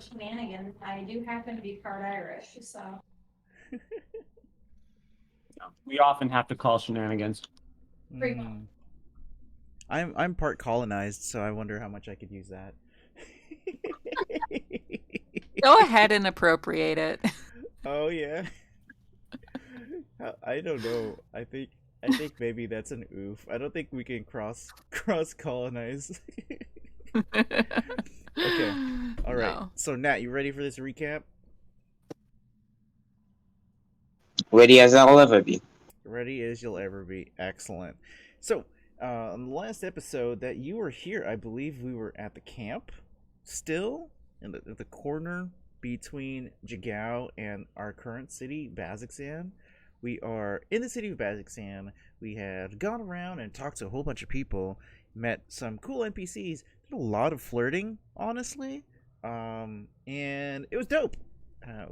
shenanigans. I do happen to be part Irish, so. We often have to call shenanigans. Mm. I'm part colonized, so I wonder how much I could use that. Go ahead and appropriate it. Oh yeah. I don't know. I think maybe that's an oof. I don't think we can cross colonize. Okay. All right. No. So Nat, you ready for this recap? Ready as I'll ever be. Ready as you'll ever be. Excellent. So, on the last episode that you were here, I believe we were at the camp, still in the corner between Jigao and our current city, Bazixan. We are in the city of Bazixan. We had gone around and talked to a whole bunch of people, met some cool NPCs, did a lot of flirting, honestly, and it was dope.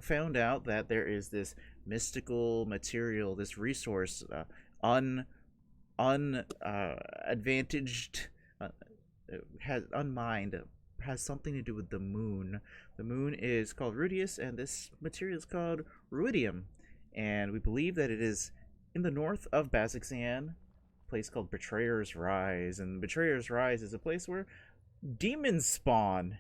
Found out that there is this mystical material, this resource, advantaged, has unmined, has something to do with the moon. The moon is called Rudius, and this material is called ruidium. And we believe that it is in the north of Bazixan, a place called Betrayer's Rise. And Betrayer's Rise is a place where demons spawn.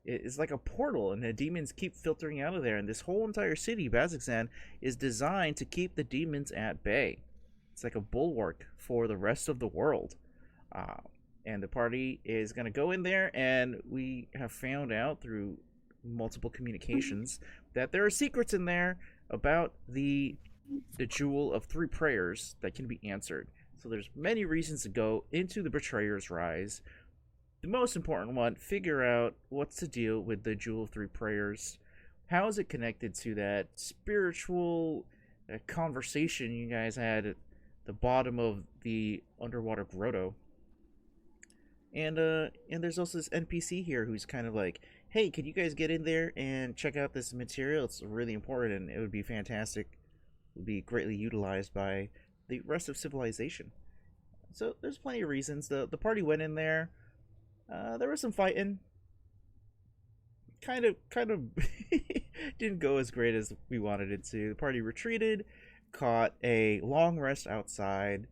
It's like a portal, and the demons keep filtering out of there. And this whole entire city, Bazixan, is designed to keep the demons at bay. It's like a bulwark for the rest of the world. And the party is going to go in there, and we have found out through multiple communications that there are secrets in there about the jewel of 3 prayers that can be answered. So there's many reasons to go into the Betrayer's Rise. The most important one, figure out what's the deal with the jewel of 3 prayers. How is it connected to that spiritual conversation you guys had at the bottom of the underwater grotto? And there's also this NPC here who's kind of like, hey, could you guys get in there and check out this material? It's really important, and it would be fantastic. It would be greatly utilized by the rest of civilization. So there's plenty of reasons. The party went in there. There was some fighting. Kind of didn't go as great as we wanted it to. The party retreated, caught a long rest outside,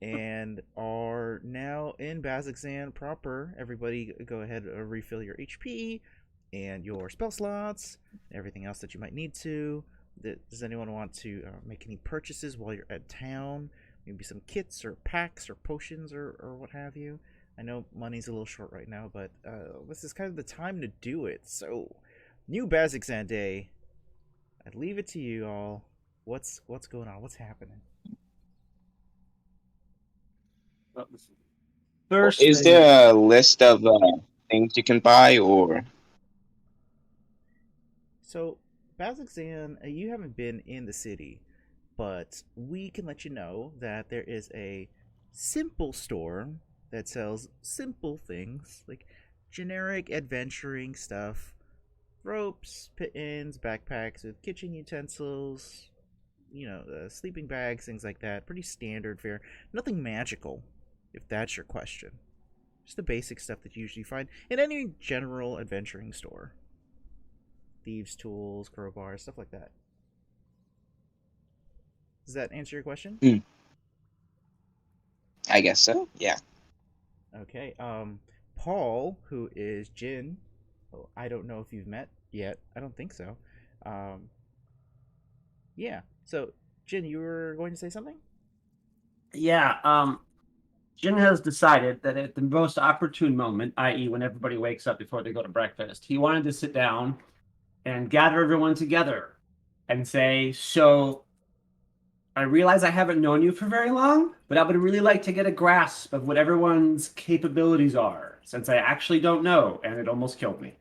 and are now in Bazixan proper. Everybody go ahead and refill your HP and your spell slots, everything else that you might need to. Does anyone want to make any purchases while you're at town? Maybe some kits or packs or potions or what have you. I know money's a little short right now, but this is kind of the time to do it. So, new Bazixan Day. I'd leave it to you all. What's going on? What's happening? First Is thing, there a list of things you can buy, or So, Bazixan, you haven't been in the city, but we can let you know that there is a simple store that sells simple things like generic adventuring stuff, ropes, pittons, backpacks with kitchen utensils, sleeping bags, things like that. Pretty standard fare. Nothing magical, if that's your question. Just the basic stuff that you usually find in any general adventuring store. Thieves' tools, crowbars, stuff like that. Does that answer your question? I guess so. Yeah. Okay. Paul, who is Jin. Oh, I don't know if you've met yet. I don't think so. Yeah. So, Jin, you were going to say something? yeah, Jin has decided that at the most opportune moment, i.e., when everybody wakes up before they go to breakfast, he wanted to sit down and gather everyone together and say, so I realize I haven't known you for very long, but I would really like to get a grasp of what everyone's capabilities are, since I actually don't know, and it almost killed me.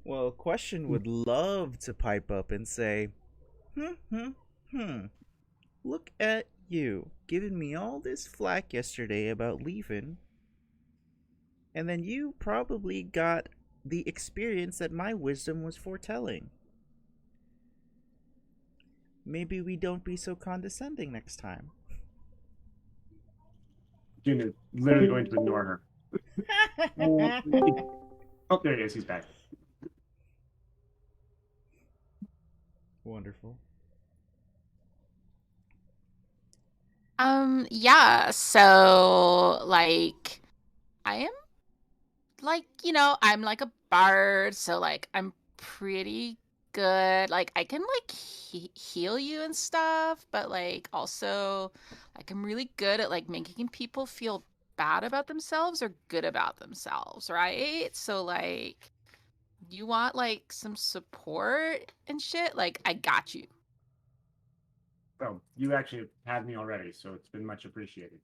Well, Question would love to pipe up and say, look at you, giving me all this flack yesterday about leaving, and then you probably got the experience that my wisdom was foretelling. Maybe we don't be so condescending next time. Jin is literally going to ignore her. Oh, there he is. He's back. Wonderful. Yeah, so like I am like, I'm like a bard, so like I'm pretty good. Like I can like heal you and stuff, but like also like I'm really good at like making people feel bad about themselves or good about themselves, right? So like you want like some support and shit, like I got you. Oh, you actually had me already, so it's been much appreciated.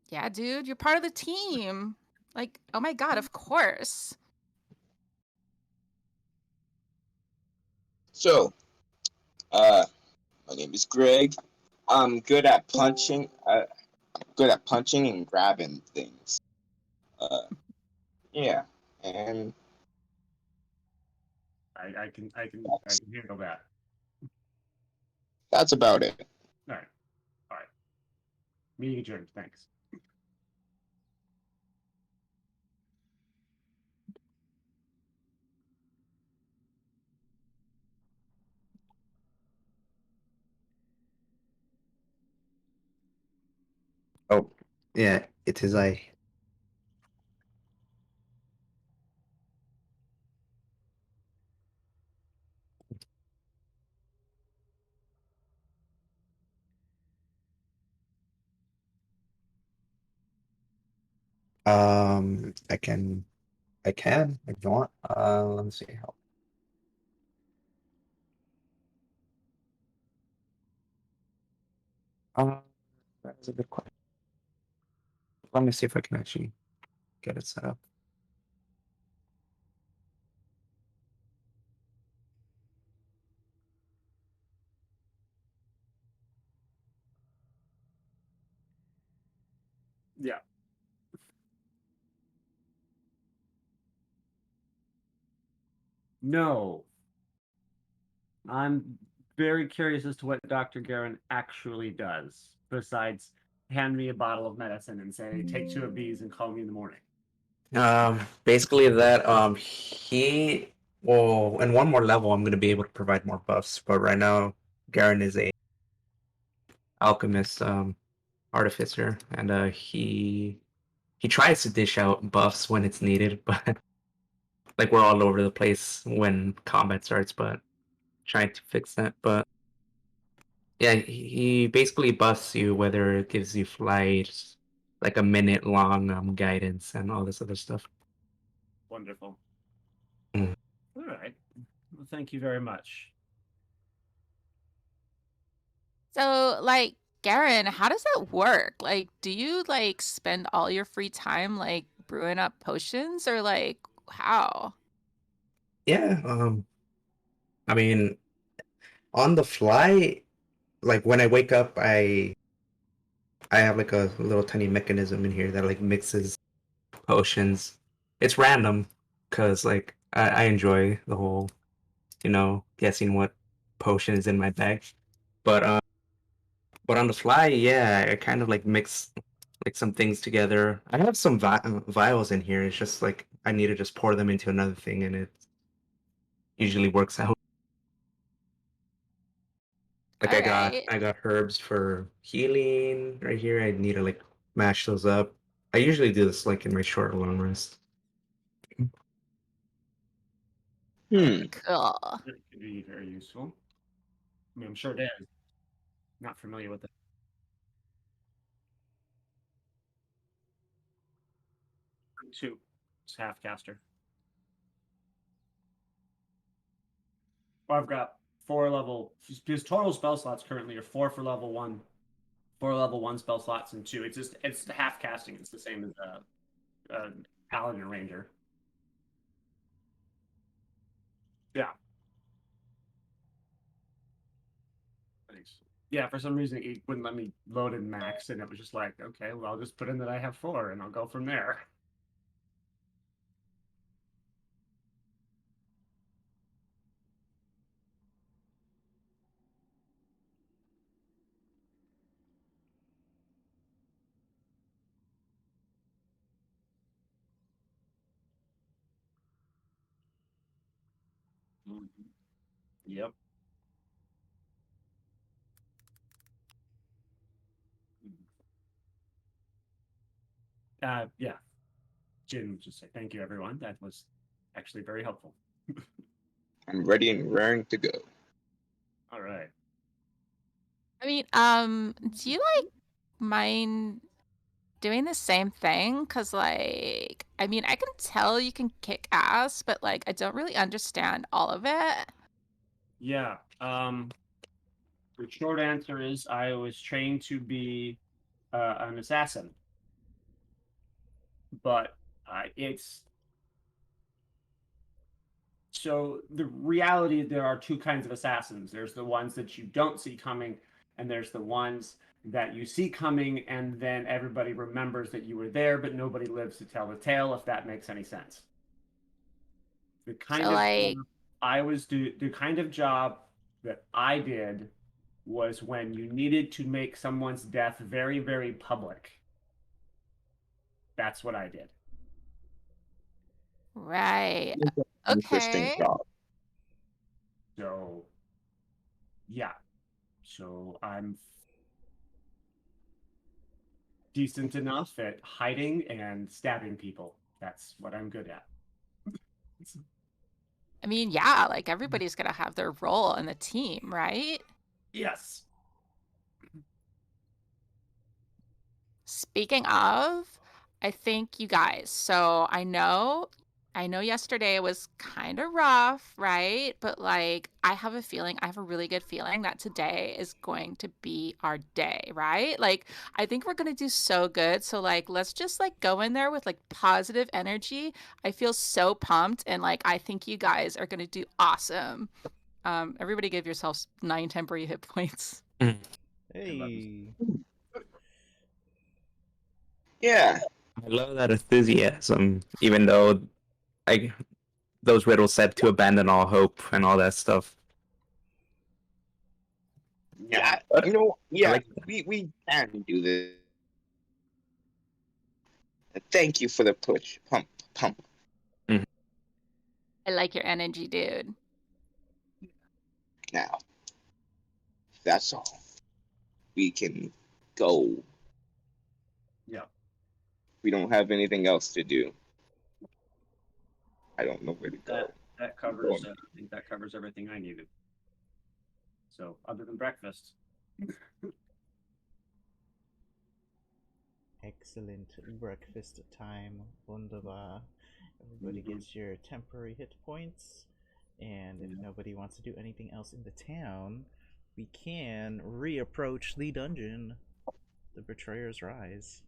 Yeah, dude, you're part of the team. Like, oh my God, of course. So, my name is Greg. I'm good at punching. Good at punching and grabbing things. Yeah, and I can handle that. that's about it. All right. All right. Meeting adjourned. Thanks. Oh, yeah, it is I. I can, if you want. Let me see how. That's a good question. Let me see if I can actually get it set up. Yeah. No. I'm very curious as to what Dr. Guerin actually does, besides hand me a bottle of medicine and say, take 2 of these and call me in the morning. Basically that he well, in one more level, I'm gonna be able to provide more buffs. But right now, Garen is a alchemist, artificer, and he tries to dish out buffs when it's needed, but like we're all over the place when combat starts. But trying to fix that. But yeah, he basically buffs you, whether it gives you flight, like a minute long guidance, and all this other stuff. Wonderful. Mm. All right. Well, thank you very much. So, like, Garen, how does that work? Like, do you like spend all your free time like brewing up potions or like how? Yeah, I mean, on the fly, like when I wake up, I have like a little tiny mechanism in here that like mixes potions. It's random because like I enjoy the whole, guessing what potion is in my bag. But on the fly, yeah, I kind of like mix like some things together. I have some vials in here. It's just like I need to just pour them into another thing, and it usually works out. Like All right. I got herbs for healing right here. I need to like mash those up. I usually do this like in my short or long rest. Hmm. Cool. It could be very useful. I mean, I'm sure it is. Not familiar with it. Two. It's half caster. Well, I've got 4 level. His total spell slots currently are 4 for level 1, 4 level 1 spell slots, and 2. It's half casting. It's the same as paladin ranger. Yeah. Thanks. Yeah, for some reason it wouldn't let me load in max, and it was just like, okay, well, I'll just put in that I have 4, and I'll go from there. Yep. Yeah. Jin, just say thank you, everyone. That was actually very helpful. I'm ready and raring to go. All right. I mean, do you like mind doing the same thing? Cause like, I mean, I can tell you can kick ass, but like, I don't really understand all of it. Yeah. The short answer is I was trained to be an assassin, but it's so the reality there are two kinds of assassins. There's the ones that you don't see coming, and there's the ones that you see coming, and then everybody remembers that you were there, but nobody lives to tell the tale, if that makes any sense. The kind So of like, the kind of job that I did was when you needed to make someone's death very, very public. That's what I did. right. Interesting Okay. job. So, yeah. So I'm decent enough at hiding and stabbing people. That's what I'm good at. I mean, yeah, like everybody's gonna have their role in the team, right? Yes. Speaking of, I think you guys, so I know yesterday was kind of rough, right? But like I have a feeling, I have a really good feeling that today is going to be our day, right? Like I think we're going to do so good. So like let's just like go in there with like positive energy. I feel so pumped and like I think you guys are going to do awesome. Everybody give yourselves 9 temporary hit points. Hey. Yeah. I love that enthusiasm, even though I those riddles said to abandon all hope and all that stuff. Yeah. But You know, I yeah, like that. we can do this. Thank you for the push. Pump, pump. I like your energy, dude. Now, that's all. We can go. Yeah. We don't have anything else to do. I don't know where to go. That covers. I think that covers everything I needed. So, other than breakfast. Excellent breakfast time. Wunderbar. Everybody gets your temporary hit points. And if nobody wants to do anything else in the town, we can reapproach the dungeon. The Betrayer's Rise.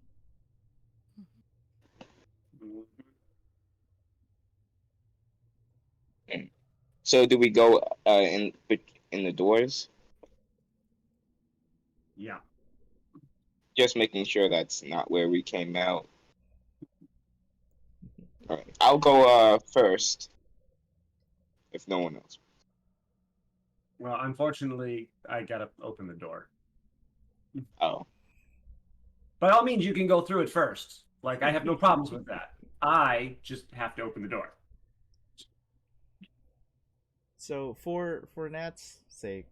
So, do we go in the doors? Yeah. Just making sure that's not where we came out. All right, I'll go first. If no one else. Well, unfortunately, I gotta open the door. Oh. By all means, you can go through it first. Like, I have no problems with that. I just have to open the door. So for Nat's sake,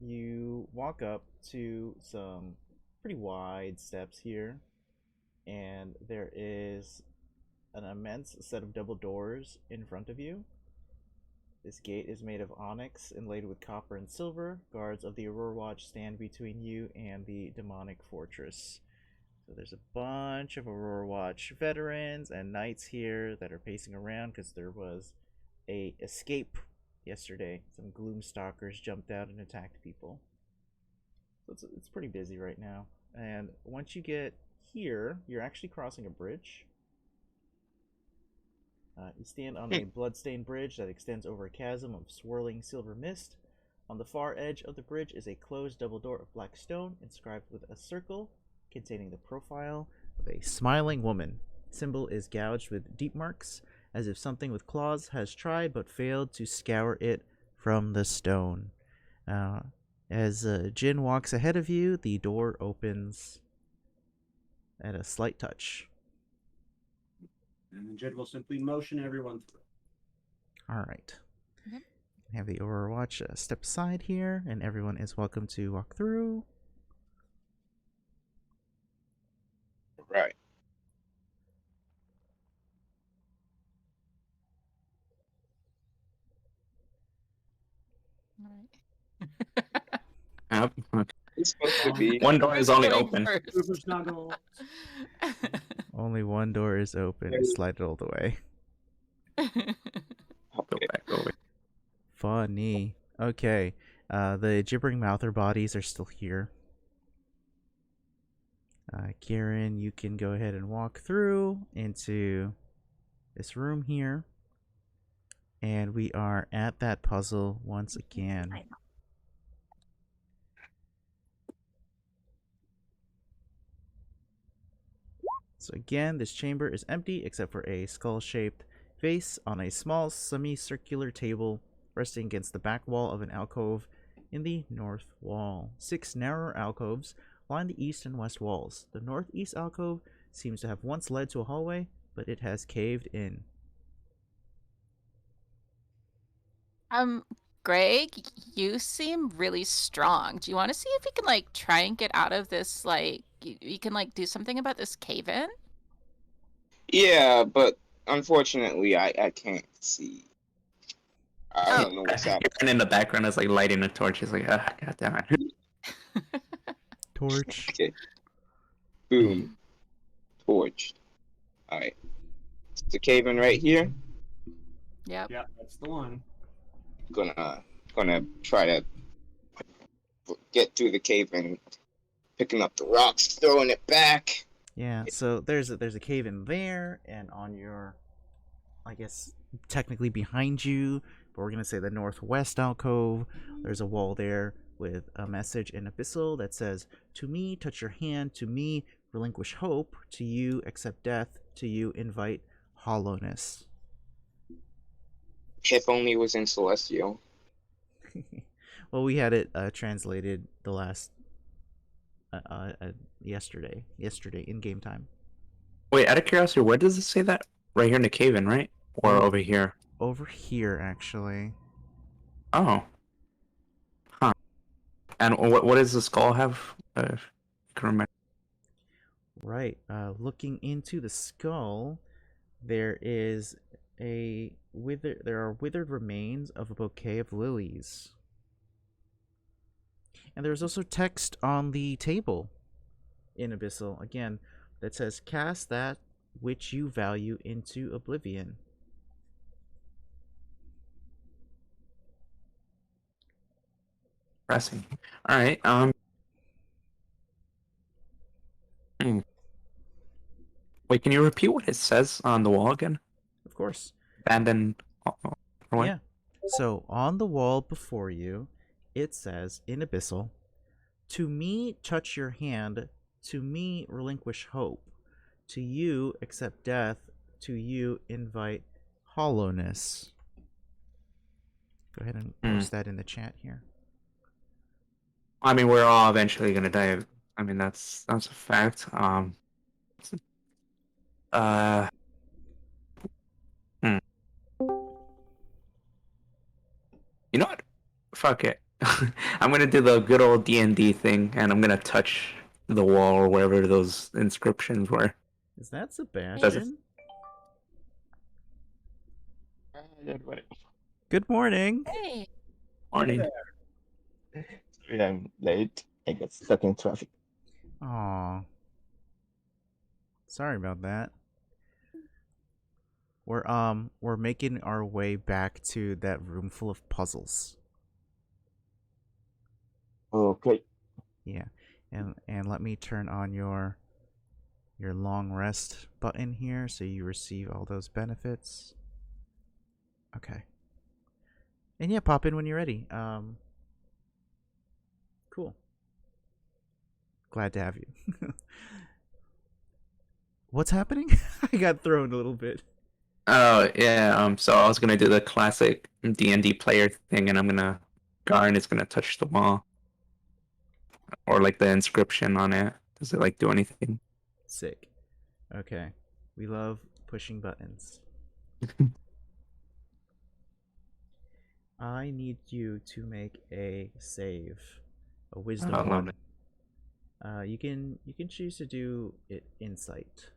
you walk up to some pretty wide steps here, and there is an immense set of double doors in front of you. This gate is made of onyx inlaid with copper and silver. Guards of the Aurora Watch stand between you and the demonic fortress. So there's a bunch of Aurora Watch veterans and knights here that are pacing around because there was a escape yesterday. Some Gloomstalkers jumped out and attacked people. So it's pretty busy right now. And once you get here, you're actually crossing a bridge. You stand on a bloodstained bridge that extends over a chasm of swirling silver mist. On the far edge of the bridge is a closed double door of black stone inscribed with a circle containing the profile of a smiling woman. Symbol is gouged with deep marks, as if something with claws has tried but failed to scour it from the stone. As Jin walks ahead of you, the door opens at a slight touch. And the Jed will simply motion everyone through. All right. Okay. Have the Overwatch step aside here, and everyone is welcome to walk through. Right. Yep. Okay. It's supposed to be. One door is Who's only going open. first? Super snuggles. Only one door is open. Slide it all the way. Go Okay. back over. Funny. Okay. The gibbering mouther bodies are still here. Kieran, you can go ahead and walk through into this room here. And we are at that puzzle once again. So again, this chamber is empty except for a skull-shaped vase on a small semicircular table resting against the back wall of an alcove in the north wall. 6 narrower alcoves line the east and west walls. The northeast alcove seems to have once led to a hallway, but it has caved in. Greg, you seem really strong. Do you want to see if you can like try and get out of this? Like, you can like do something about this cave-in? Yeah, but unfortunately, I can't see. I Oh. don't know what's happening. And in the background is like lighting a torch. He's like, ah, god damn it. Torch. Okay. Boom. Torched. All right. It's the cave in right here. Yep. Yeah, that's the one. Gonna try to get through the cave and picking up the rocks, throwing it back. Yeah, so there's a cave in there, and on your, I guess, technically behind you, but we're going to say the northwest alcove, there's a wall there with a message in abyssal that says, "To me, touch your hand. To me, relinquish hope. To you, accept death. To you, invite hollowness." If only it was in Celestial. Well, we had it translated the last yesterday in game time. Wait, out of curiosity, where does it say that? Right here in the cave-in, right? Or Oh. over here? Over here, actually. Oh. Huh. And what does the skull have? I can remember. Right. Looking into the skull, there is there are withered remains of a bouquet of lilies. And there's also text on the table in Abyssal, again, that says, "Cast that which you value into oblivion." Pressing. All right. Wait, can you repeat what it says on the wall again? Of course. Abandoned. Or what? Yeah. So on the wall before you, it says in Abyssal, "To me, touch your hand. To me, relinquish hope. To you, accept death. To you, invite hollowness." Go ahead and post that in the chat here. I mean, we're all eventually gonna die. I mean, that's a fact. You know what? Fuck it. I'm gonna do the good old D&D thing, and I'm gonna touch the wall or wherever those inscriptions were. Is that Sebastian? Good morning. Hey. Morning. Sorry, I'm late. I got stuck in traffic. Aw. Sorry about that. We're making our way back to that room full of puzzles. Okay. Yeah. And let me turn on your long rest button here so you receive all those benefits. Okay. And yeah, pop in when you're ready. Cool. Glad to have you. What's happening? I got thrown a little bit. Oh yeah. So I was gonna do the classic D&D player thing, and Garn is gonna touch the wall, or like the inscription on it. Does it like do anything? Sick. Okay. We love pushing buttons. I need you to make a save, a wisdom Oh, one. lovely. You can choose to do it insight.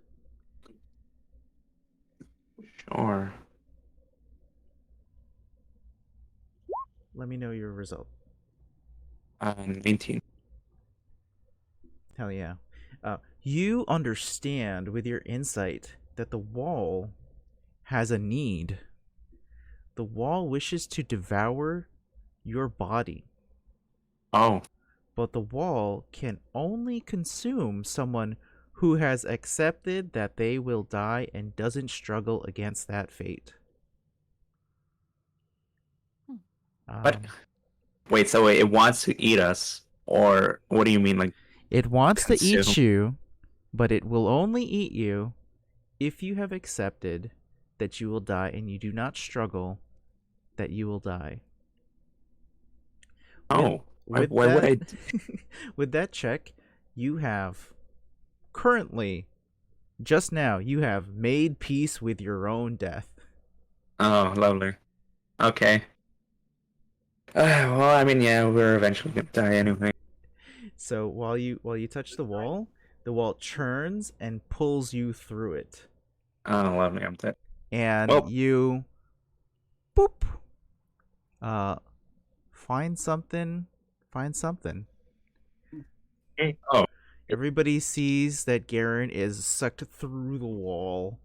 Sure. Let me know your result. 19. Hell yeah. You understand with your insight that the wall has a need. The wall wishes to devour your body, Oh, but the wall can only consume someone who has accepted that they will die and doesn't struggle against that fate. but Um, wait. So it wants to eat us, or what do you mean, like it wants to consume? eat you, but it will only eat you if you have accepted that you will die and you do not struggle that you will die. Oh, With why would that, I? with that check, you have currently, just now, you have made peace with your own death. Oh, lovely. Okay. Well, I mean, yeah, we're eventually gonna die anyway. So while you touch the wall churns and pulls you through it, Oh, lovely. I'm dead. and Well, you, boop, uh, find something, find something. oh, Everybody sees that Garen is sucked through the wall.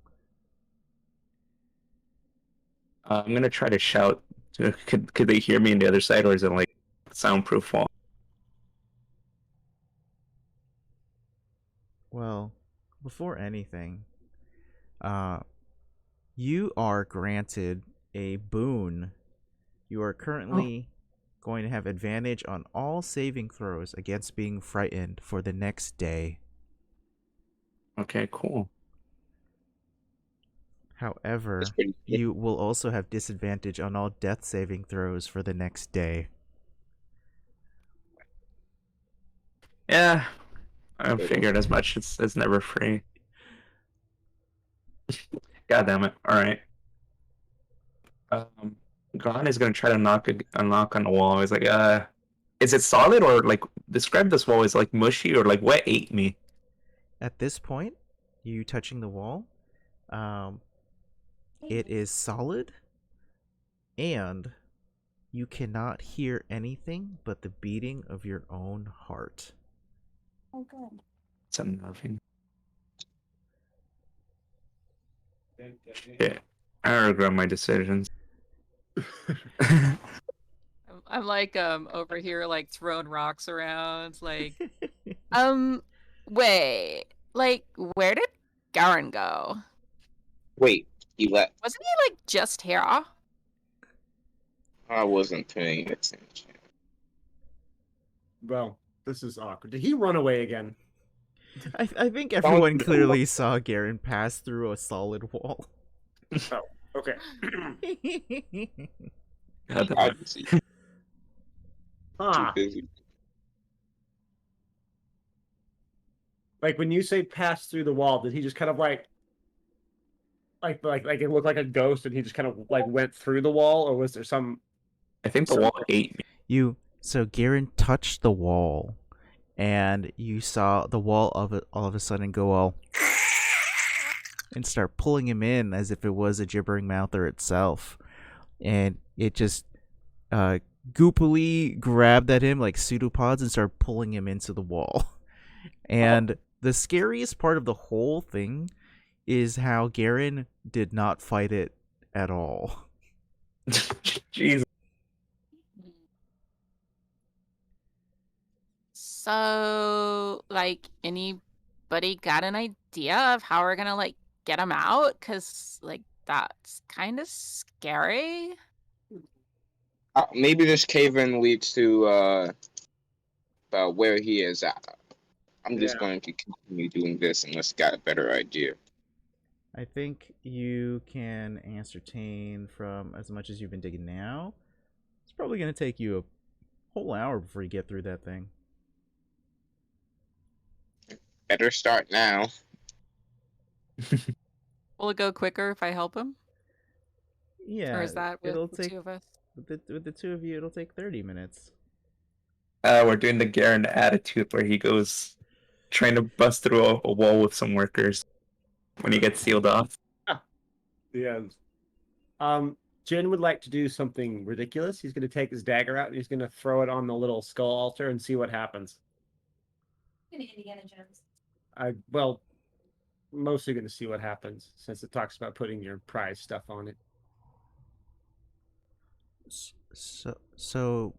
I'm gonna try to shout. Could they hear me on the other side, or is it like soundproof wall? Well, before anything, you are granted a boon. You are currently going to have advantage on all saving throws against being frightened for the next day. Okay, cool. However, That's pretty good. you will also have disadvantage on all death saving throws for the next day. Yeah, I figured as much. It's never free. God damn it! All right. Gron is gonna try to knock on the wall. He's like, is it solid or like describe this wall as like mushy or like what ate me? At this point, you touching the wall, it is solid, and you cannot hear anything but the beating of your own heart. Oh, good. It's unnerving. Yeah, I regret my decisions. I'm like over here like throwing rocks around like wait, like where did Garen go? Wait, he left. Wasn't he like just here? I wasn't paying attention. Well, this is awkward. Did he run away again? I think everyone clearly saw Garen pass through a solid wall. Oh, okay. God damn I it. just too Ah, busy. like when you say pass through the wall, did he just kind of like it looked like a ghost, and he just kind of like went through the wall, or was there some? I think the wall ate me. So Garen touched the wall, and you saw the wall all of a sudden go all and start pulling him in as if it was a gibbering mouther itself, and it just goopily grabbed at him like pseudopods and started pulling him into the wall. And the scariest part of the whole thing is how Garen did not fight it at all. Jesus. So, like, anybody got an idea of how we're gonna like get him out? Cause like that's kind of scary. Maybe this cave-in leads to where he is at. I'm just Yeah. going to continue doing this unless I got a better idea. I think you can ascertain from as much as you've been digging now. It's probably going to take you a whole hour before you get through that thing. Better start now. Will it go quicker if I help him? Yeah, Or is that with it'll the take two of us? With the two of you, it'll take 30 minutes. We're doing the Garen attitude where he goes trying to bust through a wall with some workers when he gets sealed off. The end. Jin would like to do something ridiculous. He's going to take his dagger out and he's going to throw it on the little skull altar and see what happens. Indiana Jones. Well, mostly going to see what happens since it talks about putting your prize stuff on it. So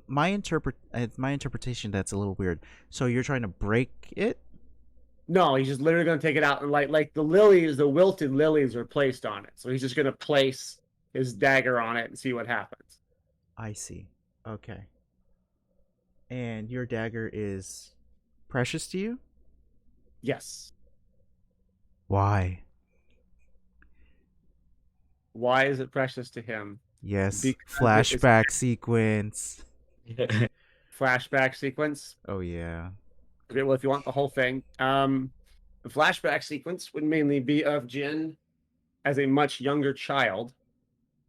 my interpretation, that's a little weird. So you're trying to break it? No, he's just literally going to take it out and like the lilies, the wilted lilies are placed on it. So he's just going to place his dagger on it and see what happens. I see. Okay. And your dagger is precious to you? Yes. Why? Why is it precious to him? Yes. Because Flashback sequence. Flashback sequence. Oh yeah. Okay, well, if you want the whole thing, the flashback sequence would mainly be of Jin as a much younger child,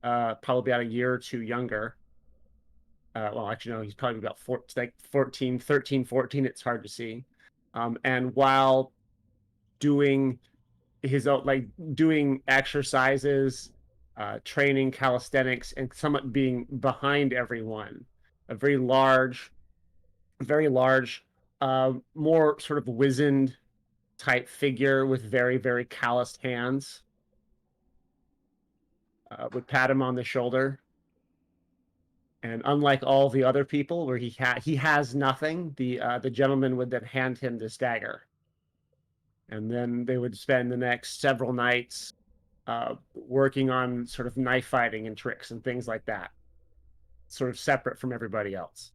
probably about a year or two younger. Well, actually, no, he's probably about 13, 14. It's hard to see. And while doing his own, like doing exercises, training calisthenics, and somewhat being behind everyone, a very large, more sort of wizened type figure with very, very calloused hands would pat him on the shoulder. And unlike all the other people where he has nothing, the gentleman would then hand him this dagger. And then they would spend the next several nights working on sort of knife fighting and tricks and things like that, sort of separate from everybody else.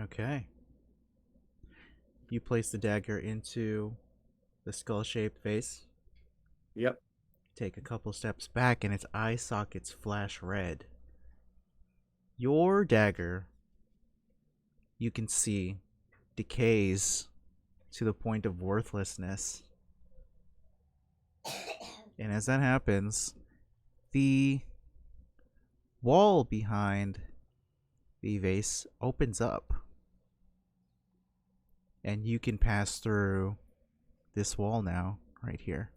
Okay. You place the dagger into the skull-shaped vase. Yep. Take a couple steps back and its eye sockets flash red. Your dagger, you can see, decays to the point of worthlessness. And as that happens, the wall behind the vase opens up. And you can pass through this wall now, right here.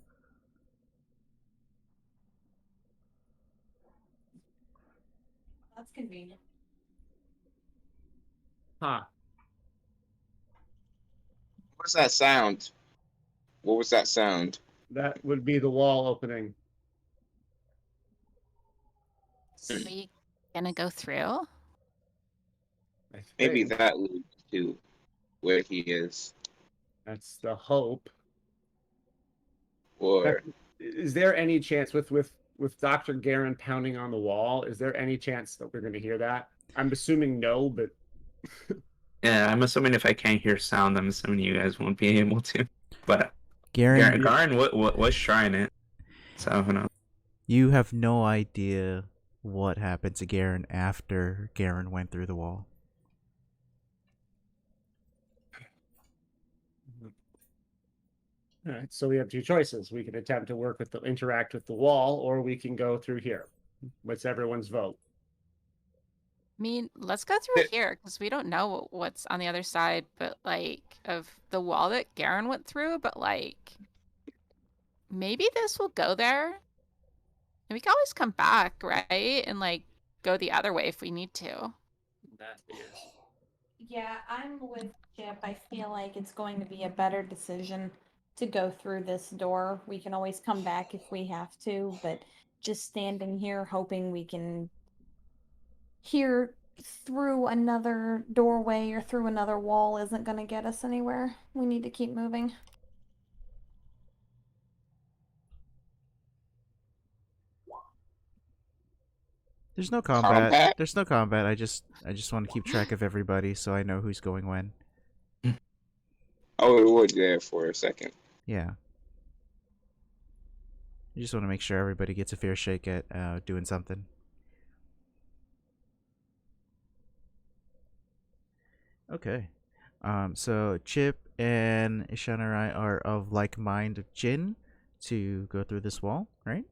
That's convenient. Huh. What's that sound? What was that sound? That would be the wall opening. So we gonna go through? I Maybe think that leads to where he is. that's the hope. Or Is there any chance with Dr. Garen pounding on the wall? Is there any chance that we're going to hear that? I'm assuming no, but Yeah, I'm assuming if I can't hear sound, I'm assuming you guys won't be able to. But Garen, Garen was trying it, so who knows? you have no idea what happened to Garen after Garen went through the wall. all right. So we have two choices. We can attempt to interact with the wall, or we can go through here. What's everyone's vote? I mean, let's go through here because we don't know what's on the other side, but like of the wall that Garen went through. But like, maybe this will go there, and we can always come back, right? And like go the other way if we need to. That is. Yeah, I'm with Chip. I feel like it's going to be a better decision to go through this door. We can always come back if we have to, but just standing here hoping we can hear through another doorway or through another wall isn't going to get us anywhere. We need to keep moving. There's no combat. Combat? There's no combat. I just want to keep track of everybody so I know who's going when. oh, it was there for a second. Yeah. You just want to make sure everybody gets a fair shake at doing something. Okay. So Chip and Ishan and I are of like mind of Jin to go through this wall, right?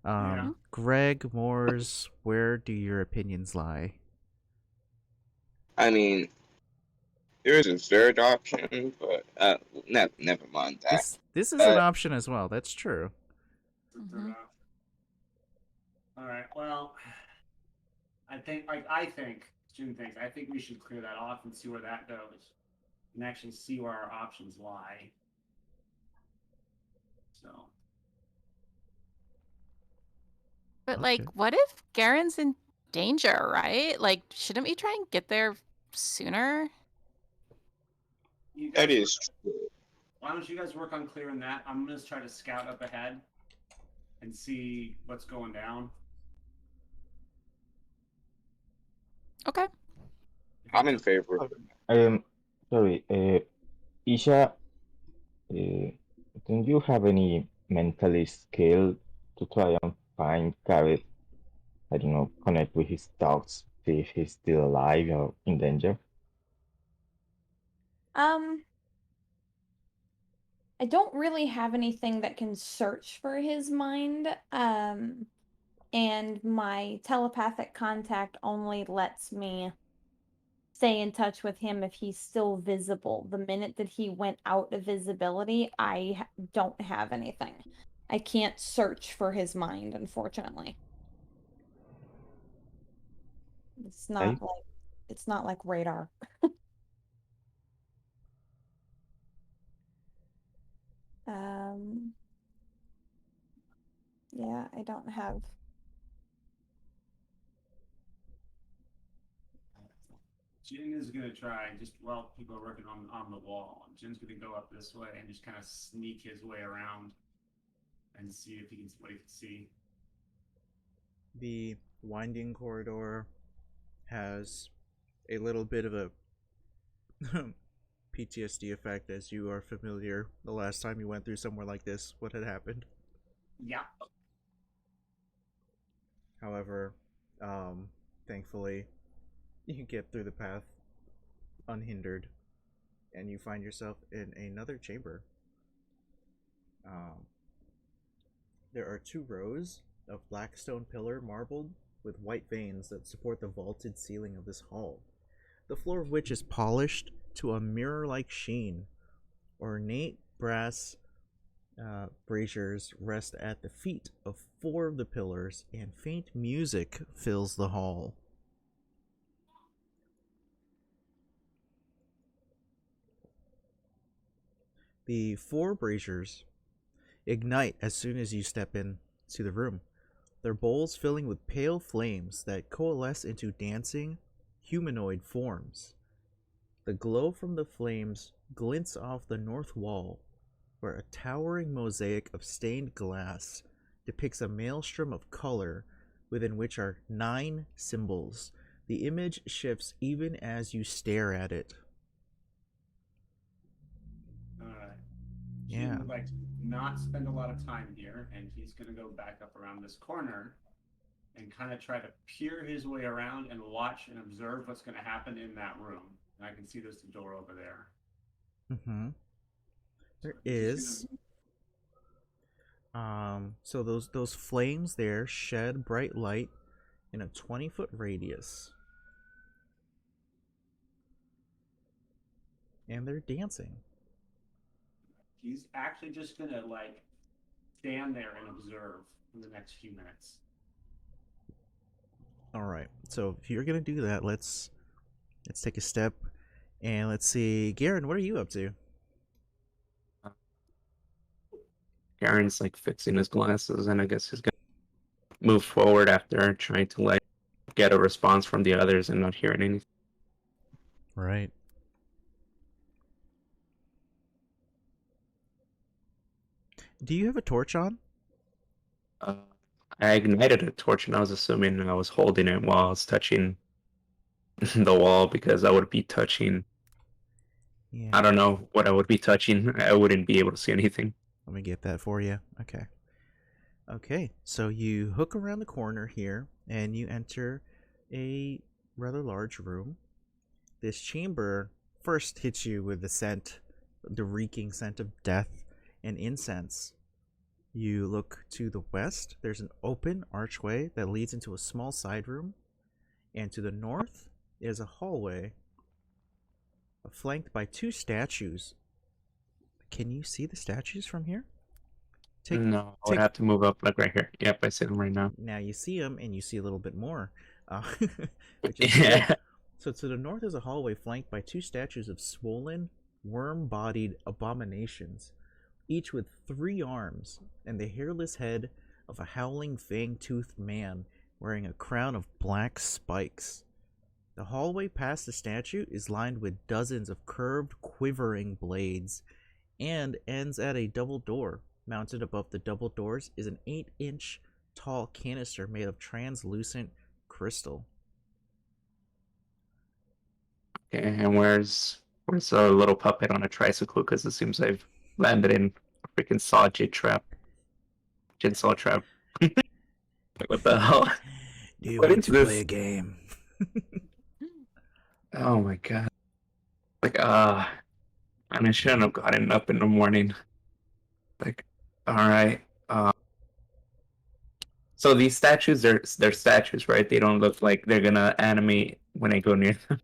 Yeah. Greg, Moores, where do your opinions lie? I mean, there is a third option, but never mind that. This is an option as well. That's true. Mhm. All right. Well, I think June thinks I think we should clear that off and see where that goes, and actually see where our options lie. So. But Okay. like, what if Garen's in danger, right? Like, shouldn't we try and get there sooner? You guys That is true. Why don't you guys work on clearing that? I'm gonna try to scout up ahead and see what's going down. Okay. I'm in favor of it. Sorry, Isha, don't you have any mentally skill to try and find Gareth? I don't know, connect with his thoughts, see if he's still alive or in danger. I don't really have anything that can search for his mind. And my telepathic contact only lets me stay in touch with him if he's still visible. The minute that he went out of visibility, I don't have anything. I can't search for his mind, unfortunately. It's not like radar. Yeah, I don't have. Jin is gonna try just while people are working on the wall. Jin's gonna go up this way and just kind of sneak his way around and see if he can what he can see. The winding corridor has a little bit of a PTSD effect, as you are familiar. The last time you went through somewhere like this, what had happened? Yeah. However, thankfully, you get through the path unhindered, and you find yourself in another chamber. There are 2 rows of black stone pillar marbled with white veins that support the vaulted ceiling of this hall, the floor of which is polished to a mirror-like sheen. Ornate brass braziers rest at the feet of 4 of the pillars, and faint music fills the hall. The 4 braziers ignite as soon as you step in to the room, their bowls filling with pale flames that coalesce into dancing, humanoid forms. The glow from the flames glints off the north wall, where a towering mosaic of stained glass depicts a maelstrom of color within which are 9 symbols. The image shifts even as you stare at it. Jin Yeah. would like to not spend a lot of time here, and he's gonna go back up around this corner and kind of try to peer his way around and watch and observe what's going to happen in that room. And I can see there's a door over there. Mm-hmm. There So is. So those flames there shed bright light in a 20-foot radius. And they're dancing. He's actually just gonna like stand there and observe for the next few minutes. All right. So if you're gonna do that, let's take a step, and let's see, Garen, what are you up to? Garen's like fixing his glasses, and I guess he's gonna move forward after trying to like get a response from the others and not hearing anything. Right. Do you have a torch on? I ignited a torch, and I was assuming I was holding it while I was touching the wall, because I would be touching. Yeah. I don't know what I would be touching. I wouldn't be able to see anything. Let me get that for you. Okay. Okay, so you hook around the corner here, and you enter a rather large room. This chamber first hits you with the scent the reeking scent of death and incense. You look to the west. There's an open archway that leads into a small side room. And to the north is a hallway flanked by 2 statues. Can you see the statues from here? No, I would have to move up like right here. Yep, I see them right now. Now you see them, and you see a little bit more, which is Yeah. good. So to the north is a hallway flanked by 2 statues of swollen, worm-bodied abominations, each with 3 arms and the hairless head of a howling, fang-toothed man wearing a crown of black spikes. The hallway past the statue is lined with dozens of curved, quivering blades and ends at a double door. Mounted above the double doors is an 8-inch tall canister made of translucent crystal. Okay, and where's a little puppet on a tricycle? Because it seems I've landed in a freaking saw trap. Jigsaw trap. What the hell? Do you What want into to this? play a game? Oh my god. Like, and I shouldn't have gotten up in the morning. Like, alright. So these statues, they're statues, right? They don't look like they're gonna animate when I go near them.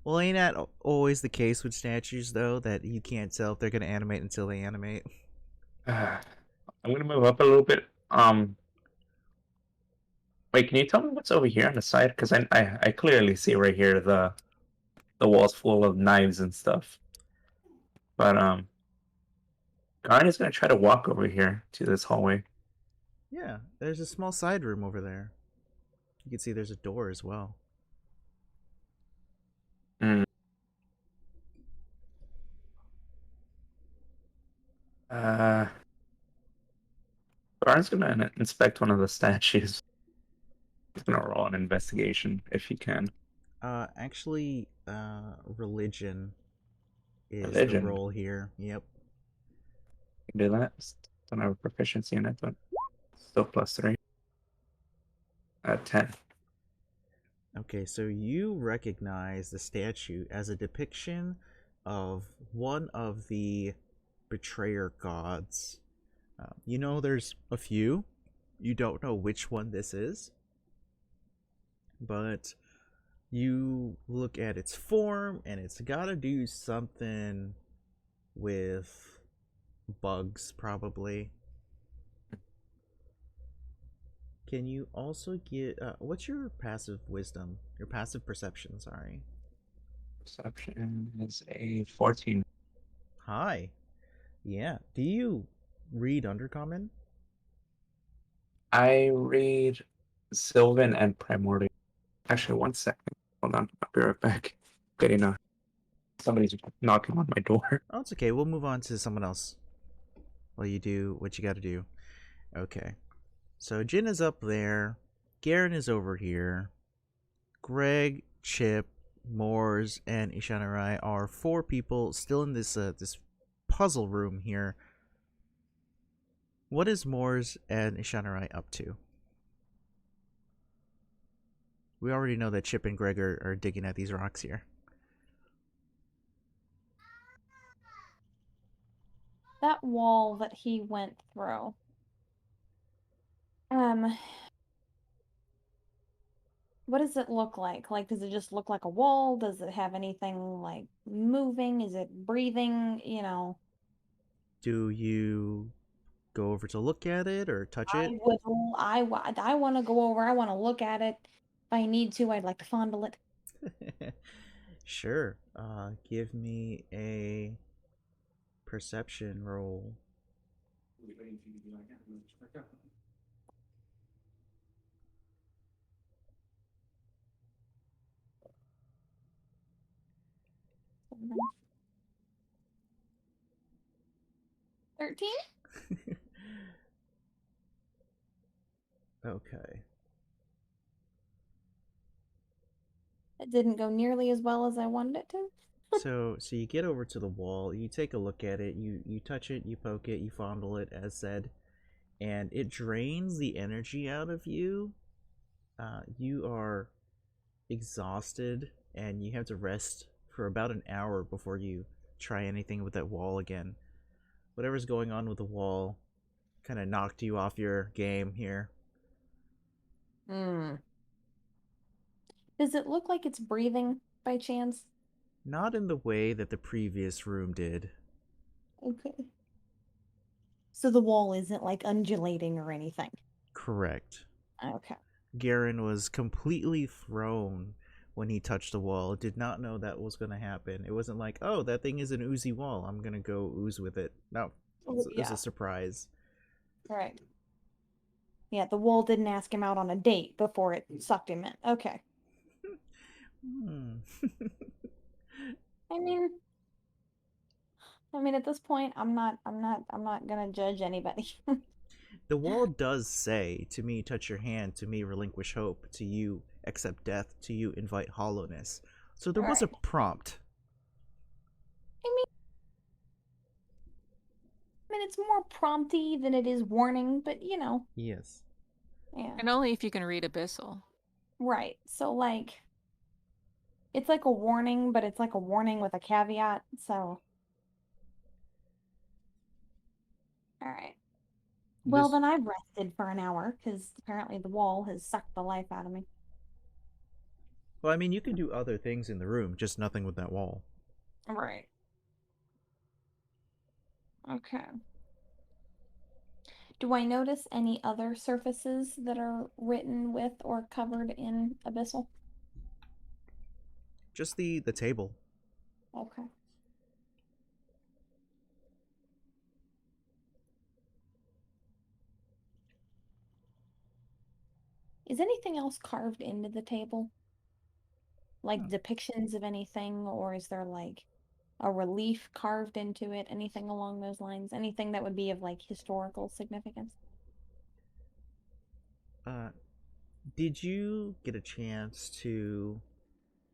Well, ain't that always the case with statues, though, that you can't tell if they're going to animate until they animate? I'm gonna move up a little bit. Wait, can you tell me what's over here on the side? Because I clearly see right here the walls full of knives and stuff. But Garn is gonna try to walk over here to this hallway. Yeah, there's a small side room over there. You can see there's a door as well. Mm. Garn's gonna inspect one of the statues. He's gonna roll an investigation if he can. Actually, religion is Religion. the role here. Yep. You can do that. Don't have a proficiency in it, but still +3. 10. Okay, so you recognize the statue as a depiction of one of the betrayer gods. You know there's a few. You don't know which one this is. But you look at its form, and it's gotta do something with bugs, probably. Can you also get what's your passive wisdom? Your passive perception, sorry. Perception is a 14. Hi. Yeah. Do you read Undercommon? I read Sylvan and Primordial. Actually, 1 second. Hold on. I'll be right back. Getting somebody's knocking on my door. Oh, it's okay. We'll move on to someone else. While you do what you gotta do. Okay. So Jin is up there. Garen is over here. Greg, Chip, Moors, and Ishanarai are 4 people still in this this puzzle room here. What is Moors and Ishanarai up to? We already know that Chip and Greg are digging at these rocks here. That wall that he went through. What does it look like? Like, does it just look like a wall? Does it have anything like moving? Is it breathing? You know, Do you go over to look at it or touch it? I want to go over. I want to look at it. If I need to, I'd like to fondle it. Sure. Give me a perception roll. Mm-hmm. 13? Okay. It didn't go nearly as well as I wanted it to. So you get over to the wall, you take a look at it, you touch it, you poke it, you fondle it, as said, and it drains the energy out of you. You are exhausted, and you have to rest for about an hour before you try anything with that wall again. Whatever's going on with the wall kind of knocked you off your game here. Hmm. Does it look like it's breathing by chance? Not in the way that the previous room did. Okay. So the wall isn't like undulating or anything. Correct. Okay. Garen was completely thrown when he touched the wall. Did not know that was going to happen. It wasn't like, oh, that thing is an oozy wall. I'm going to go ooze with it. No. It was Yeah. a surprise. Right. Yeah, the wall didn't ask him out on a date before it sucked him in. Okay. Hmm. I mean, at this point, I'm not gonna judge anybody. The wall does say, to me, touch your hand, to me, relinquish hope, to you, accept death, to you, invite hollowness. So there was a Right. prompt. I mean, it's more prompty than it is warning, but you know, Yes. yeah. And only if you can read Abyssal. Right. So like, it's like a warning, but it's like a warning with a caveat. So, all right. Well, This, then I've rested for an hour because apparently the wall has sucked the life out of me. well, I mean, you can do other things in the room, just nothing with that wall. Right. Okay. Do I notice any other surfaces that are written with or covered in Abyssal? Just the table. Okay. Is anything else carved into the table? Like depictions of anything, or is there like a relief carved into it? Anything along those lines? Anything that would be of like historical significance? Did you get a chance to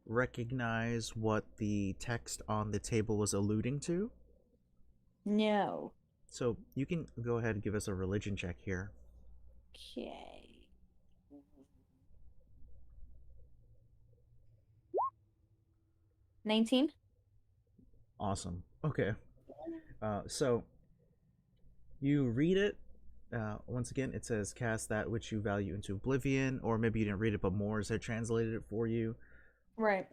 recognize what the text on the table was alluding to? No. So you can go ahead and give us a religion check here. Okay. 19? Awesome. Okay. So you read it. Once again, it says, cast that which you value into oblivion, or maybe you didn't read it, but Moores had translated it for you. Right.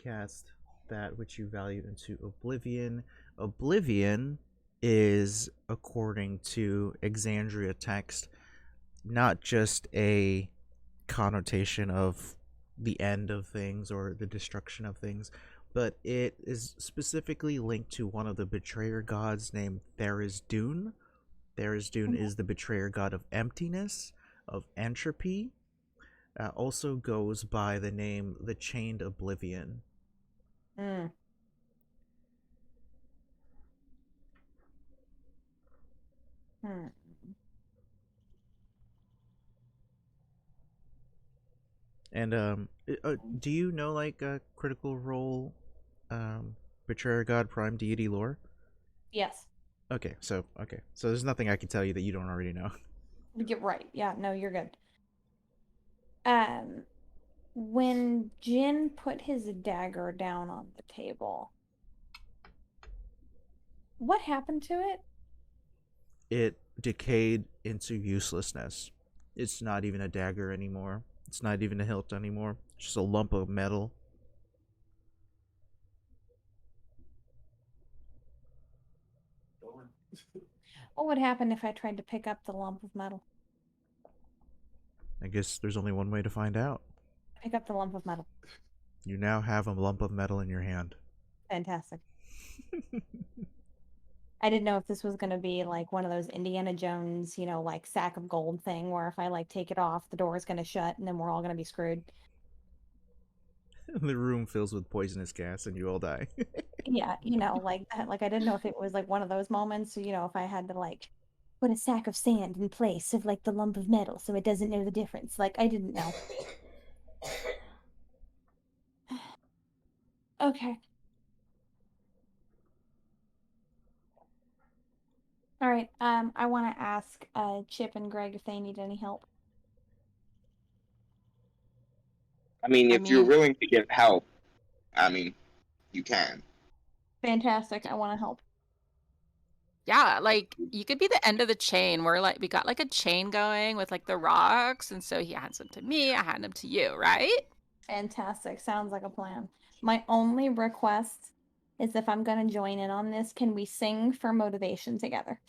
Cast that which you value into oblivion. Oblivion is, according to Exandria text, not just a connotation of the end of things or the destruction of things, but it is specifically linked to one of the betrayer gods named Tharizdun. Tharizdun is the betrayer god of emptiness, of entropy. Also goes by the name the Chained Oblivion. Mm. Hmm. And do you know like a Critical Role betrayer god prime deity lore? Yes. Okay, so there's nothing I can tell you that you don't already know. You're right. Yeah, no, you're good. Um, when Jin put his dagger down on the table, what happened to it? It decayed into uselessness. It's not even a dagger anymore. It's not even a hilt anymore. It's just a lump of metal. What would happen if I tried to pick up the lump of metal? I guess there's only one way to find out. Pick up the lump of metal. You now have a lump of metal in your hand. Fantastic. I didn't know if this was going to be like one of those Indiana Jones, you know, like sack of gold thing where if I like take it off, the door is going to shut and then we're all going to be screwed. The room fills with poisonous gas and you all die. Yeah, you know, like that. Like I didn't know if it was like one of those moments, you know, if I had to like put a sack of sand in place of like the lump of metal so it doesn't know the difference. Like I didn't know. Okay. All right. I want to ask Chip and Greg if they need any help. I mean, I if you're mean, willing to give help, I mean, you can. Fantastic. I want to help. Yeah, like you could be the end of the chain. We got like a chain going with like the rocks, and so he hands them to me, I hand them to you, right? Fantastic. Sounds like a plan. My only request is if I'm going to join in on this, can we sing for motivation together?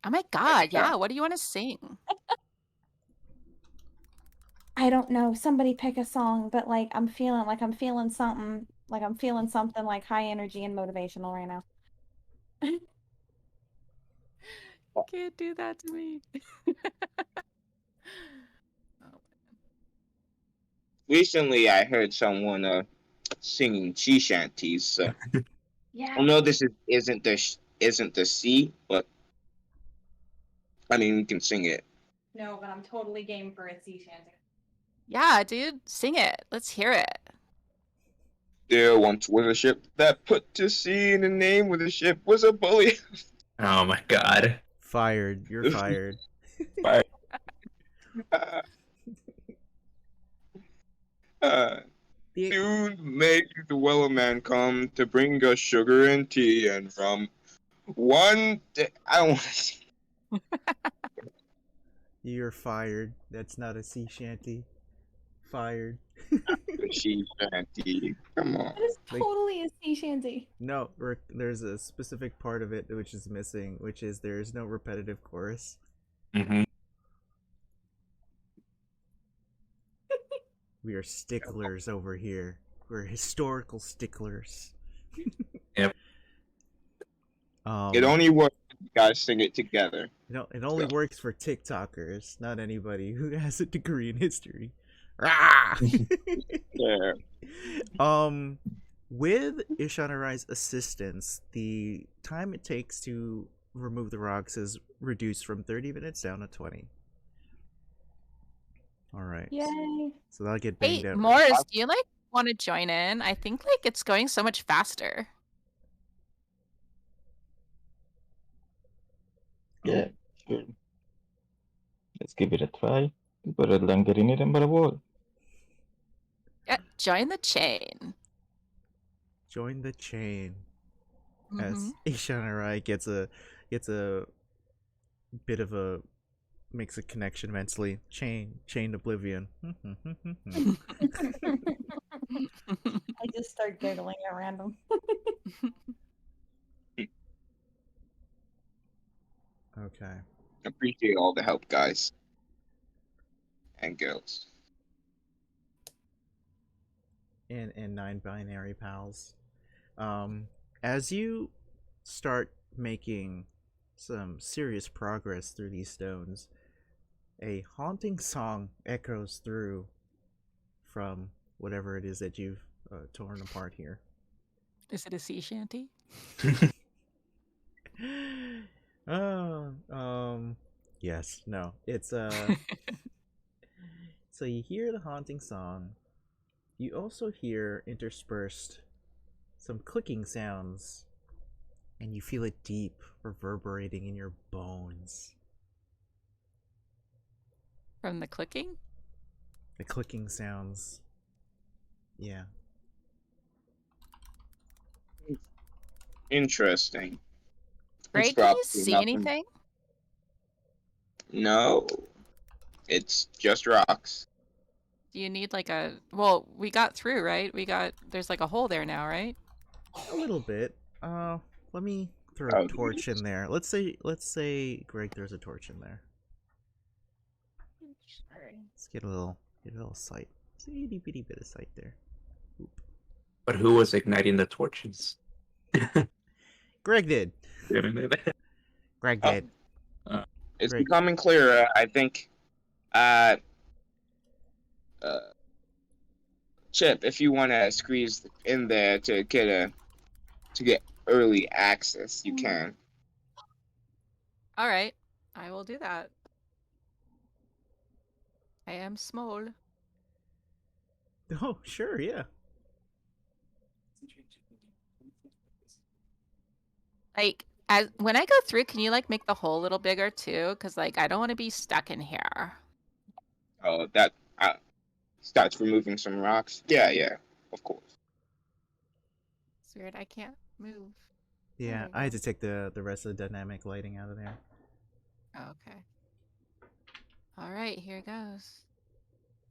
Oh my god, yeah. What do you want to sing? I don't know. Somebody pick a song, but like I'm feeling something. Like I'm feeling something like high energy and motivational right now. You can't do that to me. Oh. Recently, I heard someone singing sea shanties. So Yeah. I know this isn't the sea, but I mean we can sing it. No, but I'm totally game for a sea shanty. Yeah, dude, sing it. Let's hear it. There once was a ship that put to sea, and the name of the ship was a bully. Oh my god. Fired. You're fired. Fire. uh, uh, The- Soon may the Wellerman come to bring us sugar and tea and rum. One day, I don't want to see You're fired. That's not a sea shanty. Fired. the sea shanty. Come on. That is Like- totally a sea shanty. No, there's a specific part of it which is missing, which is there is no repetitive chorus. Hmm. We are sticklers over here. We're historical sticklers. Yep. It only works if you guys sing it together. It only Yeah. works for TikTokers, not anybody who has a degree in history. Rah! Yeah. With Ishanarai's assistance, the time it takes to remove the rocks is reduced from 30 minutes down to 20. All right. Yay. So that'll get Hey, banged out. Morris, do you like want to join in? I think like it's going so much faster. Yeah, sure. Let's give it a try. Bara längre in än bara vår. Yeah, join the chain. Join the chain. Mhm. As Ishanarai gets a bit of a makes a connection mentally. Chain oblivion. I just start giggling at random. Okay. Appreciate all the help, guys and girls. And non-binary pals. As you start making some serious progress through these stones, a haunting song echoes through from whatever it is that you've torn apart here. Is it a sea shanty? Yes, no. It's so you hear the haunting song. You also hear interspersed some clicking sounds, and you feel it deep reverberating in your bones. From the clicking? The clicking sounds. Yeah. Interesting. Greg, It's can you probably see nothing. anything? No, it's just rocks. Do you need like a well, we got through, right? There's like a hole there now, right? A little bit. Let me throw Oh, a torch in there. Let's say Greg there's a torch in there. Let's get a little sight. It's a itty bitty bit of sight there. Oop. But who was igniting the torches? Greg did. Greg Oh. did. It's Great. becoming clearer. I think. Chip, if you want to squeeze in there to get early access, you can. All right. I will do that. I am small. Oh, sure, yeah. Like when I go through, can you like make the hole a little bigger too? Because like I don't want to be stuck in here. Oh, that starts removing some rocks. Yeah, of course. weird. I can't move. Yeah, There we I had go. to take the rest of the dynamic lighting out of there. Oh, okay. All right, here goes.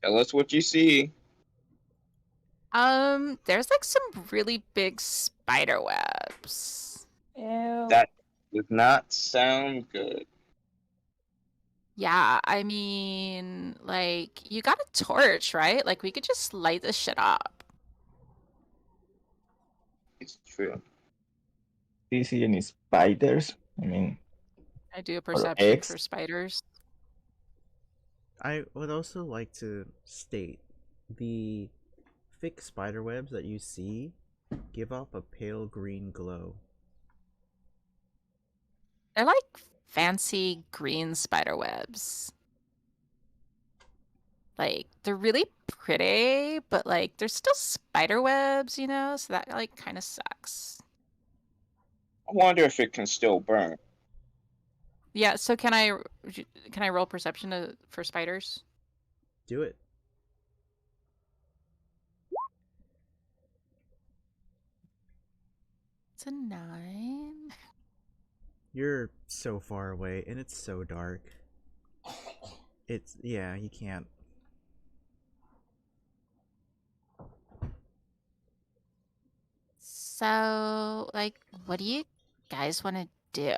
Tell us what you see. There's like some really big spider webs. Ew. That does not sound good. Yeah, I mean, like, you got a torch, right? Like, we could just light this shit up. It's true. Do you see any spiders? I mean, I do a or perception eggs? for spiders. I would also like to state the thick spider webs that you see give off a pale green glow. They're like fancy green spider webs. Like, they're really pretty, but like, they're still spider webs, you know? So that like kind of sucks. I wonder if it can still burn. Yeah, so can I roll perception for spiders? Do it. It's a 9. You're so far away and it's so dark. Yeah, you can't. So, like, what do you guys want to do?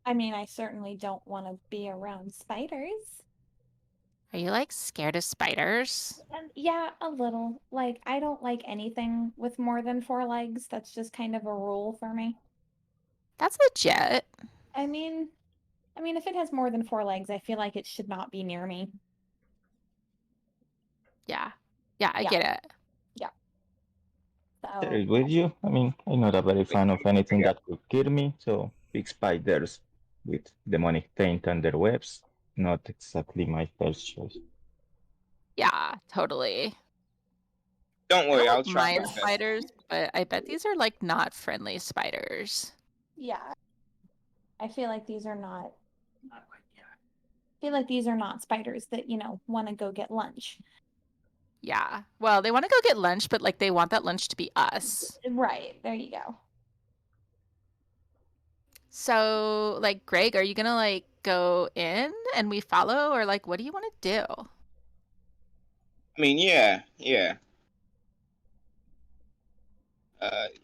I mean, I certainly don't want to be around spiders. Are you like scared of spiders? And yeah, a little. Like, I don't like anything with more than 4 legs. That's just kind of a rule for me. That's legit. I mean, if it has more than 4 legs, I feel like it should not be near me. Yeah. Yeah, I Yeah. get it. So, There is with you. I mean, I'm not a very fan of anything that could kill me, so big spiders with demonic taint and their webs, not exactly my first choice. Yeah, totally. Don't I worry, I'll don't try mind my best. spiders, but I bet these are like not friendly spiders. yeah. I feel like these are not spiders that, want to go get lunch. Yeah. Well, they want to go get lunch, but like they want that lunch to be us. Right. There you go. So, like, Greg, are you gonna like go in and we follow, or like, what do you want to do? I mean, yeah.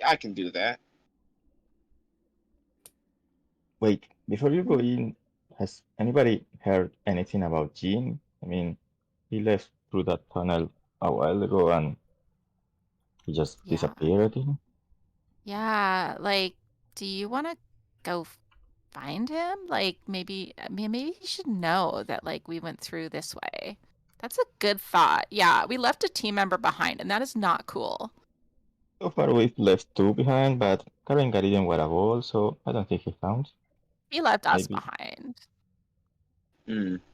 I can do that. Wait, before you go in, has anybody heard anything about Jean? I mean, he left through that tunnel a while ago and he just Yeah. disappeared again. Yeah, like, do you want to go find him? Like, maybe, I mean, maybe he should know that like we went through this way. That's a good thought. Yeah, we left a team member behind, and that is not cool. So far we've left 2 behind, but Karenga didn't wear a wall, so I don't think he found. He left us Maybe behind.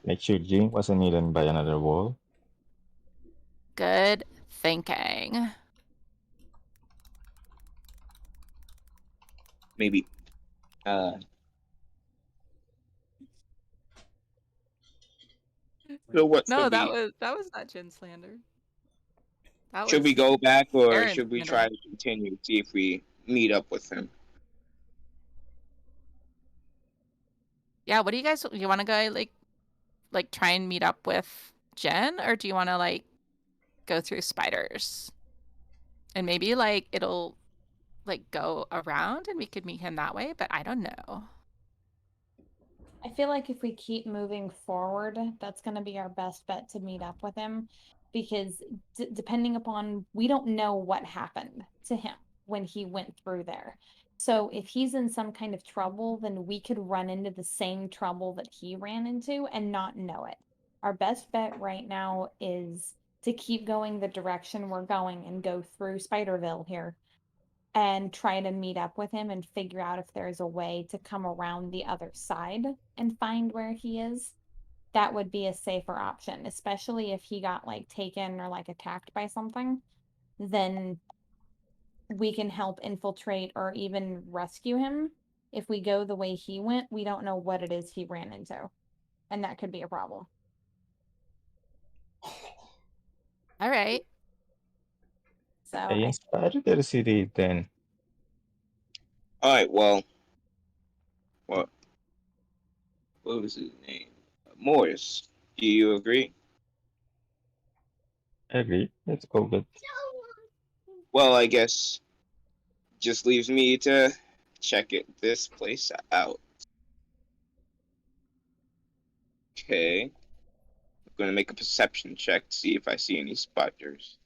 make sure Jean wasn't eaten by another wall. Good thinking. Maybe. So what No, should that we was not Jin slander. That should was we go back or Aaron should we slander. try to continue, see if we meet up with him? Yeah, what do you guys, you want to go like try and meet up with Jen, or do you want to like go through spiders? And maybe like it'll like go around and we could meet him that way, but I don't know. I feel like if we keep moving forward, that's going to be our best bet to meet up with him because depending upon, we don't know what happened to him when he went through there. So if he's in some kind of trouble, then we could run into the same trouble that he ran into and not know it. Our best bet right now is to keep going the direction we're going and go through Spiderville here and try to meet up with him and figure out if there's a way to come around the other side and find where he is. That would be a safer option, especially if he got like taken or like attacked by something. Then we can help infiltrate or even rescue him. If we go the way he went, we don't know what it is he ran into, and that could be a problem. All right. So I inspired their city then. All right. Well, what was his name? Morris. Do you agree? I agree. Let's go with. Well, I guess just leaves me to check this place out. Okay. I'm gonna make a perception check to see if I see any spiders.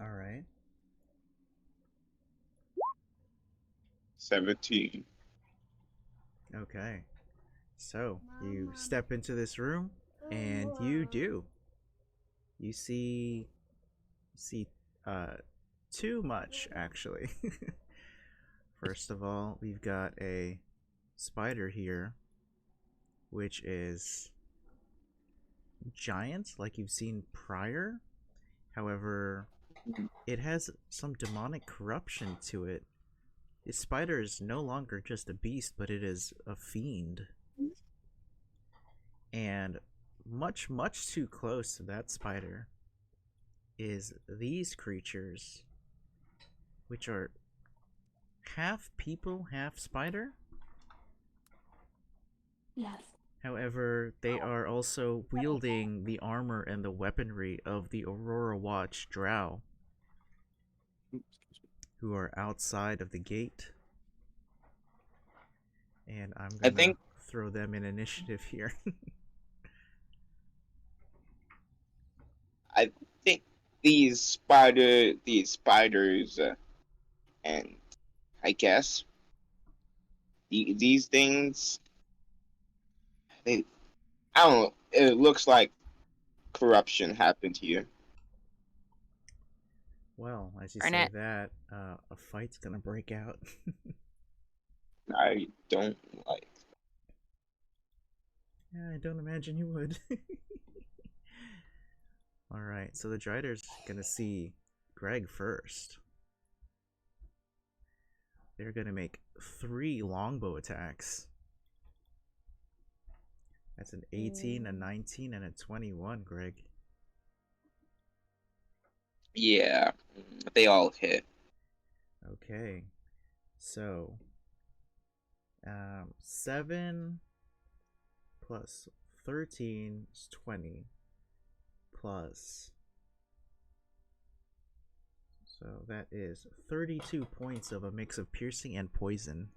All right. 17. Okay. So you step into this room, and you do. You see too much actually. First of all, we've got a spider here, which is giant, like you've seen prior. However, it has some demonic corruption to it. This spider is no longer just a beast, but it is a fiend. And much, much too close to that spider is these creatures, which are half people, half spider. yes. However, they are also wielding the armor and the weaponry of the Aurora Watch Drow, who are outside of the gate. And I'm I gonna think throw them in initiative here. I think these spiders, and I guess these things. They, I don't know. It looks like corruption happened here. Well, as you say Garnet. that, a fight's gonna break out. I don't like. Yeah, I don't imagine you would. Alright, so the Drider's gonna see Greg first. They're gonna make 3 longbow attacks. That's an 18, a 19, and a 21, Greg. Yeah, they all hit. Okay, so 7 plus 13 is 20 plus, so that is 32 points of a mix of piercing and poison.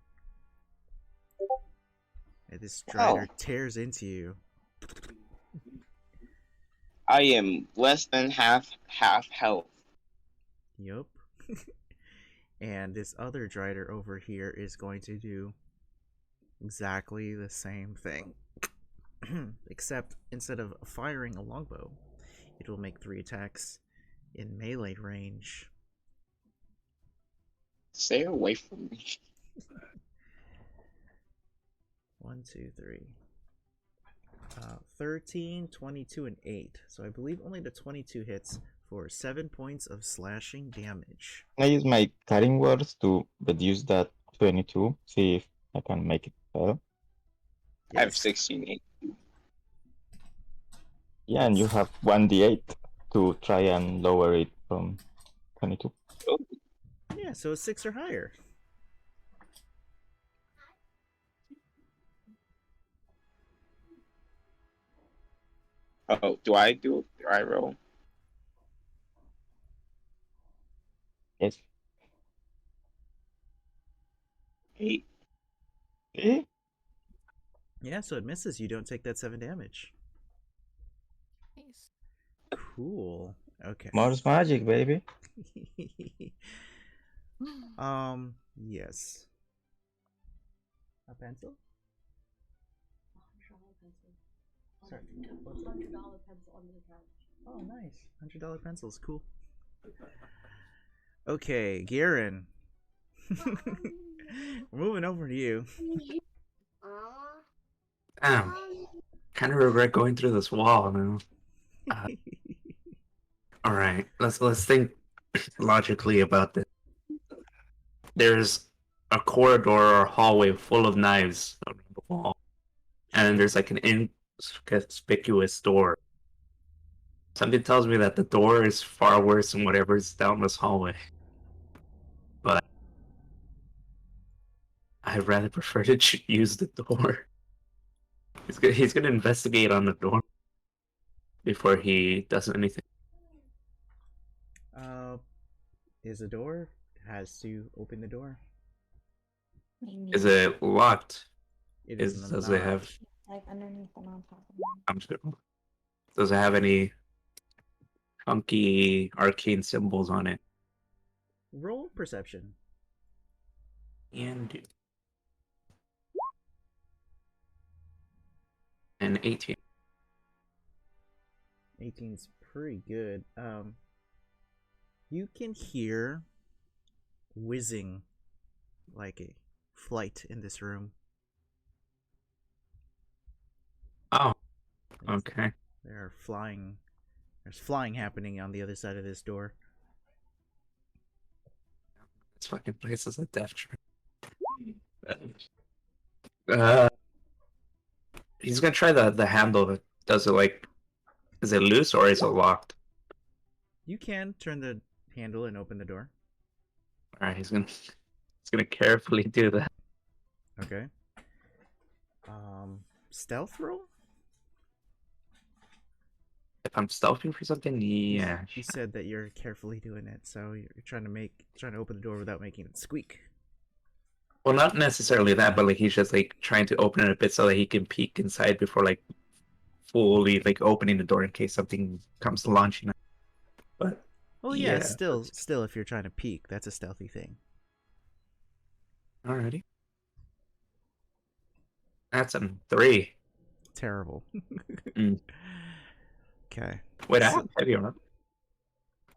And this Strider tears into you. I am less than half health. Yup. And this other Drider over here is going to do exactly the same thing. Except instead of firing a longbow, it will make 3 attacks in melee range. Stay away from me. 1, 2, 3. 13, 22, and 8. So I believe only the 22 hits for 7 points of slashing damage. Can I use my cutting words to reduce that 22? See if I can make it better. I have 16. Yeah, and you have 1d8 to try and lower it from 22. Oh, Yeah, so a 6 or higher. oh, do I roll? Yes. 8. See? Yeah, so it misses. You don't take that 7 damage. Nice. Cool. Okay. Morse magic, baby. Yes. A pencil? Sorry. $100 pencil under the couch. Oh, nice. $100 pencils. Cool. Okay, Garen. We're moving over to you. Damn. Kind of regret going through this wall now. All right, let's think logically about this. There's a corridor or a hallway full of knives around the wall, and then there's like an inconspicuous door. Something tells me that the door is far worse than whatever's down this hallway. But I'd rather prefer to use the door. He's gonna investigate on the door before he does anything. Is a door? Has to open the door. Is it locked? It is Does not. it have? Like underneath and on top of I'm sure. Does it have any funky arcane symbols on it? Roll perception. And 18. 18's pretty good. You can hear whizzing like a flight in this room. Oh, okay. There's flying happening on the other side of this door. This fucking place is a death trap. He's gonna try the handle. Does it like? Is it loose or is it locked? You can turn the handle and open the door. All right, he's gonna carefully do that. Okay. Stealth roll? If I'm stealthing for something, yeah. You said that you're carefully doing it, so you're trying to open the door without making it squeak. Well, not necessarily that, but like he's just like trying to open it a bit so that he can peek inside before like fully like opening the door in case something comes launching. But Well, yeah, still, if you're trying to peek, that's a stealthy thing. Alrighty. That's a 3. Terrible. Mm. Okay. Wait, I have heavy armor.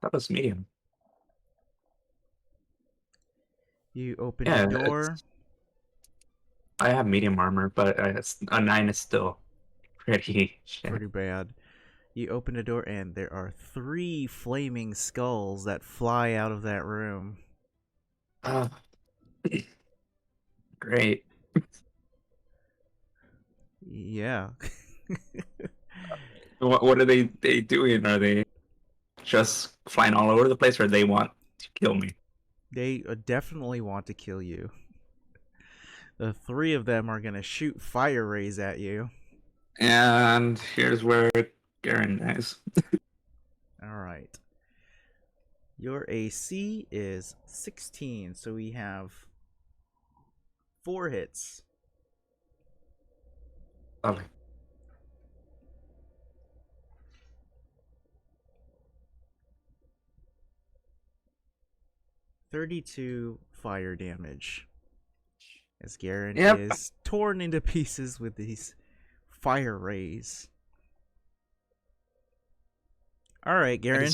That was medium. You open the door. I have medium armor, but a 9 is still pretty shit. Pretty bad. You open the door and there are 3 flaming skulls that fly out of that room. Great. Yeah. What are they doing? Are they just flying all over the place, or they want to kill me? They definitely want to kill you. The 3 of them are gonna shoot fire rays at you. And here's where Garen dies. Alright. Your AC is 16, so we have 4 hits. Lovely. $32 fire damage. As Garen Yep. is torn into pieces with these fire rays. Alright, Garen.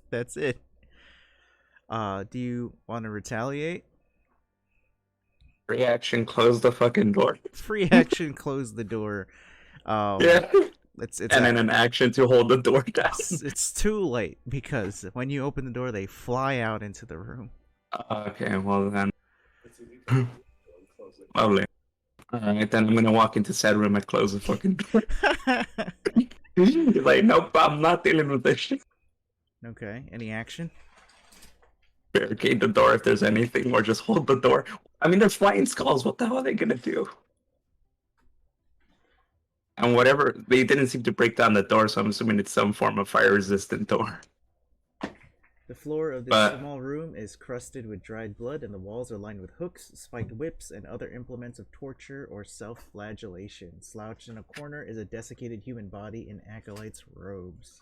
That's it. Do you want to retaliate? Free action, close the fucking door. Free action, close the door. Yeah. It's and then an action to hold the door down. It's too late because when you open the door, they fly out into the room. Okay, well then. Lovely. Alright, then I'm gonna walk into said room and close the fucking door. He's like, nope, I'm not dealing with this shit. Okay, any action? Barricade the door if there's anything, or just hold the door. I mean, they're flying skulls. What the hell are they gonna do? And whatever, they didn't seem to break down the door, so I'm assuming it's some form of fire-resistant door. The floor of this small room is crusted with dried blood, and the walls are lined with hooks, spiked whips, and other implements of torture or self-flagellation. Slouched in a corner is a desiccated human body in acolyte's robes.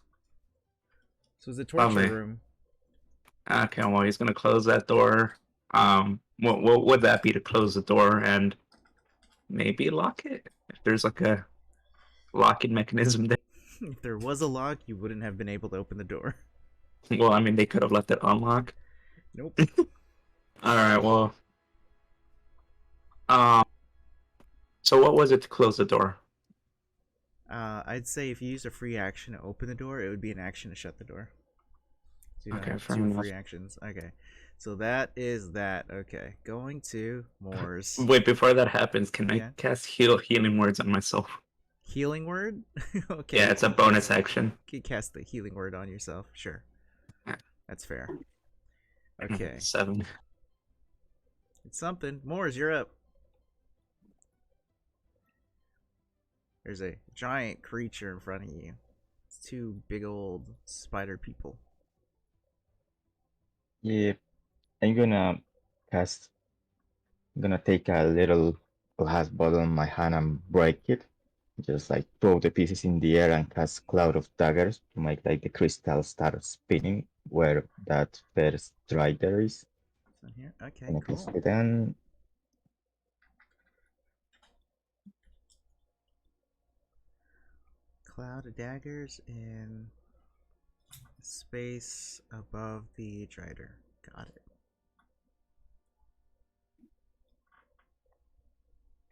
So it's a torture room. Okay, well, he's gonna close that door. What would that be to close the door and maybe lock it? If there's like a locking mechanism there. If there was a lock, you wouldn't have been able to open the door. Well, I mean, they could have left it unlocked. Nope. Alright, well. So what was it to close the door? I'd say if you use a free action to open the door, it would be an action to shut the door. So you don't have fair 2 enough. free actions. Okay. So that is that. Okay. Going to Moors. Wait, before that happens, can Yeah. I cast healing words on myself? Healing word? Okay. Yeah, it's a bonus action. You can cast the healing word on yourself. Sure. That's fair. Okay. 7. It's something. Moors, you're up. There's a giant creature in front of you. It's 2 big old spider people. Yeah, I'm gonna cast. I'm gonna take a little glass bottle in my hand and break it. Just like throw the pieces in the air and cast cloud of daggers to make like the crystal start spinning where that first strider is. So here, okay, Gonna cool. cast it and Cloud of daggers in space above the Drider. Got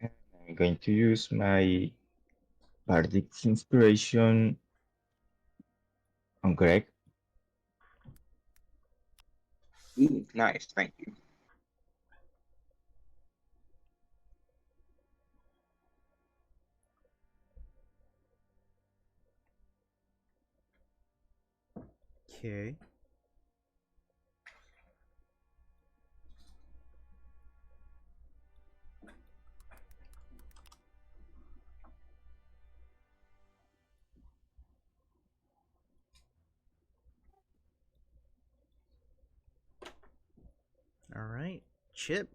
it. I'm going to use my Bardic's inspiration on Greg. Ooh, nice. Thank you. Okay. All right, Chip.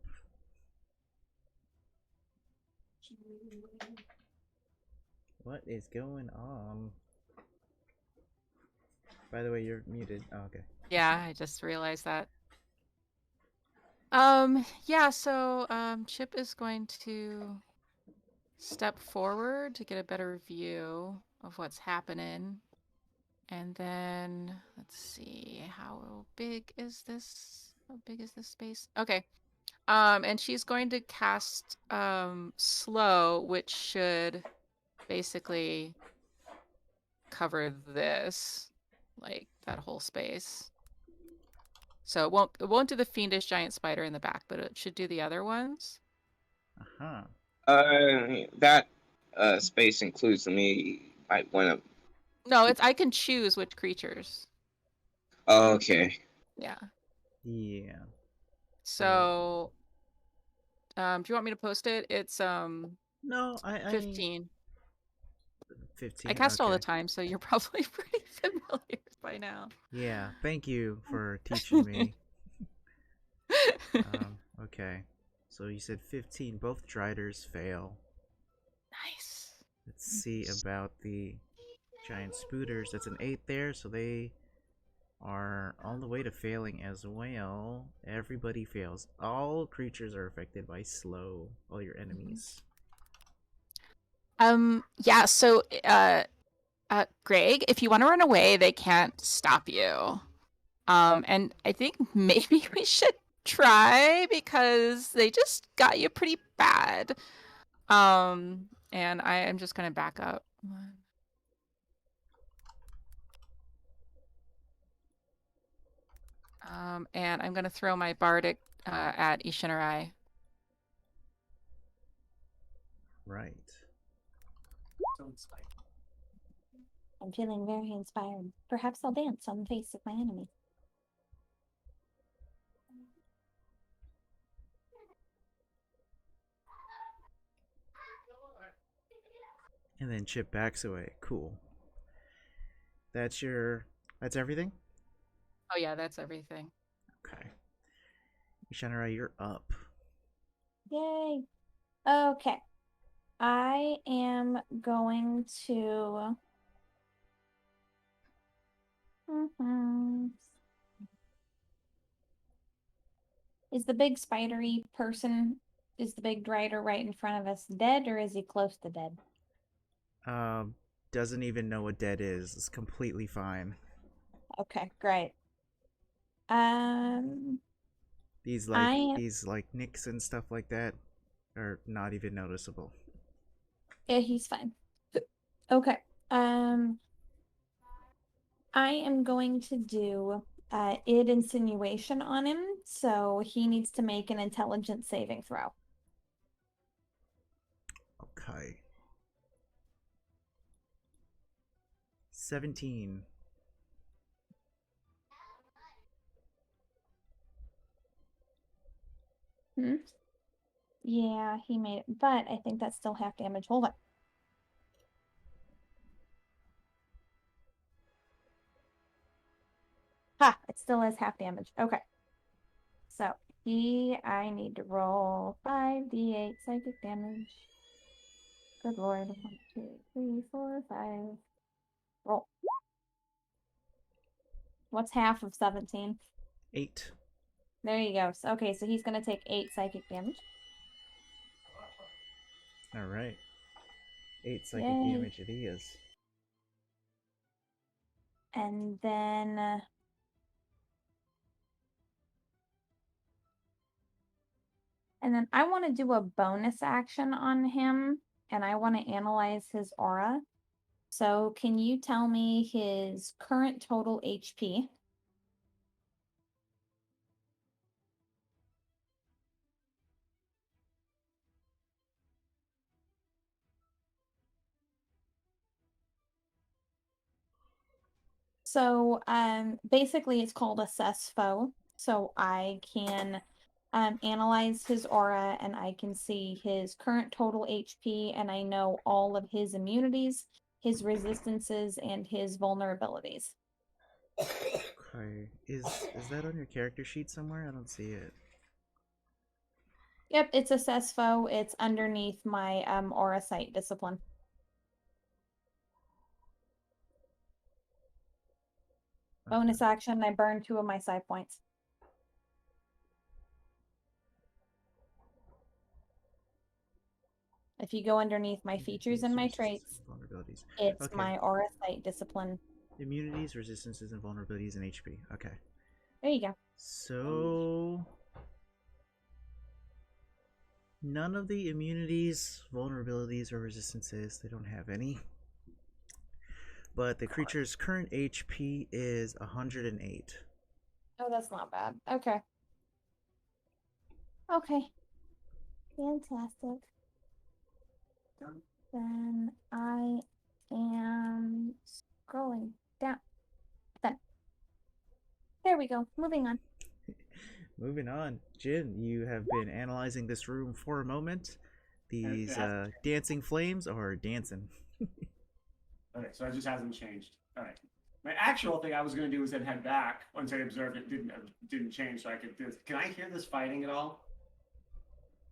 What is going on? By the way, you're muted. Oh, okay. Yeah, I just realized that. Yeah, so Chip is going to step forward to get a better view of what's happening. And then let's see, how big is this? How big is this space? Okay. And she's going to cast slow, which should basically cover this, like that whole space. So it won't do the fiendish giant spider in the back, but it should do the other ones. Uh-huh. That space includes me. I want to. No, I can choose which creatures. Oh, okay. Yeah. Yeah. So do you want me to post it? It's No, I 15. 15. I cast all the Okay. time, so you're probably pretty familiar by now. Yeah, thank you for teaching me. Okay. So you said 15. Both Driders fail. Nice. Let's see about the giant spooters. That's an 8 there, so they are on the way to failing as well. Everybody fails. All creatures are affected by slow. All your enemies. Yeah, so Greg, if you want to run away, they can't stop you. And I think maybe we should try because they just got you pretty bad. And I am just gonna back up. And I'm gonna throw my bardic at Ishinrai. Right. I'm feeling very inspired. Perhaps I'll dance on the face of my enemy. And then Chip backs away. Cool. That's everything? Oh yeah, that's everything. Okay. Ishanara, you're up. Yay. Okay. I am going to Is the big spidery person, is the big drider right in front of us dead, or is he close to dead? Doesn't even know what dead is. It's completely fine. Okay, great. These nicks and stuff like that are not even noticeable. Yeah, he's fine. Okay. I am going to do insinuation on him, so he needs to make an intelligence saving throw. Okay. 17. Hmm? Yeah, he made it, but I think that's still half damage. Hold on. Ha! It still has half damage. Okay. So I need to roll 5d8 psychic damage. Good lord. 1, 2, 3, 4, 5. Roll. What's half of 17? 8. There you go. So, okay, so he's gonna take 8 psychic damage. All right. 8 psychic Yay. damage it is. And then I want to do a bonus action on him, and I want to analyze his aura. So can you tell me his current total HP? So basically it's called assess foe. So I can analyze his aura and I can see his current total HP and I know all of his immunities, his resistances, and his vulnerabilities. Okay. Is that on your character sheet somewhere? I don't see it. Yep, it's assess foe. It's underneath my aura sight discipline. Bonus action, I burn 2 of my side points. If you go underneath my features and my traits, Vulnerabilities. it's Okay. my aura sight discipline. Immunities, resistances, and vulnerabilities, and HP. Okay. There you go. So none of the immunities, vulnerabilities, or resistances, they don't have any. But the creature's current HP is 108. Oh, that's not bad. Okay. Okay. Fantastic. Then I am scrolling down. Then. There we go. Moving on. Moving on. Jin, you have been analyzing this room for a moment. These dancing flames are dancing. Okay, so it just hasn't changed. All right. My actual thing I was going to do was then head back once I observed it didn't change, so I could do this. Can I hear this fighting at all?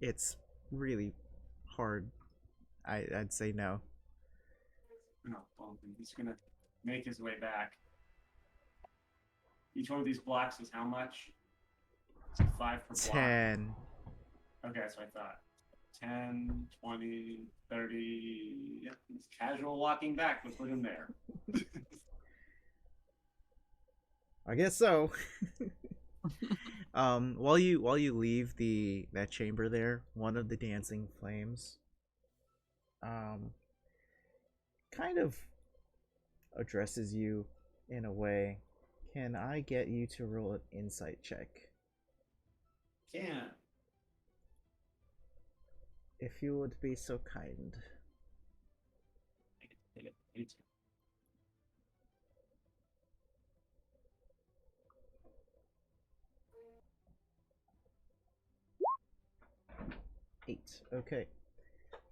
It's really hard. I'd say no. No, well, he's going to make his way back. Each one of these blocks is how much? It's 5 per block. 10. Okay, that's what I thought. 10, 20, 30. Yep, it's casual walking back. We'll put him there. I guess so. While you leave that chamber there, one of the dancing flames kind of addresses you in a way. Can I get you to roll an insight check? Yeah. If you would be so kind. It's 8. Okay.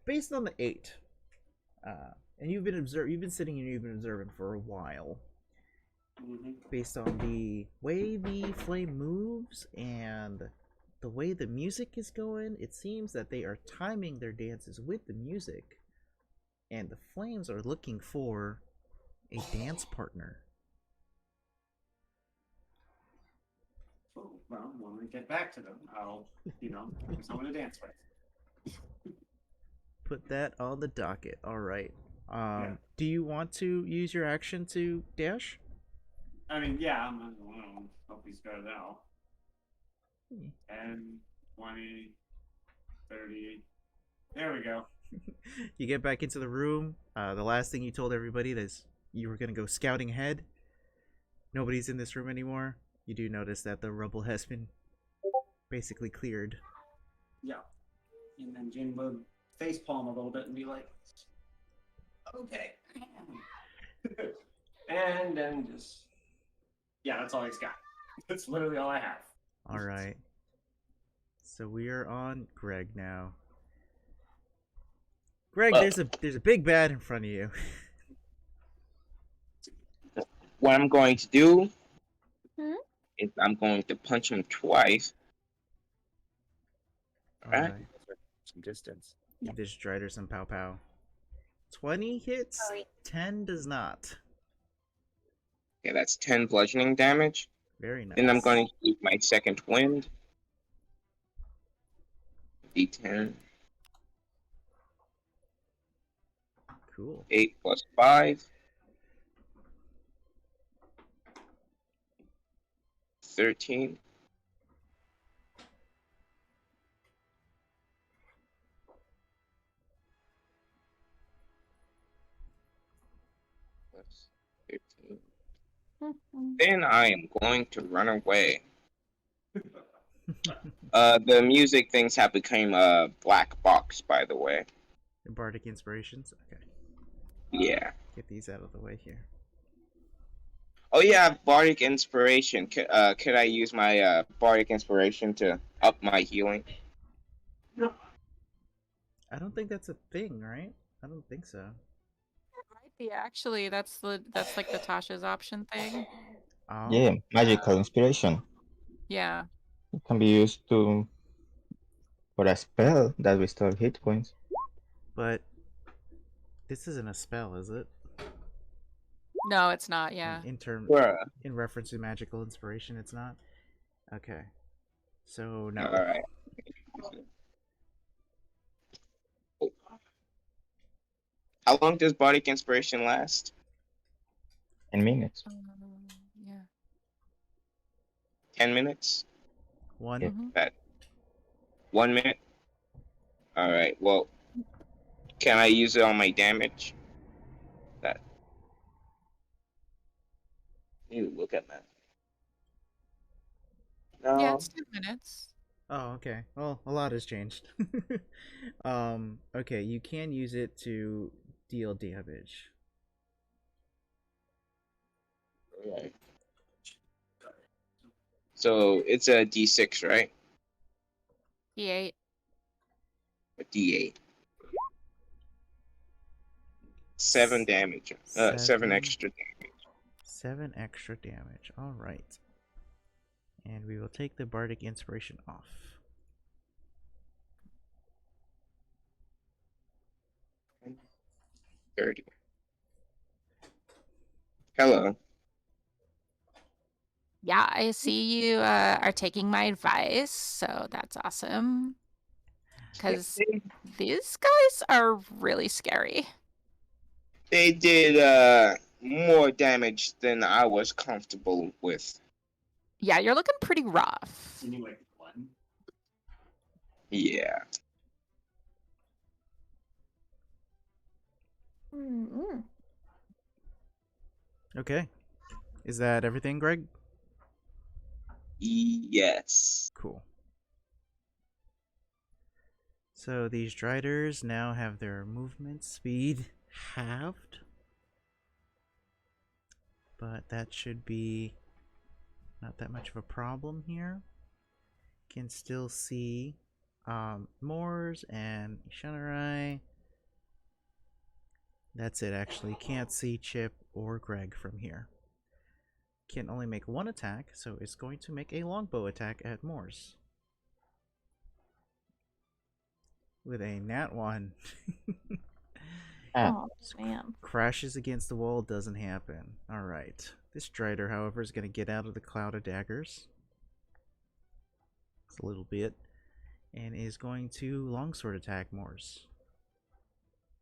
Based on the 8, and you've been sitting and you've been observing for a while. Based on the way the flame moves and the way the music is going, it seems that they are timing their dances with the music, and the flames are looking for a dance partner. Well, when we get back to them, I'll, give someone to dance with. Put that on the docket. All right. Yeah. Do you want to use your action to dash? I mean, yeah, I'm going to hope he's got it out. 10, 20, 30. There we go. You get back into the room. The last thing you told everybody is you were going to go scouting ahead. Nobody's in this room anymore. You do notice that the rubble has been basically cleared. Yeah. And then Jin will facepalm a little bit and be like, okay. And then just yeah, that's all he's got. That's literally all I have. All right. So we are on Greg now. Greg, Well, there's a big bad in front of you. what I'm going to do Hmm? is I'm going to punch him twice. All Alright. right. Some distance. Give this Strider some pow pow. 20 hits, Oh, yeah. 10 does not. Okay, that's 10 bludgeoning damage. Very nice. Then I'm going to use my second wind. D10. Cool. 8 plus 5. 13. Plus 13. Mhm. Then I am going to run away. The music things have become a black box, by the way. The Bardic Inspirations? Okay. Yeah. Get these out of the way here. Oh yeah, Bardic Inspiration. Could I use my Bardic Inspiration to up my healing? I don't think that's a thing, right? I don't think so. Might be actually. That's like Natasha's option thing. Oh. Yeah, magical inspiration. Yeah. It can be used to for a spell that restores hit points. But this isn't a spell, is it? No, it's not. Yeah. In reference to magical inspiration, it's not. Okay. So no. All right. How long does Bardic Inspiration last? 10 minutes. Yeah. 10 minutes? One. Yeah. That 1 minute? Alright, well, can I use it on my damage? That. You look at that. No. Yeah, it's 2 minutes. Oh, okay. Well, a lot has changed. Okay, you can use it to deal damage. Right. So it's a D6, right? D8. A D8. 7 damage. 7 Seven. extra damage. 7 extra damage. All right. And we will take the Bardic Inspiration off. $30. Hello. Yeah, I see you are taking my advice, so that's awesome. Because these guys are really scary. They did more damage than I was comfortable with. Yeah, you're looking pretty rough. You need like one. Yeah. Mm-mm. Okay. Is that everything, Greg? Yes. Cool. So these Driders now have their movement speed halved. But that should be not that much of a problem here. Can still see Moors and Ishanurai. That's it, actually. Can't see Chip or Greg from here. Can only make one attack, so it's going to make a longbow attack at Moors. With a nat 1. Oh, man. Crashes against the wall, doesn't happen. Alright. This Strider, however, is going to get out of the cloud of daggers. It's a little bit. And is going to longsword attack Moors.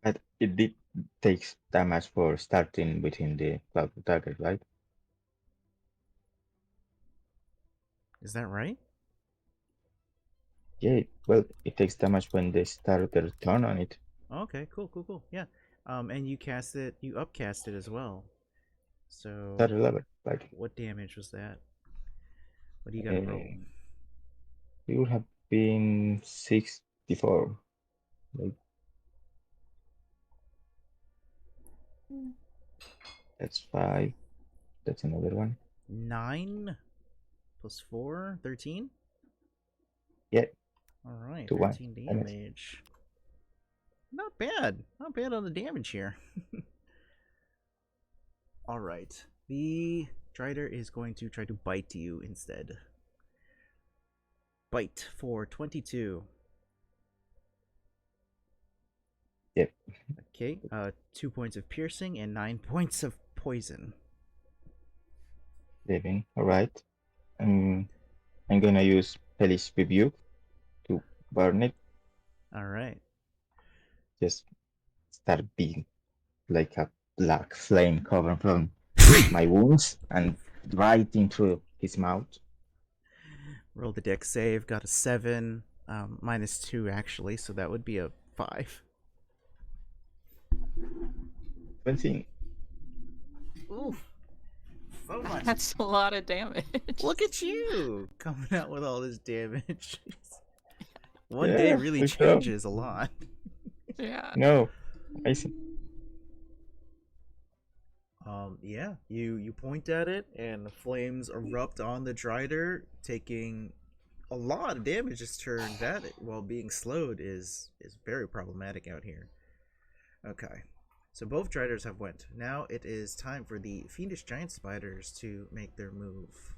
But it did takes damage for starting within the cloud of daggers, right? Is that right? Yeah, well, it takes damage when they start their turn on it. Okay, cool. Yeah. And you cast it, you upcast it as well. So, That level, right? what damage was that? What do you gotta roll? It would have been 64. Like, That's 5. That's another one. 9 plus 4, 13? Yeah, Alright, 2 1. 13 damage. Not bad. Not bad on the damage here. Alright. The Drider is going to try to bite you instead. Bite for 22. Yep. Okay, 2 points of piercing and 9 points of poison. Living. Alright. I'm gonna use Hellish Rebuke to burn it. Alright. Just start being like a black flame coming from my wounds and right into his mouth. Roll the dex save, got a 7, -2 actually, so that would be a 5. 17. Oof. So much. That's a lot of damage. Look at you coming out with all this damage. One Yeah, day really for sure. changes a lot. Yeah. No. Amazing. Yeah, you point at it and the flames erupt on the Drider, taking a lot of damage this turn. That, while being slowed, is very problematic out here. Okay, so both Driders have went. Now it is time for the Fiendish Giant Spiders to make their move.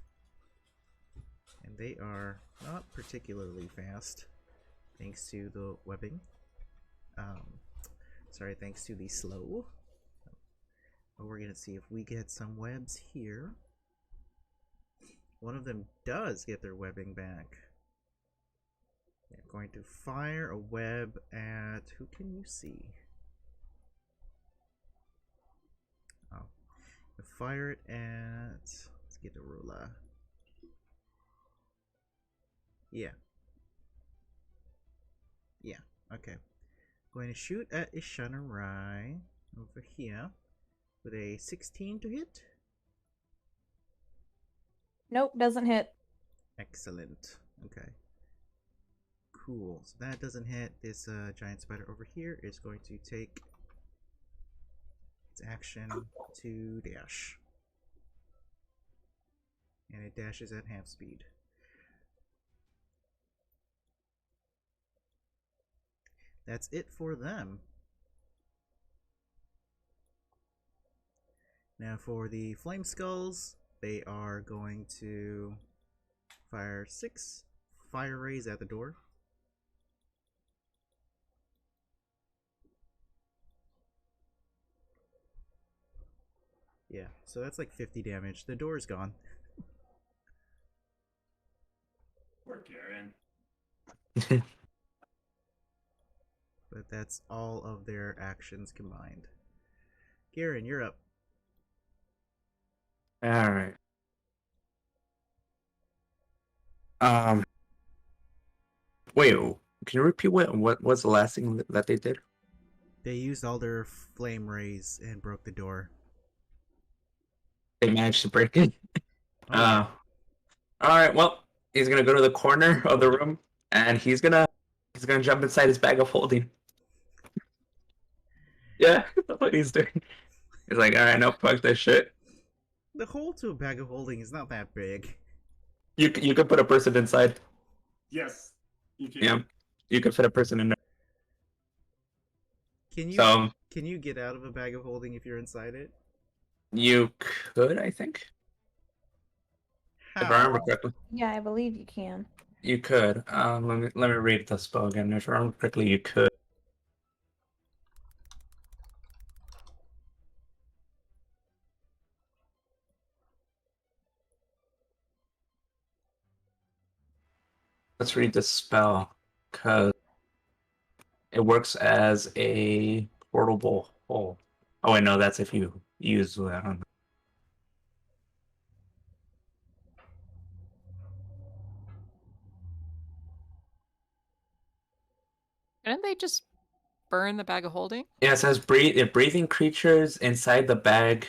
And they are not particularly fast, thanks to the webbing. Thanks to the slow. But we're going to see if we get some webs here. One of them does get their webbing back. They're going to fire a web at... Who can you see? Oh. Fire it at... Let's get a ruler. Yeah. Yeah, okay. Going to shoot at Ishanarai over here with a 16 to hit. Nope, doesn't hit. Excellent. Okay. Cool. So that doesn't hit. This giant spider over here is going to take its action to dash. And it dashes at half speed. That's it for them. Now for the Flame Skulls, they are going to fire 6 fire rays at the door. Yeah, so that's like 50 damage. The door is gone. Poor Garen. But that's all of their actions combined. Garen, you're up. All right. Wait. Can you repeat what was the last thing that they did? They used all their flame rays and broke the door. They managed to break it. Oh, yeah. All right. Well, he's gonna go to the corner of the room, and he's gonna jump inside his bag of holding. Yeah, that's what he's doing. He's like, all right, no, fuck this shit. The hole to a bag of holding is not that big. You could put a person inside. Yes, you can. Yeah, you could fit a person in there. Can you get out of a bag of holding if you're inside it? You could, I think. How? If I remember correctly. Yeah, I believe you can. You could. Let me read the spell again. If I remember correctly, you could. Let's read the spell, because it works as a portable hole. Oh wait, no, that's if you use that. I don't know. Didn't they just burn the bag of holding? Yeah, it says breathing creatures inside the bag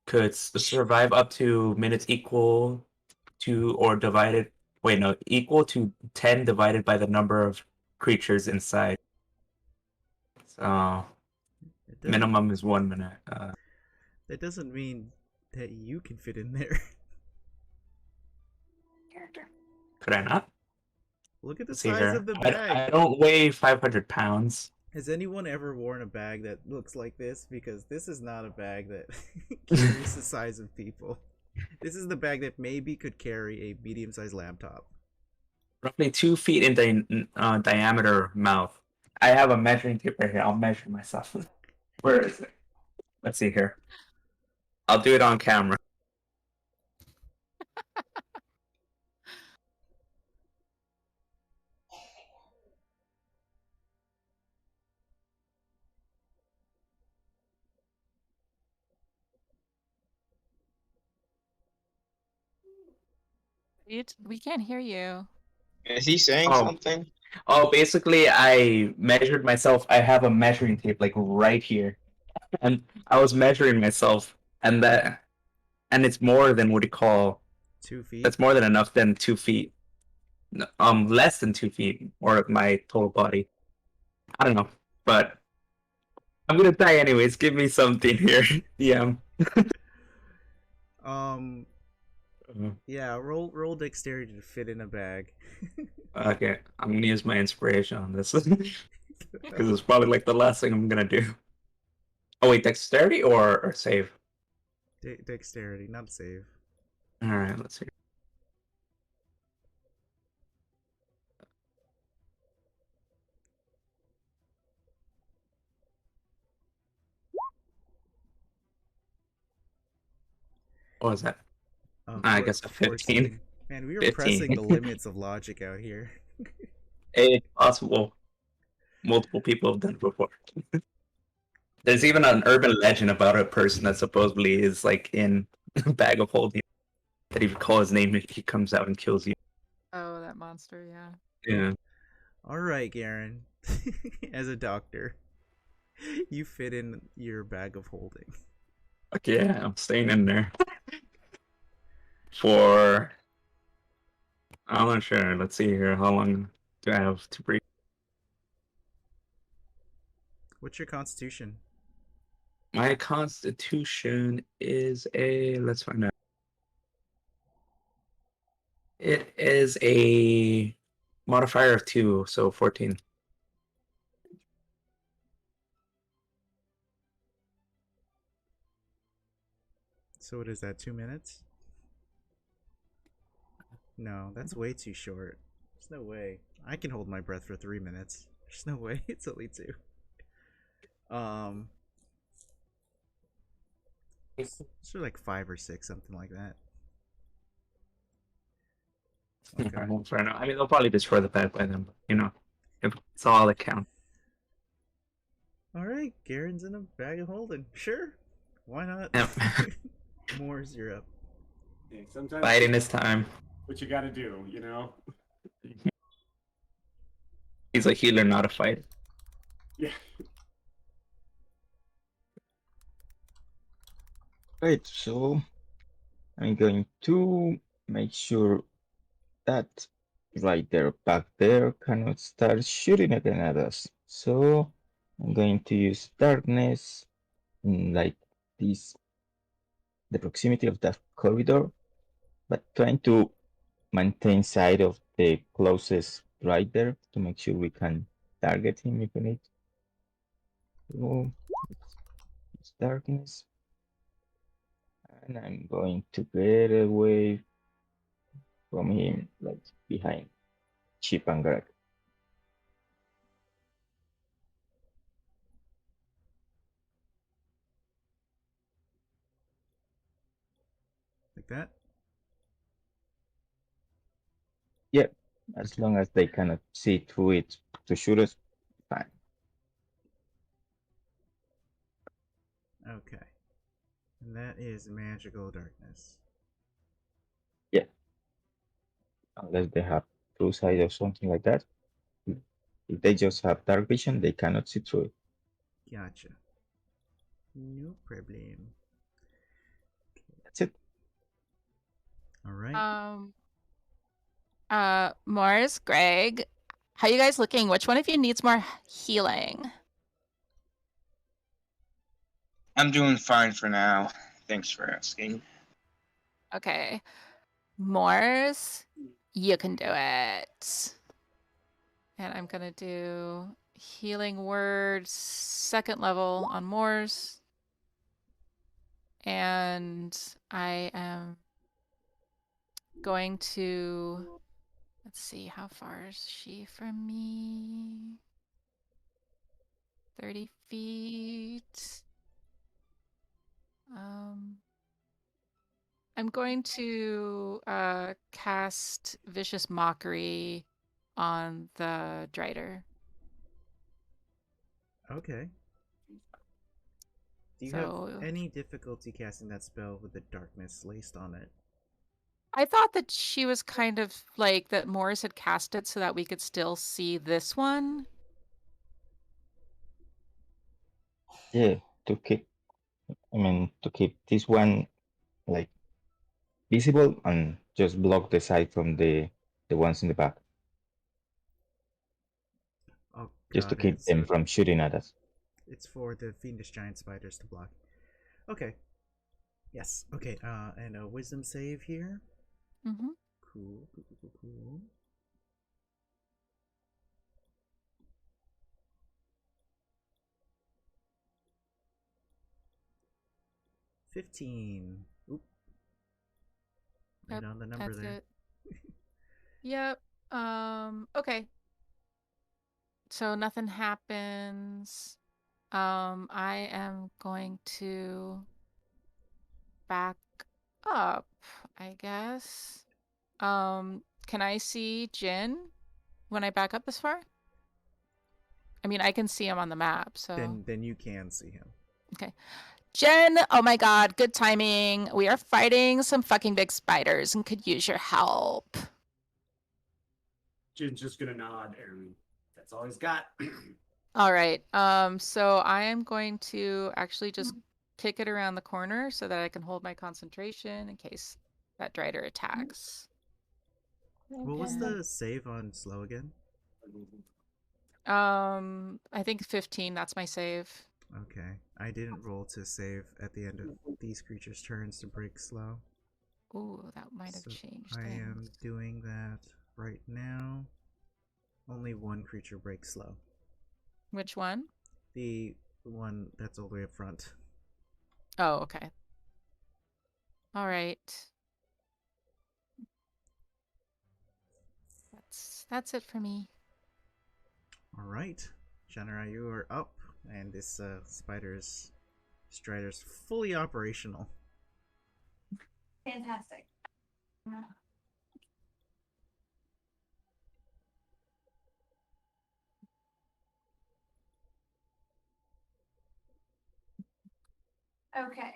could survive up to minutes equal to or divided. Wait, no, equal to 10 divided by the number of creatures inside. So minimum is 1 minute. That doesn't mean that you can fit in there. Character. Could I not? Look at the Let's see size here. of the I bag. don't weigh 500 pounds. Has anyone ever worn a bag that looks like this? Because this is not a bag that carries the size of people. This is the bag that maybe could carry a medium-sized laptop. Roughly 2 feet in diameter mouth. I have a measuring tape right here. I'll measure myself. Where is it? Let's see here. I'll do it on camera. We can't hear you. Is he saying Oh. something? Oh, basically, I measured myself. I have a measuring tape like right here, and I was measuring myself, and it's more than what you call. 2 feet. That's more than enough than 2 feet. Less than 2 feet, or my total body. I don't know, but I'm gonna die anyways. Give me something here. Yeah. Yeah. Roll dexterity to fit in a bag. Okay, I'm gonna use my inspiration on this because it's probably like the last thing I'm gonna do. Oh wait, dexterity or save? Dexterity, not save. All right, let's see. What was that? I guess a 15. 14. Man, we are 15. pressing the limits of logic out here. It's possible. Multiple people have done it before. There's even an urban legend about a person that supposedly is like in a bag of holding. That if you call his name, he comes out and kills you. Oh, that monster, yeah. Yeah. All right, Garen. As a doctor, you fit in your bag of holding. Okay, yeah, I'm staying in there. For I'm not sure. Let's see here. How long do I have to breathe? What's your constitution? My constitution is a. Let's find out. It is a modifier of 2, so 14. So what is that, 2 minutes? No, that's way too short. There's no way. I can hold my breath for 3 minutes. There's no way. It's only 2. So like 5 or 6, something like that. Okay. I won't try now. I mean, they'll probably destroy the bag by then, but you know, it's all that counts. All right, Garen's in a bag of holding. Sure, why not? Yep. Moore's, you're up. Yeah, sometimes Fighting this time. what you gotta do, you know? He's a healer, not a fighter. Yeah. Right, so I'm going to make sure that right there, back there, cannot start shooting again at us. So I'm going to use darkness, like this, the proximity of that corridor, but trying to maintain sight of the closest right there to make sure we can target him if we need. So it's darkness. And I'm going to get away from him, like behind Chip and Greg. Like that? Yeah, as long as they cannot see through it to shoot us, fine. Okay. And that is magical darkness. Yeah. Unless they have true sight or something like that. If they just have dark vision, they cannot see through it. Gotcha. No problem. That's it. All right. Morris, Greg, how you guys looking? Which one of you needs more healing? I'm doing fine for now. Thanks for asking. Okay. Morse, you can do it. And I'm gonna do healing words, 2nd level on Morse. And I am going to, let's see, how far is she from me? 30 feet. I'm going to cast Vicious Mockery on the Drider. Okay. Do you So have any difficulty casting that spell with the darkness laced on it? I thought that she was kind of like that Morris had cast it so that we could still see this one. Yeah, to keep. To keep this one like visible and just block the sight from the ones in the back, Oh, just to got it. keep them So from shooting at us. it's for the fiendish giant spiders to block. Okay. Yes. Okay. And a wisdom save here. Mm-hmm. Cool. Cool. Cool. Cool. Cool. 15. Oop. Right Yep, on the number that's there. it. Yep. Okay. So nothing happens. I am going to back up, I guess. Can I see Jin when I back up this far? I mean, I can see him on the map, so. Then you can see him. Okay. Jen, oh my god, good timing. We are fighting some fucking big spiders and could use your help. Jin's just gonna nod, and that's all he's got. All right. So I am going to actually just kick it around the corner so that I can hold my concentration in case that Drider attacks. What was the save on slow again? I think 15, that's my save. Okay. I didn't roll to save at the end of these creatures' turns to break slow. Ooh, that might have So changed I things. am doing that right now. Only one creature breaks slow. Which one? The one that's all the way up front. Oh, okay. All right. That's it for me. All right, Genera, you are up, and this Strider's fully operational. Fantastic. Okay.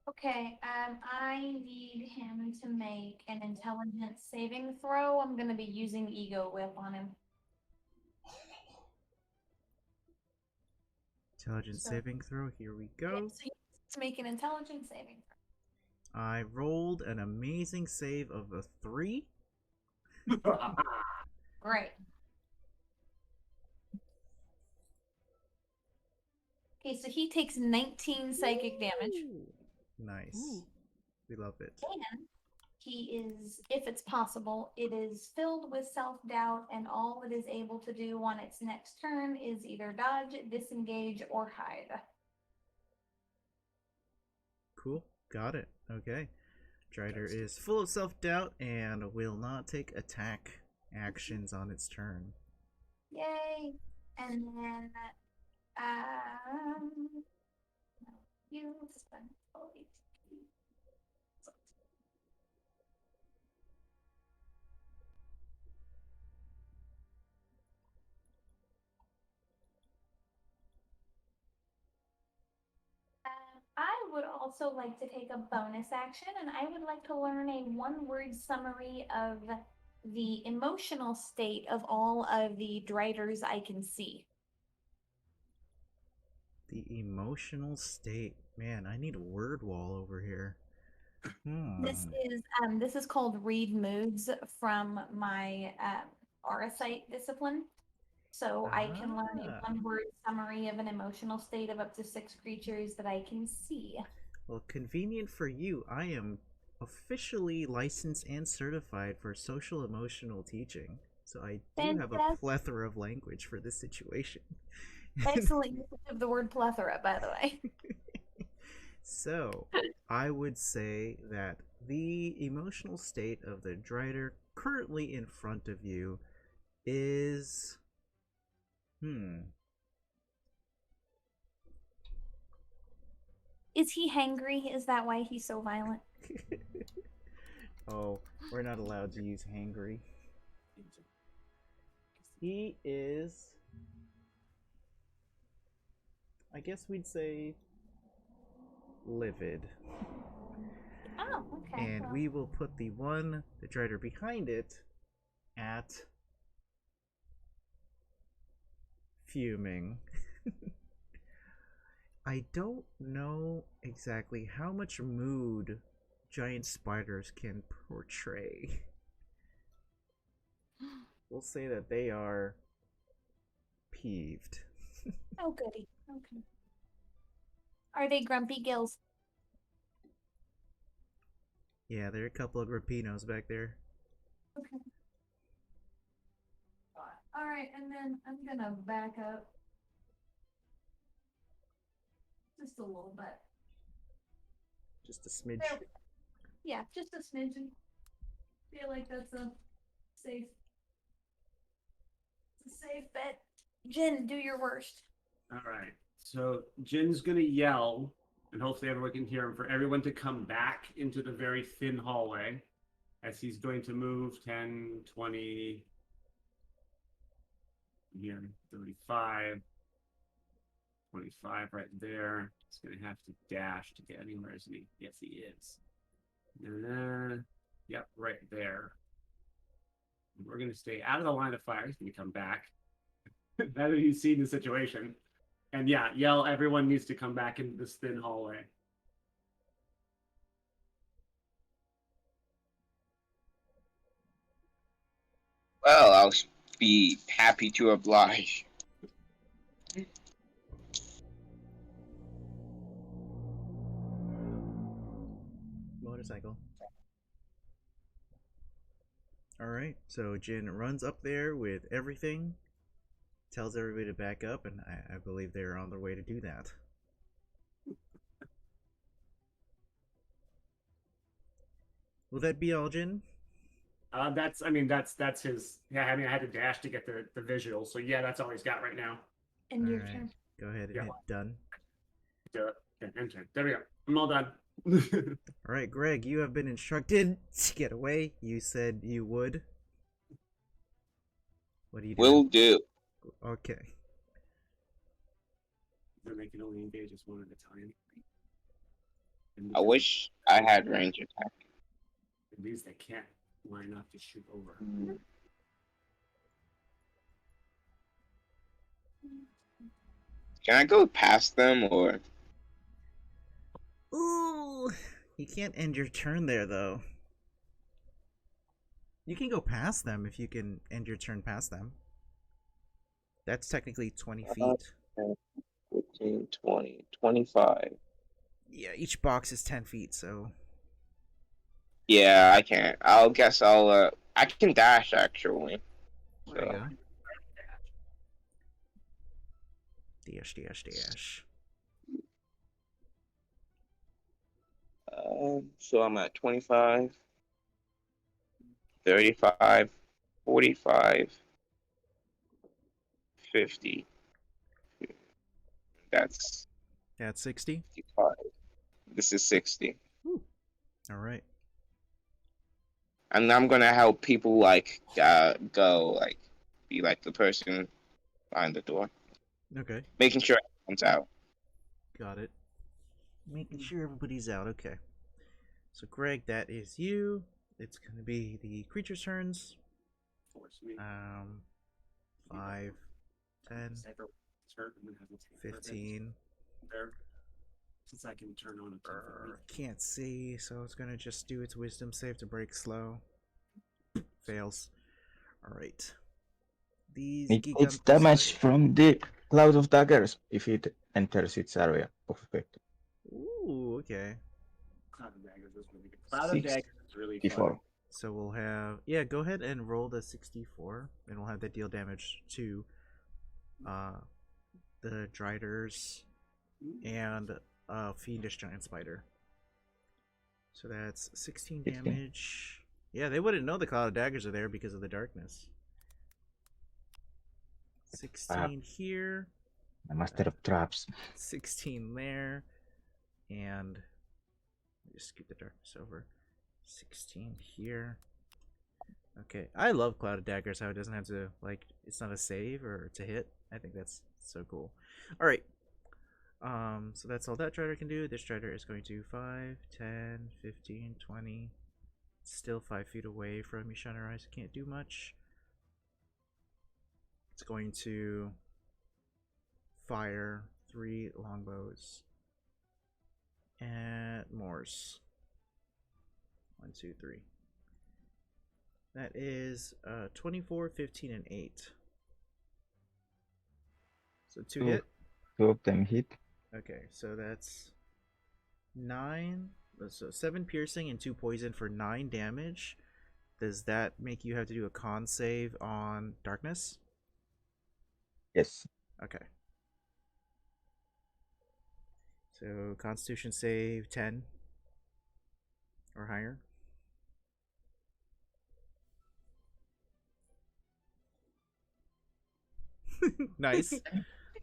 Okay, I need him to make an intelligence saving throw. I'm gonna be using Ego Whip on him. Intelligence saving throw. Here we Yeah, go. so he needs to make an intelligence saving throw. I rolled an amazing save of a 3. Great. Okay, so he takes 19 psychic damage. Ooh, nice. Ooh. We love it. And he is, if it's possible, it is filled with self-doubt, and all it is able to do on its next turn is either dodge, disengage, or hide. Cool. Got it. Okay. Drider is full of self-doubt and will not take attack actions on its turn. Yay! And then, you spend fully. I would also like to take a bonus action, and I would like to learn a one-word summary of the emotional state of all of the Driders I can see. The emotional state. Man, I need a word wall over here. This is called Read Moods from my Aurasite discipline. So I can learn a Ah. one-word summary of an emotional state of up to 6 creatures that I can see. Well, convenient for you. I am officially licensed and certified for social emotional teaching. So I do have a Fantastic. plethora of language for this situation. Excellent usage of the word plethora, by the way. So, I would say that the emotional state of the Drider currently in front of you is. Is he hangry? Is that why he's so violent? Oh, we're not allowed to use hangry. He is. I guess we'd say livid. Oh, okay. And well. we will put the Drider behind it at fuming. I don't know exactly how much mood giant spiders can portray. We'll say that they are peeved. Oh, goody. Okay. Are they grumpy gills? Yeah, there are a couple of Rapinos back there. Okay. All right, and then I'm gonna back up just a little bit. Just a smidge. There. Yeah, just a smidgen. Feel like that's a safe. It's a safe bet. Jin, do your worst. All right. So Jin's gonna yell, and hopefully everyone can hear him, for everyone to come back into the very thin hallway as he's going to move 10, 20, here, 35, 25 right there. He's gonna have to dash to get anywhere, isn't he? Yes, he is. Yep, right there. We're gonna stay out of the line of fire. He's gonna come back. Now that he's seen the situation. And yeah, yell, everyone needs to come back into this thin hallway. Well, I'll be happy to oblige. Motorcycle. Alright, so Jin runs up there with everything, tells everybody to back up, and I believe they're on their way to do that. Will that be all, Jin? That's his. Yeah, I mean, I had to dash to get the visual, so yeah, that's all he's got right now. And your Alright, turn. go ahead and Yeah. hit done. Do it. Yeah, enter. There we go. I'm all done. Alright, Greg, you have been instructed to get away. You said you would. What do you do? Will do. Okay. Then they can only engage us one at a time. And I wish I had range attack. these they can't line up to shoot over. Can I go past them or? Ooh! You can't end your turn there, though. You can go past them if you can end your turn past them. That's technically 20 feet. 15, 20, 25. Yeah, each box is 10 feet, so. Yeah, I can't. I can dash actually. There you So. go. Dash, dash, dash. So I'm at 25, 35, 45, 50. That's That's 60. 55. This is 60. Alright. And I'm gonna help people go be like the person behind the door, Okay. making sure everyone's out. Got it. Making sure everybody's out. Okay. So, Greg, that is you. It's going to be the creature's turns. Force me. 5, 10, 15. There. Since I can turn on a temporary. Can't see, so it's gonna just do its wisdom save to break slow. Fails. Alright. These It takes Gigantos damage from the cloud of daggers if it enters its area of effect. Ooh, okay. Cloud of Daggers is really good. Cloud of Daggers is really fun. 64. So we'll have go ahead and roll the 64, and we'll have that deal damage to the Driders and Fiendish Giant Spider. So that's 16 16. damage. Yeah, they wouldn't know the Cloud of Daggers are there because of the darkness. 16 here, A master of traps. 16 there, and just scoot the darkness over. 16 here. Okay, I love Cloud of Daggers, how it doesn't have to, like, it's not a save or to hit. I think that's so cool. Alright, so that's all that Strider can do. This Strider is going to 5, 10, 15, 20. Still 5 feet away from Yushanari, so can't do much. It's going to fire 3 longbows at Morse. 1, 2, 3. That is 24, 15, and 8. So 2 hit. 2 of them hit. Okay, so that's 9. So 7 piercing and 2 poison for 9 damage. Does that make you have to do a con save on darkness? Yes. Okay. So Constitution save 10 or higher. Nice.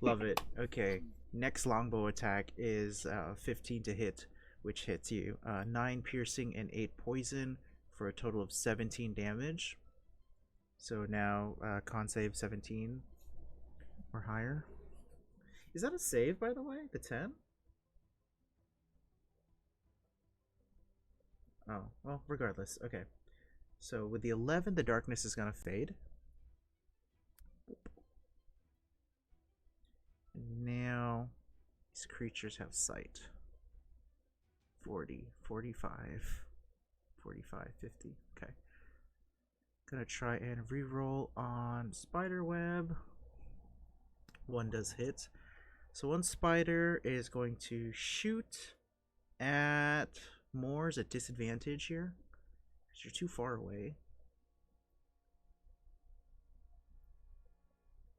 Love it. Okay. Next longbow attack is 15 to hit, which hits you. 9 piercing and 8 poison for a total of 17 damage. So now con save 17 or higher. Is that a save, by the way? The 10? Oh, well, regardless. Okay. So with the 11, the darkness is going to fade. And now these creatures have sight. 40, 45, 45, 50. Okay. Gonna try and reroll on Spiderweb. 1 does hit. So 1 spider is going to shoot at Moore's at disadvantage here. Because you're too far away.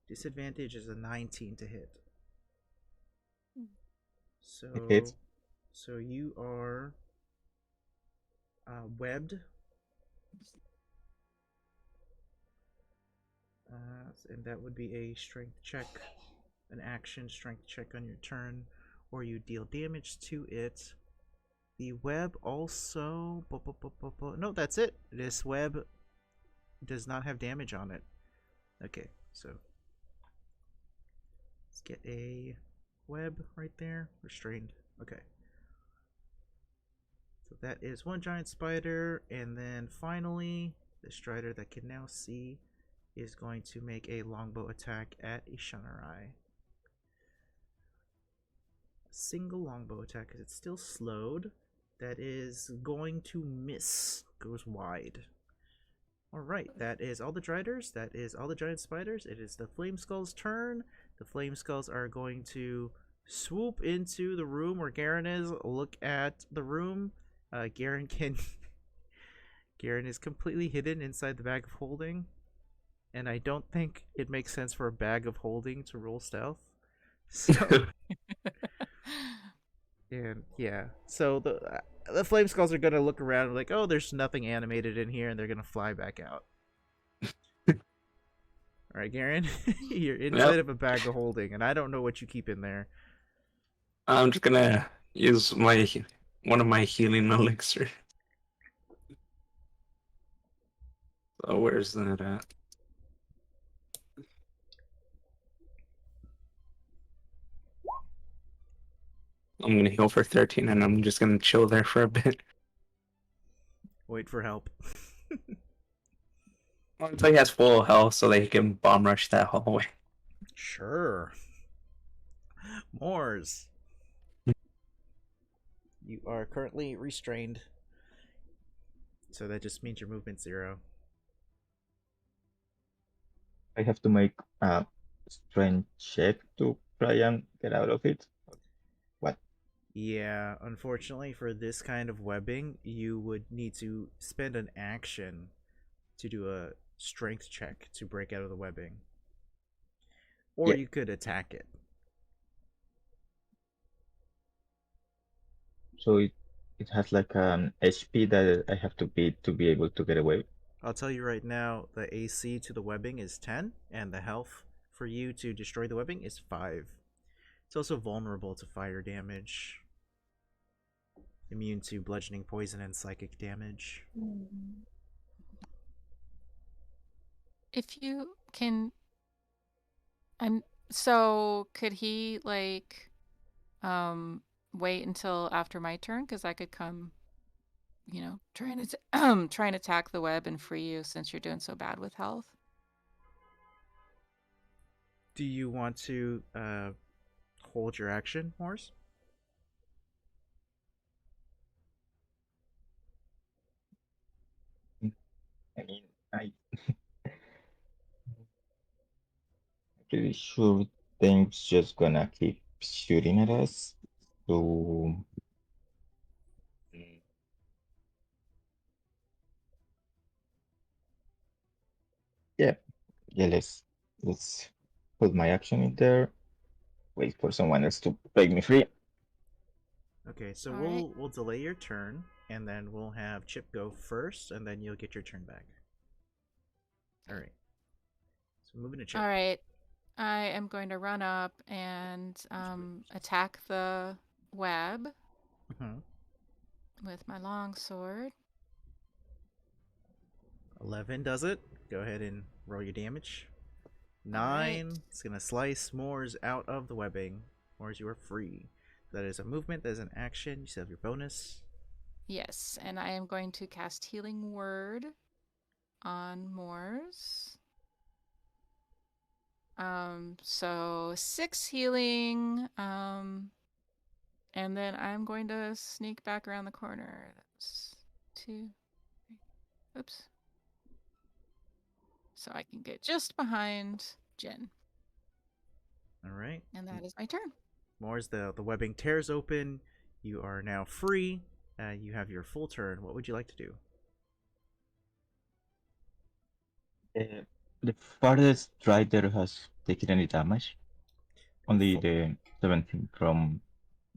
Disadvantage is a 19 to hit. It hits. So you are webbed. And that would be a strength check, an action strength check on your turn, or you deal damage to it. The web also... No, that's it. This web does not have damage on it. Okay, so let's get a web right there. Restrained. Okay. So that is 1 giant spider, and then finally, the strider that can now see is going to make a longbow attack at Ishanari. Single longbow attack because it's still slowed. That is going to miss. Goes wide. Alright, that is all the Driders. That is all the giant spiders. It is the Flame Skull's turn. The Flame Skulls are going to swoop into the room where Garen is. Look at the room. Garen can... Garen is completely hidden inside the bag of holding. And I don't think it makes sense for a bag of holding to roll stealth. So... And yeah, so the Flame Skulls are gonna look around like, oh, there's nothing animated in here, and they're gonna fly back out. All right, Garen, you're inside of a bag of holding, and I don't know what you keep in there. I'm just gonna use one of my healing elixir. So where's that at? I'm gonna heal for 13, and I'm just gonna chill there for a bit. Wait for help. Until he has full health, so that he can bomb rush that hallway. Sure. Moors. You are currently restrained. So that just means your movement's 0. I have to make a strength check to try and get out of it. What? Yeah, unfortunately for this kind of webbing, you would need to spend an action to do a strength check to break out of the webbing. Or Yeah. you could attack it. So it has like an HP that I have to beat to be able to get away. I'll tell you right now, the AC to the webbing is 10, and the health for you to destroy the webbing is 5. It's also vulnerable to fire damage. Immune to bludgeoning, poison, and psychic damage. If you can, so could he like wait until after my turn, because I could come, try and try and attack the web and free you since you're doing so bad with health. Do you want to hold your action, Morse? I mean, I pretty sure things just gonna keep shooting at us. So yeah, yeah. Let's put my action in there. Wait for someone else to break me free. Okay, so All right. we'll delay your turn, and then we'll have Chip go first, and then you'll get your turn back. All right. So moving to Chip. All right. I am going to run up and attack the web Mhm. with my long sword. 11 does it. Go ahead and roll your damage. All right. 9. It's gonna slice Moors out of the webbing. Moors, you are free. That is a movement. That is an action. You still have your bonus. Yes, and I am going to cast Healing Word on Moors. So 6 healing. And then I'm going to sneak back around the corner. That's 2, 3. Oops. So I can get just behind Jin. All right. And that is my turn. Moors, the webbing tears open. You are now free. You have your full turn. What would you like to do? The farthest strider has taken any damage. Only Full. the 17 from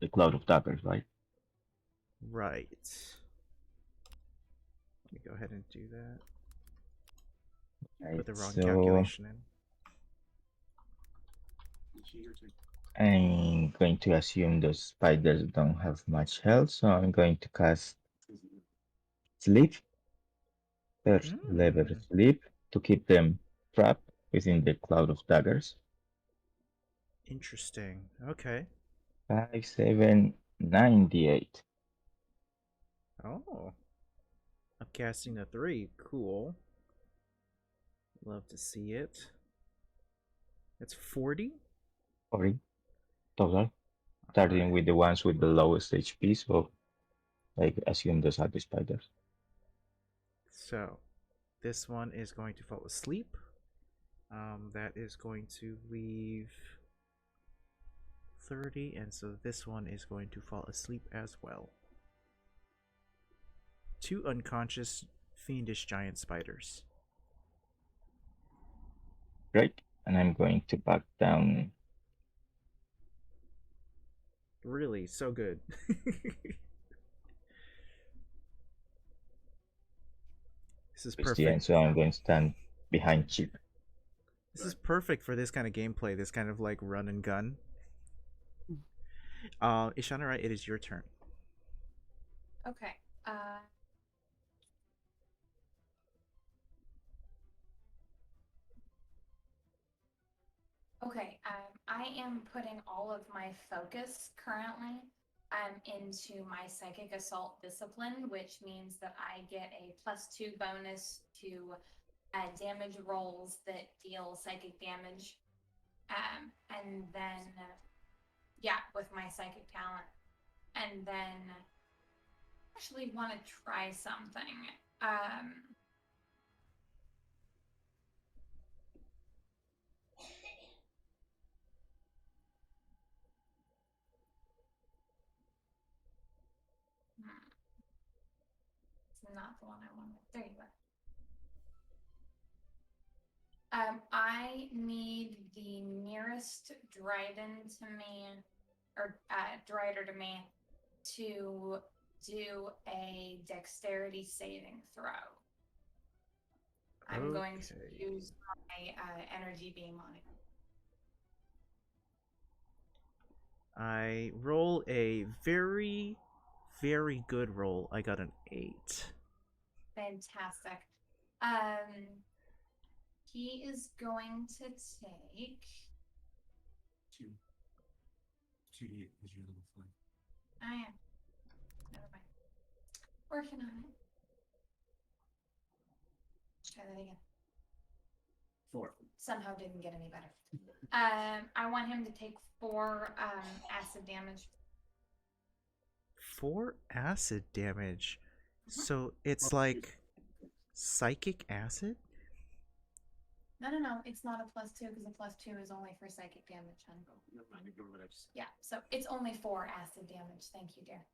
the cloud of daggers, right? Right. Let me go ahead and do that. Right. Put the wrong So calculation in. I'm going to assume those spiders don't have much health, so I'm going to cast sleep, first level Mm. sleep, to keep them trapped within the cloud of daggers. Interesting. Okay. 5, 7, 98. Oh. Upcasting a 3. Cool. Love to see it. That's 40? 40 total, starting Alright. with the ones with the lowest HP, so I assume those are the spiders. So, this one is going to fall asleep. That is going to leave 30, and so this one is going to fall asleep as well. 2 unconscious fiendish giant spiders. Great, and I'm going to back down. Really, so good. This is Towards the end, perfect. so I'm going to stand behind Chip. This is perfect for this kind of gameplay, this kind of like run and gun. Ishanara, it is your turn. Okay. Okay, I am putting all of my focus currently into my psychic assault discipline, which means that I get a +2 bonus to damage rolls that deal psychic damage. And then, yeah, with my psychic talent. And then actually want to try something. It's not the one I wanted. There you go. I need the nearest Dryden to me, or Drider to me, to do a dexterity saving throw. I'm going to use my energy beam on it. I roll a very, very good roll. I got an 8. Fantastic. He is going to take 2d8 because you're level 5. I am. Never mind. Working on it. Try that again. 4. Somehow didn't get any better. I want him to take 4 acid damage. 4 acid damage. So it's like psychic acid? No. It's not a +2 because a +2 is only for psychic damage, hun. Never mind, ignore what I just said. Yeah, so it's only 4 acid damage. Thank you, dear.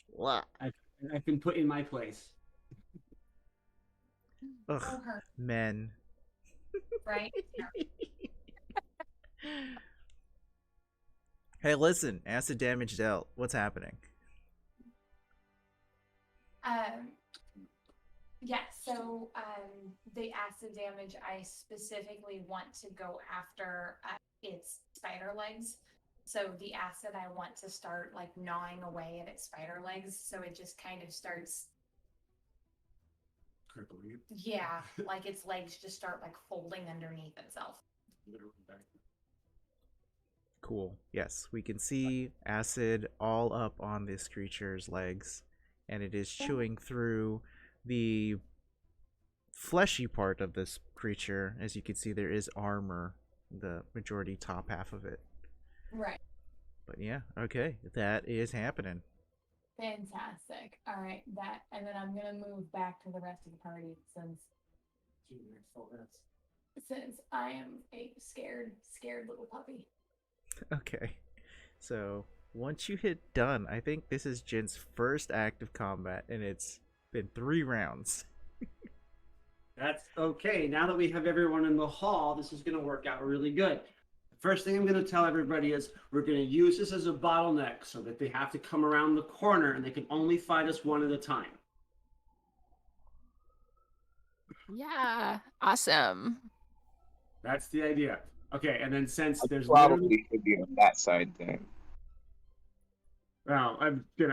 What? I've been put in my place. Ugh, Oh, her, men. right? Hey, listen, acid damage dealt. What's happening? Yeah, so the acid damage, I specifically want to go after its spider legs. So the acid, I want to start like gnawing away at its spider legs. So it just kind of starts, Crippling it. yeah, like its legs just start like folding underneath itself. Literally back. Cool. Yes, we can see acid all up on this creature's legs, and it is chewing through the fleshy part of this creature. As you can see, there is armor, the majority top half of it. Right. But yeah, okay, that is happening. Fantastic. All right, that, and then I'm gonna move back to the rest of the party since I am a scared little puppy. Okay, so once you hit done, I think this is Jin's first act of combat, and it's been 3 rounds. That's okay. Now that we have everyone in the hall, this is going to work out really good. The first thing I'm going to tell everybody is we're going to use this as a bottleneck so that they have to come around the corner and they can only fight us one at a time. Yeah, awesome. That's the idea. Okay, and then since there's Probably should be on that side then. Well, I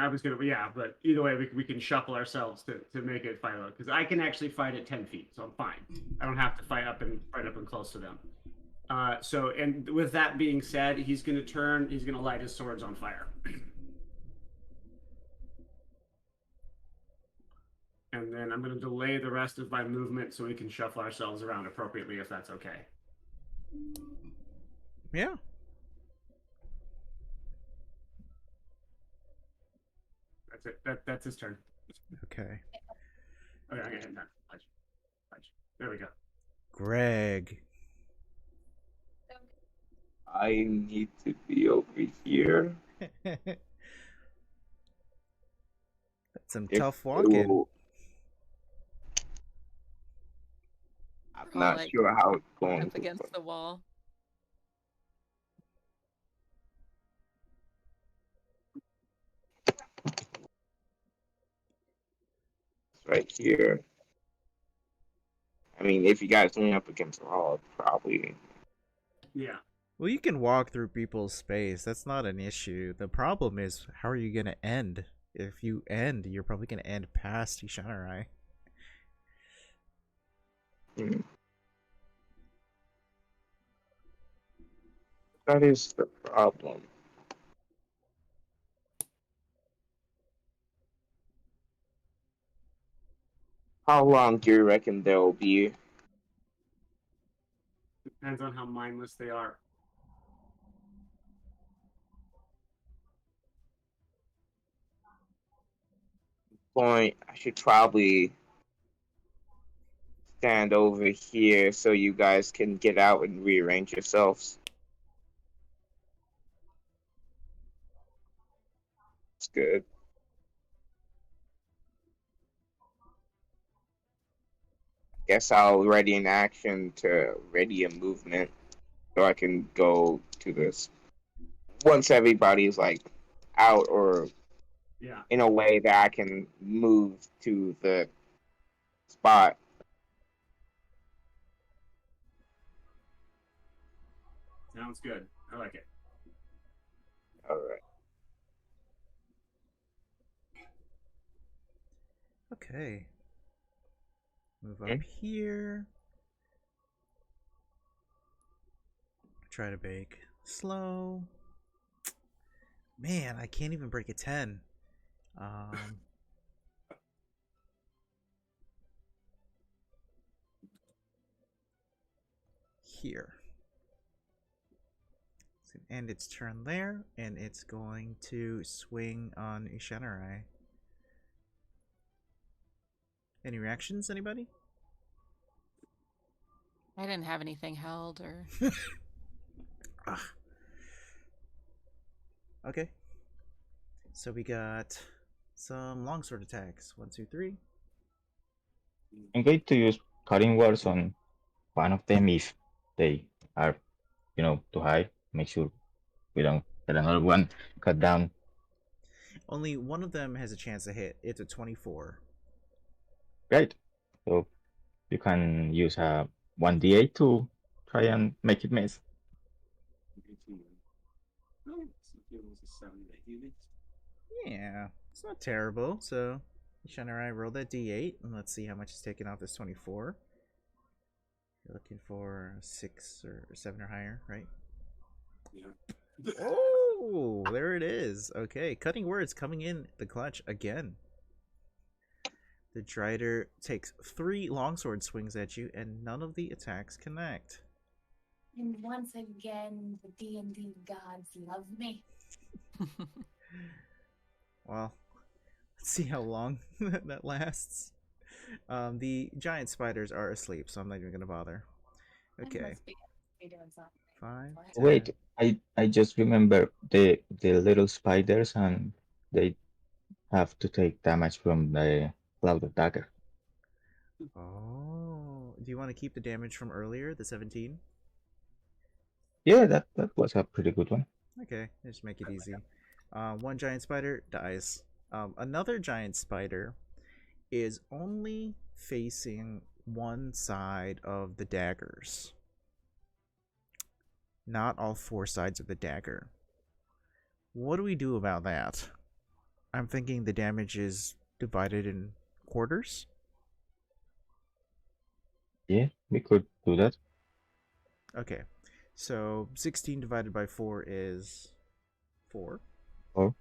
was gonna, yeah, but either way, we can shuffle ourselves to make it fight because I can actually fight at 10 feet, so I'm fine. I don't have to fight right up and close to them. So, and with that being said, he's gonna light his swords on fire. And then I'm gonna delay the rest of my movement so we can shuffle ourselves around appropriately if that's okay. Yeah. That's it. That's his turn. Okay. Okay, I get him done. There we go. Greg. I need to be over here. That's some If tough it walking. will- I'm Go, not like, sure how it's going Up to against work. the wall. It's right here. I mean, if you guys lean up against the wall, probably. Yeah. Well, you can walk through people's space. That's not an issue. The problem is, how are you going to end? If you end, you're probably going to end past Ishanrai. Hmm. That is the problem. How long do you reckon they'll be? Depends on how mindless they are. point, I should probably stand over here so you guys can get out and rearrange yourselves. It's good. Guess I'll ready an action to ready a movement so I can go to this once everybody's like out or Yeah. in a way that I can move to the spot. Sounds good. I like it. All right. Okay. Move up here. Try to bake slow. Man, I can't even break a 10. Here. So end its turn there, and it's going to swing on Ishanurai. Any reactions, anybody? I didn't have anything held or. Okay. So we got some longsword attacks. 1, 2, 3. I'm going to use cutting words on one of them if they are, too high. Make sure we don't get another one cut down. Only one of them has a chance to hit. It's a 24. Great. So you can use a 1d8 to try and make it miss. Yeah, it's not terrible. So, Ishanurai, roll that d8, and let's see how much is taken off this 24. You're looking for 6 or 7 or higher, right? Yeah. Oh, there it is. Okay, cutting words coming in the clutch again. The Drider takes 3 longsword swings at you, and none of the attacks connect. And once again, the D&D gods love me. Well, let's see how long that lasts. The giant spiders are asleep, so I'm not even going to bother. Okay. Must be doing something. 5, Wait, 10. I just remember the little spiders, and they have to take damage from the cloud of dagger. Oh, do you want to keep the damage from earlier, the 17? Yeah, that was a pretty good one. Okay, just make it easy. One giant spider dies. Another giant spider is only facing one side of the daggers. Not all 4 sides of the dagger. What do we do about that? I'm thinking the damage is divided in quarters. Yeah, we could do that. Okay, so 16 divided by 4 is 4. 4.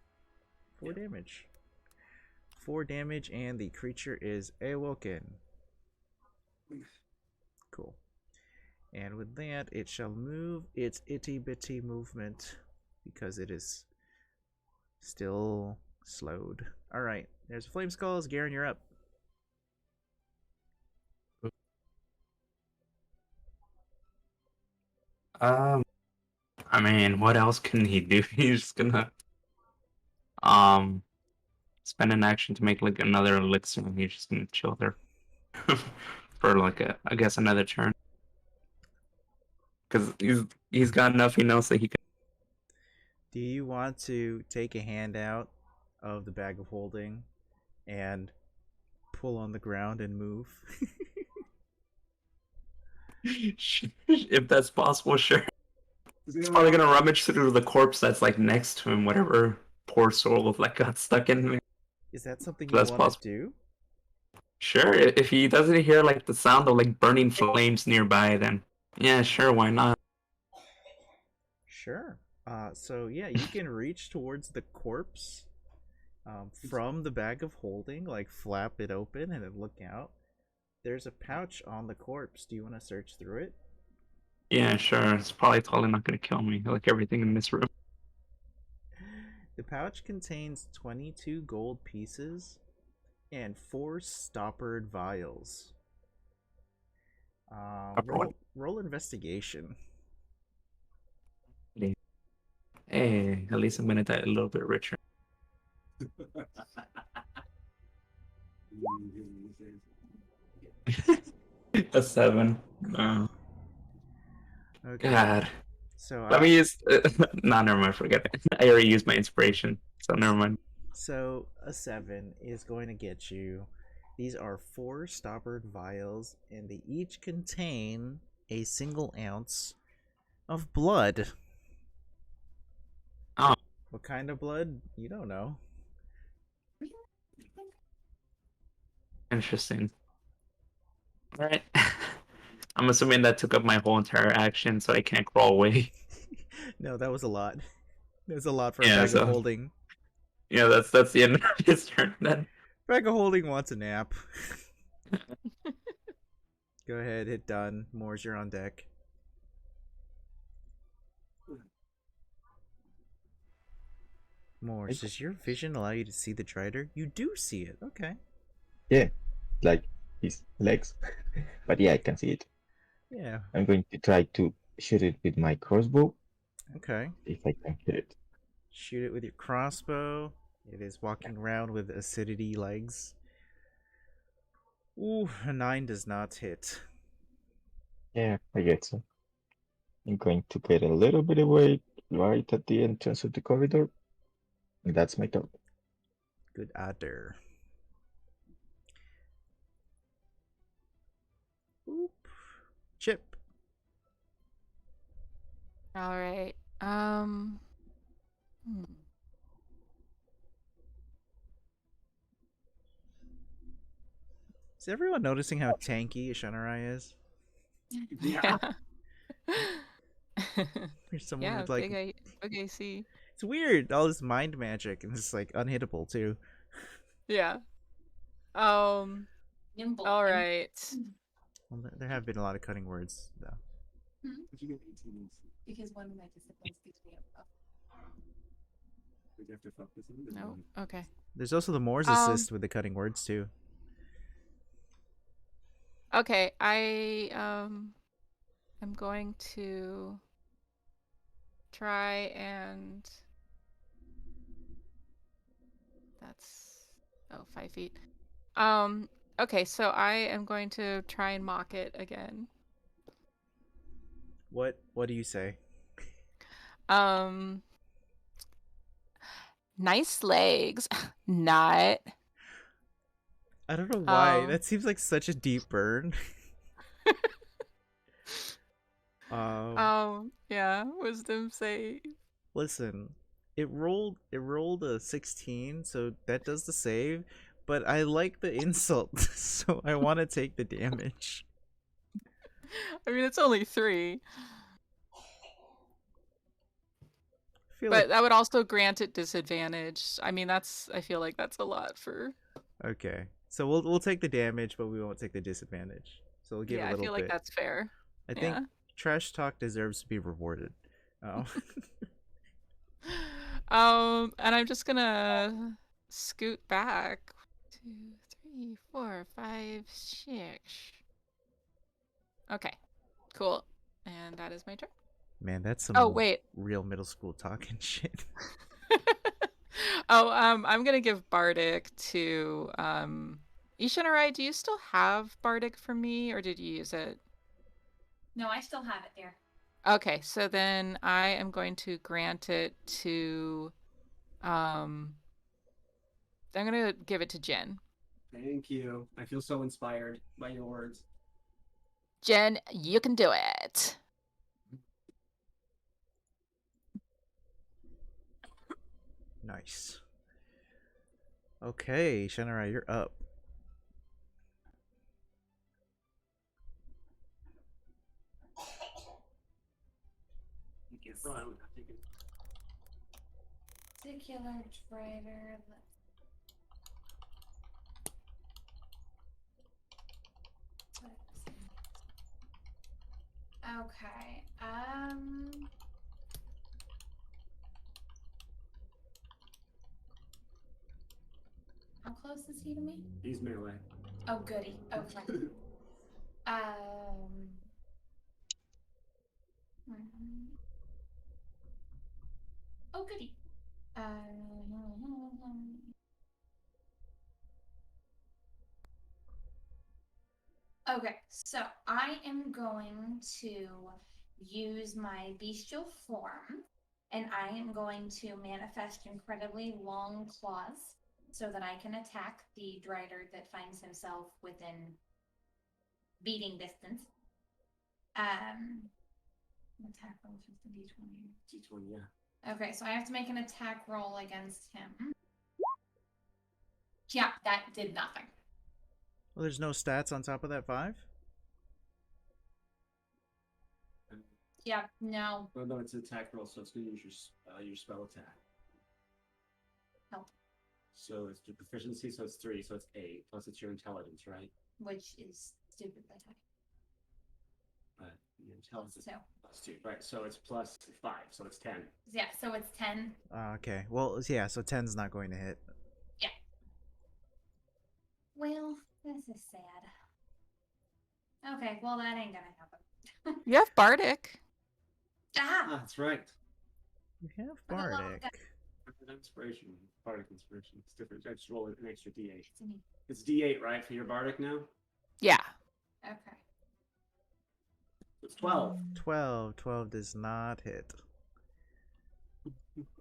4 damage. 4 damage, and the creature is awoken. Cool. And with that, it shall move its itty bitty movement because it is still slowed. Alright, there's Flame Skulls. Garen, you're up. I mean, what else can he do? He's just gonna um spend an action to make like another elixir, and he's just gonna chill there for like I guess another turn. Because he's got enough. He knows that he can. Do you want to take a hand out of the bag of holding and pull on the ground and move? If that's possible, sure. He's probably gonna rummage through the corpse that's like next to him, whatever poor soul like got stuck in there. Is that something you That's want to possible. do? Sure, if he doesn't hear like the sound of like burning flames nearby, then yeah, sure, why not? Sure. So yeah, you can reach towards the corpse from the bag of holding, like flap it open and then look out. There's a pouch on the corpse. Do you want to search through it? Yeah, sure. It's probably totally not gonna kill me, like everything in this room. The pouch contains 22 gold pieces and 4 stoppered vials. Upper one. Roll investigation. Hey, at least I'm gonna die a little bit richer. A 7. Okay. God. So Let me use. No, never mind. Forget it. I already used my inspiration, so never mind. So a 7 is going to get you. These are 4 stoppered vials, and they each contain a single ounce of blood. Oh, What kind of blood? You don't know. interesting. All right. I'm assuming that took up my whole entire action, so I can't crawl away. No, that was a lot. That was a lot for a Yeah, bag of so holding. yeah, that's the end of his turn then. Bag of holding wants a nap. Go ahead, hit done. Moors, you're on deck. Moors, does your vision allow you to see the Drider? You do see it. Okay. Yeah, like his legs. But yeah, I can see it. Yeah. I'm going to try to shoot it with my crossbow. Okay. If I can hit it. Shoot it with your crossbow. It is walking around with acidity legs. Ooh, a 9 does not hit. Yeah, I get so. I'm going to get a little bit away right at the entrance of the corridor. And that's my turn. Good adder. Oop. Chip. All right. Is everyone noticing how tanky Shanarai is? Yeah. There's someone Yeah, with like big AC. it's weird, all this mind magic and it's like unhittable too. Yeah. Nimble. All right. Well, there have been a lot of cutting words though. Because one of my disciplines gives me a No. Okay. There's also the Moore's assist with the cutting words too. Okay. I'm going to try and that's 5 feet. Okay, so I am going to try and mock it again. What do you say? Nice legs. Not. I don't know why. Um, That seems like such a deep burn. Yeah, wisdom save. Listen, it rolled a 16, so that does the save, but I like the insult, so I want to take the damage. I mean, it's only 3. I feel But like that would also grant it disadvantage. I mean, I feel like that's a lot for. okay. So we'll take the damage, but we won't take the disadvantage. So we'll give Yeah, a I little feel bit. like that's fair. I Yeah. think trash talk deserves to be rewarded. Oh. And I'm just gonna scoot back. 2, 3, 4, 5, 6. Okay, cool. And that is my turn. Man, that's some Oh, wait. real middle school talking shit. I'm gonna give Bardic to Ishinurai. Do you still have Bardic for me, or did you use it? No, I still have it there. Okay, so then I am going to grant it to I'm gonna give it to Jen. Thank you. I feel so inspired by your words. Jen, you can do it. Nice. Okay, Shanarai, you're up. Particular trader. Okay. How close is he to me? He's melee. Oh, goody. Okay. Oh, goody. Okay, so I am going to use my bestial form, and I am going to manifest incredibly long claws so that I can attack the Drider that finds himself within beating distance. Attack roll is just a d20. D20, yeah. Okay, so I have to make an attack roll against him. Yeah, that did nothing. Well, there's no stats on top of that 5? Yeah, no. Well, no, it's an attack roll, so it's going to use your spell attack. Help. So it's your proficiency, so it's 3, so it's 8. Plus it's your intelligence, right? Which is stupidly high. But your intelligence Plus 2. plus 2, right? So it's plus 5, so it's 10. Yeah, so it's 10. Okay. Well, yeah, so 10's not going to hit. Yeah. Well, this is sad. Okay, well, that ain't gonna happen. You have Bardic. Ah! That's right. You have For the love of Bardic. God. Inspiration. Bardic inspiration. It's different. I just roll an extra D8. It's me. It's D8, right, for your Bardic now? Yeah. Okay. It's 12. 12 does not hit.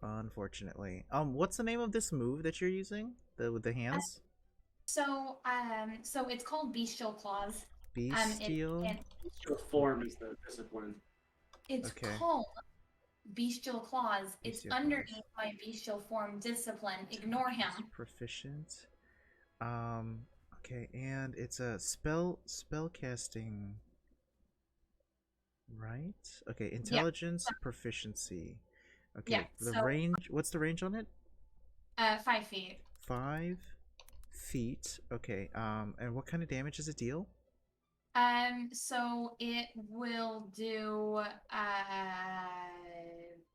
Unfortunately. What's the name of this move that you're using? With the hands? So it's called Bestial Claws. Bestial? Your form is the discipline. It's Okay. called Bestial Claws. It's Bestial underneath Claws. my Bestial Form discipline. Ignore him. Proficient. Okay, and it's a spell casting. Right? Okay, intelligence, proficiency. Okay, Yeah, the so- range, what's the range on it? 5 feet. 5 feet. Okay, and what kind of damage does it deal? So it will do,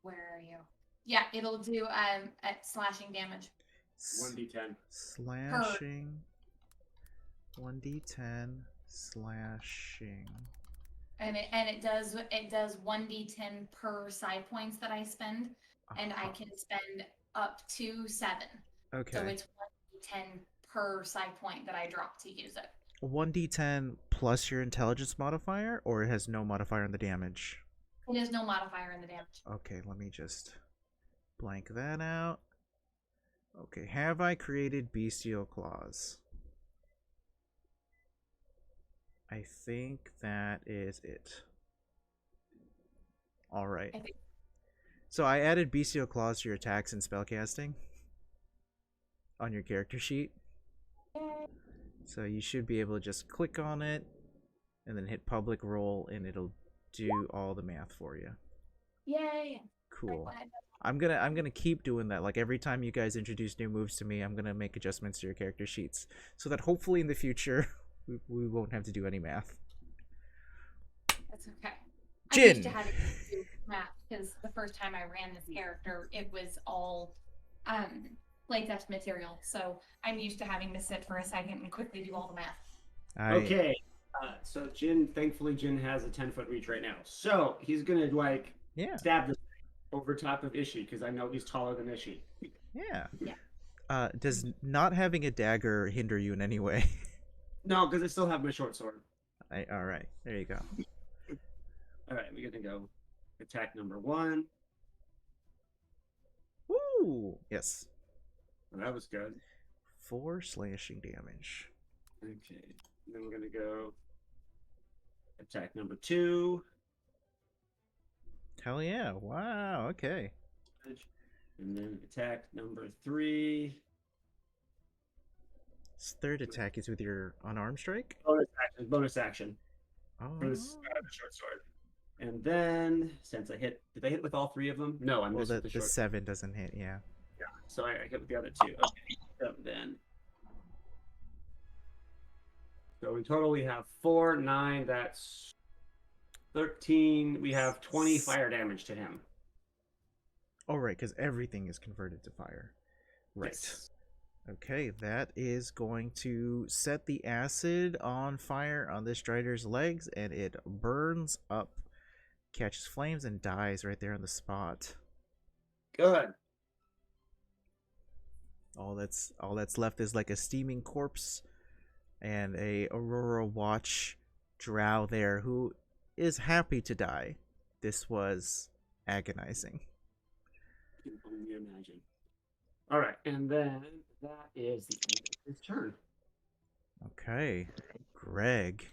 where are you? Yeah, it'll do, at slashing damage. 1d10. Slashing. 1d10 slashing. And it does 1d10 per side points that I spend, and I can spend up to 7. Okay. So it's 1d10 per side point that I drop to use it. 1d10 plus your intelligence modifier, or it has no modifier on the damage? It has no modifier in the damage. Okay, let me just blank that out. Okay, have I created bestial claws? I think that is it. Alright. I think- So I added bestial claws to your attacks and spellcasting on your character sheet. So you should be able to just click on it and then hit public roll, and it'll do all the math for you. Yay! Cool. I'm gonna keep doing that. Like every time you guys introduce new moves to me, I'm gonna make adjustments to your character sheets so that hopefully in the future we won't have to do any math. That's okay. Jin! I'm used to having to do math because the first time I ran this character, it was all playtest material. So I'm used to having to sit for a second and quickly do all the math. Okay. So thankfully Jin has a 10-foot reach right now. So he's gonna Yeah. stab this over top of Ishi because I know he's taller than Ishi. Yeah. Yeah. Does not having a dagger hinder you in any way? No, because I still have my short sword. All right. There you go. All right, we're gonna go attack number 1. Woo! Yes. Well, that was good. 4 slashing damage. Okay. Then we're gonna go attack number 2. Hell yeah! Wow. Okay. And then attack number 3. This third attack is with your unarmed strike. Bonus action Oh. for this short sword. And then since I hit, did I hit with all 3 of them? No, I Well, missed with the the short. 7 doesn't hit. Yeah. Yeah, so I hit with the other 2. Okay. So then, so in total we have 4, 9. That's 13. We have 20 fire damage to him. Oh, right, because everything is converted to fire. Right. Yes. Okay, that is going to set the acid on fire on this Strider's legs, and it burns up, catches flames, and dies right there on the spot. Good. All that's left is like a steaming corpse and a Aurora Watch drow there who is happy to die. This was agonizing. Can only imagine. All right, and then that is the end of his turn. Okay, Greg.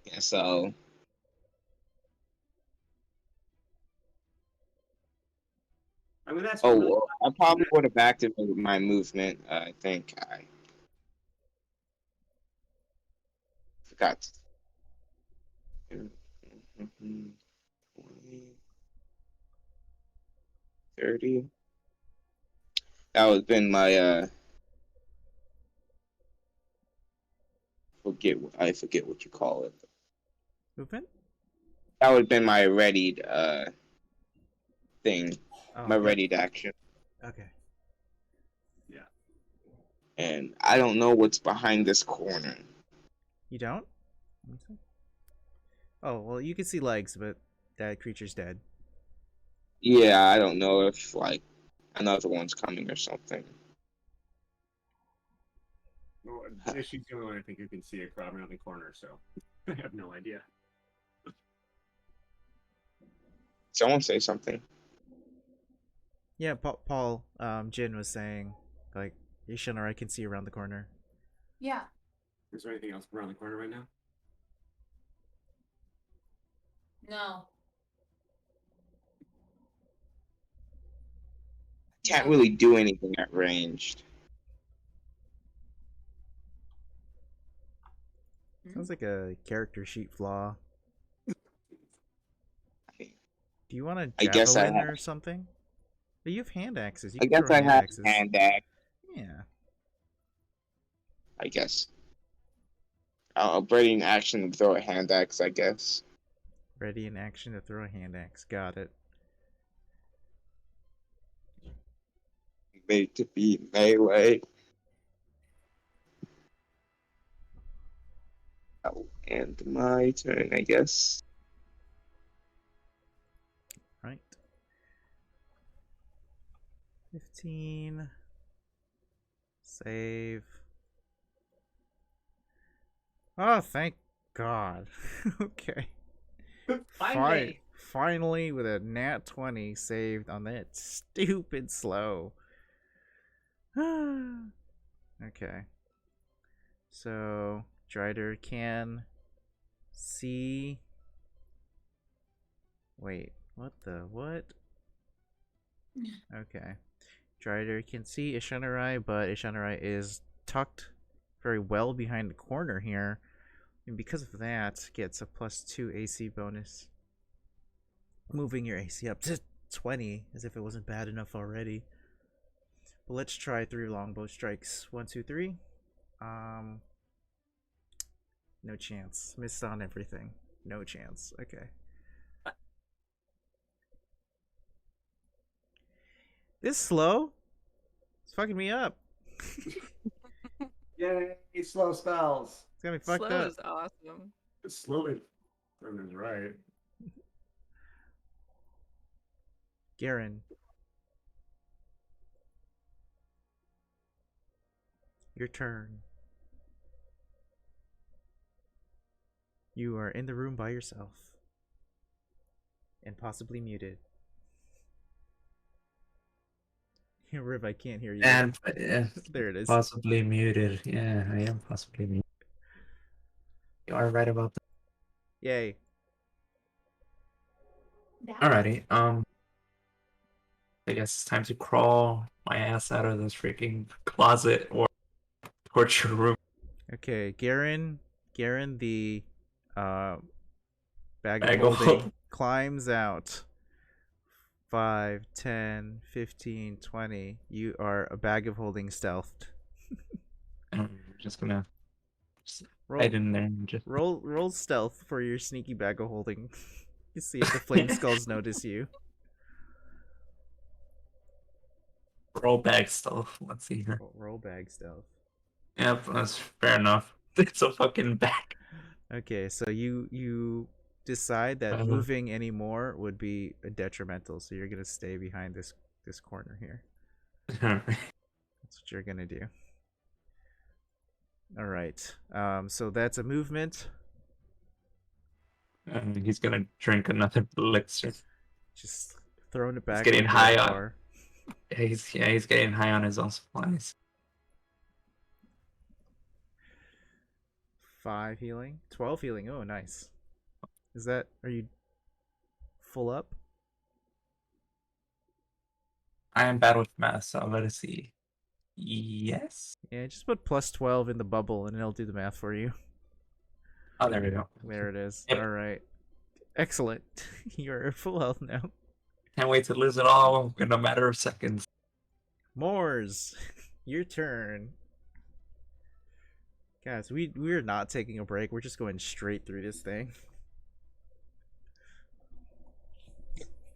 Yeah, so I mean, that's oh, really well, I probably would have activated my movement. I think I forgot. 20, 30. That would have been my I forget what you call it. Movement? That would have been my readied thing. Oh, My yeah. readied action. Okay. And I don't know what's behind this corner. You don't? Let me see. Oh, well, you can see legs, but that creature's dead. Yeah, I don't know if like another one's coming or something. Well, she's the only one I think you can see across around the corner, so I have no idea. Someone say something. Yeah, Paul, Jin was saying, like, Ishan or I can see around the corner. Yeah. Is there anything else around the corner right now? No. Can't really do anything at ranged. Sounds like a character sheet flaw. Do you want a I guess I javelin have. or something? But you have hand axes. You I can guess throw I hand have axes. hand axe. Yeah. I guess. I'll ready in action to throw a hand axe, I guess. Ready in action to throw a hand axe. Got it. Made to be melee. Oh, and my turn, I guess. Right. 15. Save. Oh, thank God. Okay. Finally, with a nat 20 saved on that stupid slow. Okay. So, Drider can see. Wait, what the what? Okay. Drider can see Ishanurai, but Ishanurai is tucked very well behind the corner here. And because of that, gets a +2 AC bonus. Moving your AC up to 20, as if it wasn't bad enough already. But let's try 3 longbow strikes. 1, 2, 3. No chance. Missed on everything. No chance. Okay. This slow? It's fucking me up. Yay, slow spells. It's got me fucked Slow up. is awesome. It's slowly. Is right. Garen. Your turn. You are in the room by yourself. And possibly muted. Riv, I can't hear you. And There it is. possibly muted. Yeah, I am possibly muted. You are right about that. Yay. Alrighty. I guess it's time to crawl my ass out of this freaking closet or torture room. Okay, Garen, the bag Bag of of holding holding. climbs out. 5, 10, 15, 20. You are a bag of holding stealthed. I'm just gonna Roll, hide in there and just roll stealth for your sneaky bag of holding. You see if the flame skulls notice you. Roll bag stuff. Let's see here. Roll bag stealth. Yep, that's fair enough. It's a fucking bag. Okay, so you decide that Uh-huh. moving anymore would be detrimental, so you're gonna stay behind this corner here. That's what you're gonna do. All right. So that's a movement. He's gonna drink another elixir. Just throwing it back getting like high you on- are. He's getting high on his own supplies. 5 healing, 12 healing. Oh, nice. Are you full up? I am bad with math, so let us see. Yes. Yeah, just put plus 12 in the bubble and it'll do the math for you. Oh, there we go. There it is. Yep. All right. Excellent. You're at full health now. Can't wait to lose it all in a matter of seconds. Moors, your turn. Guys, we're not taking a break. We're just going straight through this thing.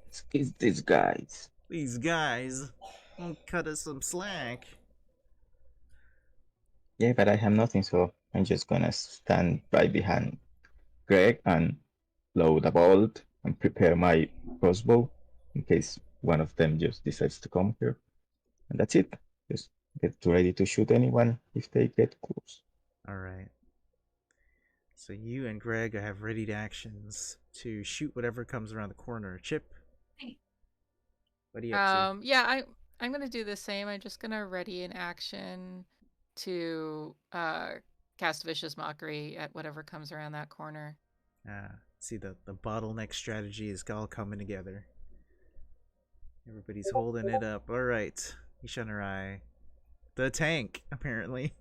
Let's get these guys. These guys won't cut us some slack. Yeah, but I have nothing, so I'm just gonna stand right behind Greg and load a bolt and prepare my crossbow in case one of them just decides to come here. And that's it. Just get ready to shoot anyone if they get close. All right. So you and Greg have readied actions to shoot whatever comes around the corner. Chip, what are you up to? Yeah, I'm gonna do the same. I'm just gonna ready an action to cast Vicious Mockery at whatever comes around that corner. See, the bottleneck strategy is all coming together. Everybody's holding it up. All right, Ishanurai, the tank apparently.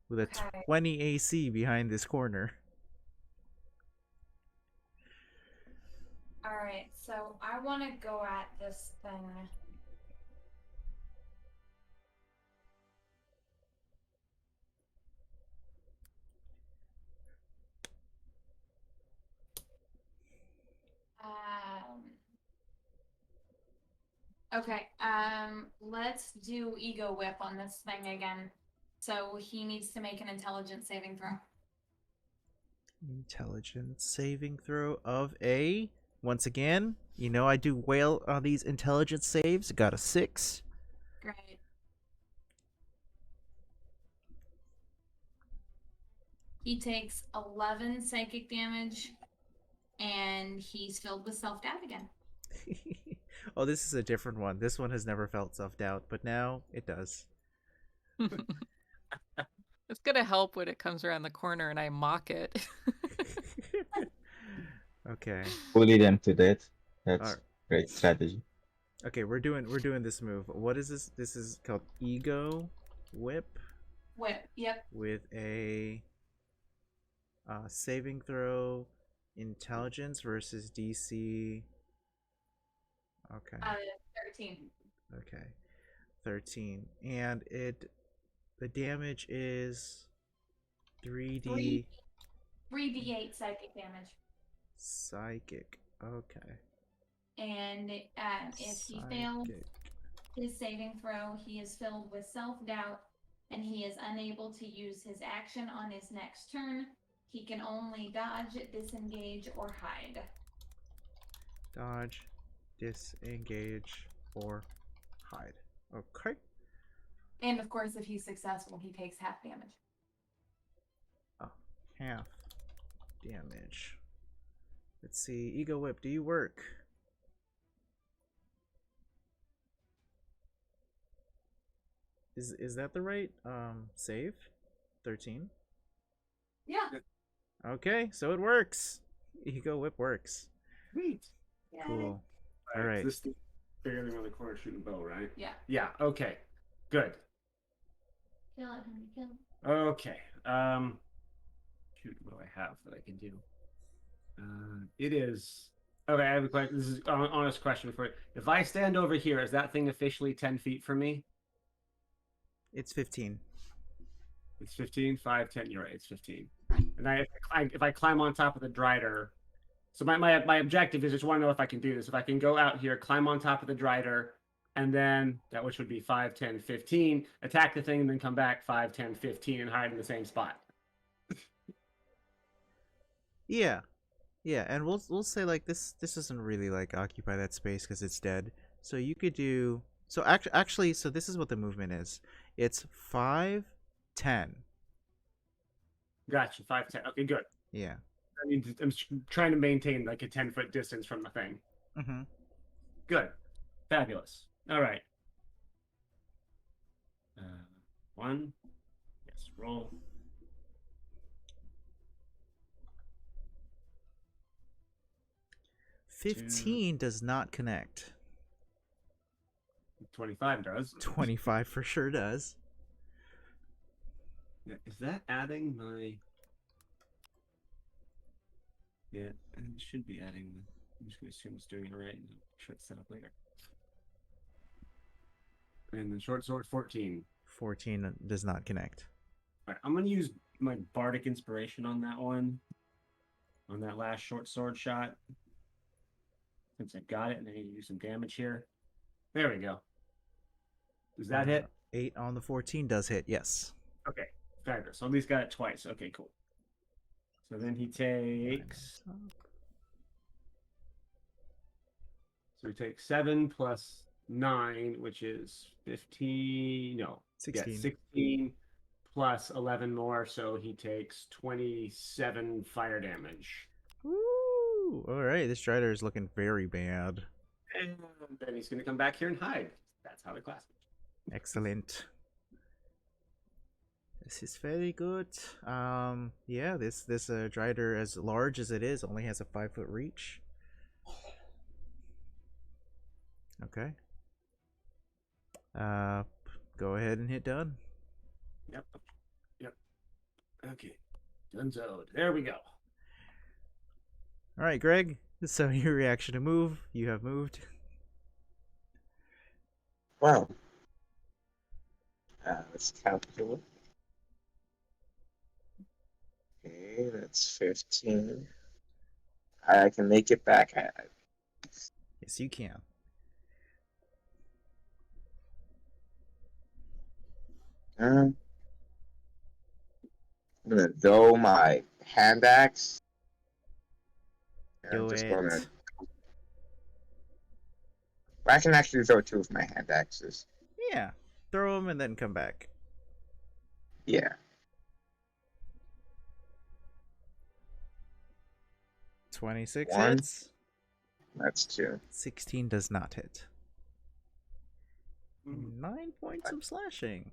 With a 20 AC behind this corner. Alright, so I want to go at this thing. Okay, let's do Ego Whip on this thing again. So he needs to make an intelligence saving throw. Intelligence saving throw of a. Once again, you know I do well on these intelligence saves. Got a 6. Great. He takes 11 psychic damage, and he's filled with self-doubt again. Oh, this is a different one. This one has never felt self-doubt, but now it does. It's gonna help when it comes around the corner and I mock it. Okay. Bully them to death. That's Alright. great strategy. Okay, we're doing this move. What is this? This is called Ego Whip Whip, yep. with a saving throw, intelligence versus DC. Okay. 13. Okay. 13. And the damage is 3d 3d8 psychic damage. psychic. Okay. And if he fails Psychic. his saving throw, he is filled with self-doubt, and he is unable to use his action on his next turn. He can only dodge, disengage, or hide. Dodge, disengage, or hide. Okay. And of course, if he's successful, he takes half damage. Oh, half damage. Let's see. Ego Whip, do you work? Is that the right save? 13? Yeah. Okay, so it works. Ego Whip works. Sweet. Cool. All right. This thing barely around the corner shooting bow, right? Yeah. Yeah. Okay. Good. Kill it, honey, kill it. Okay. Shoot, what do I have that I can do? It is. Okay, I have a question. This is an honest question for you. If I stand over here, is that thing officially 10 feet from me? It's 15. It's 15, 5, 10. You're right. It's 15. And if I climb on top of the drider, So my objective is just want to know if I can do this. If I can go out here, climb on top of the Drider, and then that which would be 5, 10, 15, attack the thing, and then come back 5, 10, 15, and hide in the same spot. Yeah, yeah, and we'll say like this doesn't really like occupy that space because it's dead. So you could do so actually so this is what the movement is. It's 5, 10. Gotcha. 5, 10. Okay, good. Yeah. I mean, I'm trying to maintain like a 10-foot distance from the thing. Mm-hmm. Good. Fabulous. All right. 1. Yes, roll. 15 does not connect. 25 does. 25 for sure does. Yeah, is that adding my... Yeah, it should be adding the... I'm just going to assume it's doing it right and try to set up later. And the short sword, 14. 14 does not connect. All right, I'm going to use my bardic inspiration on that one. On that last short sword shot. Since I got it and I need to do some damage here. There we go. Does that hit? 8 on the 14 does hit, yes. Okay, fabulous. So at least got it twice. Okay, cool. So then he takes... So he takes 7 plus 9, which is 15... No. 16. Yeah, 16 plus 11 more, so he takes 27 fire damage. Woo! Alright, this Strider is looking very bad. And then he's going to come back here and hide. That's how the class works. Excellent. This is very good. Yeah, this Drider, as large as it is, only has a 5-foot reach. Okay. Go ahead and hit done. Yep. Okay. Donezoed. There we go. Alright, Greg. So your reaction to move. You have moved. Wow. Let's calculate. Okay, that's 15. I can make it back. Yes, you can. I'm gonna throw my hand axe. Do it. I can actually throw 2 of my hand axes. Yeah. Throw them and then come back. Yeah. 26 1. hits. That's 2. 16 does not hit. 9 points of slashing.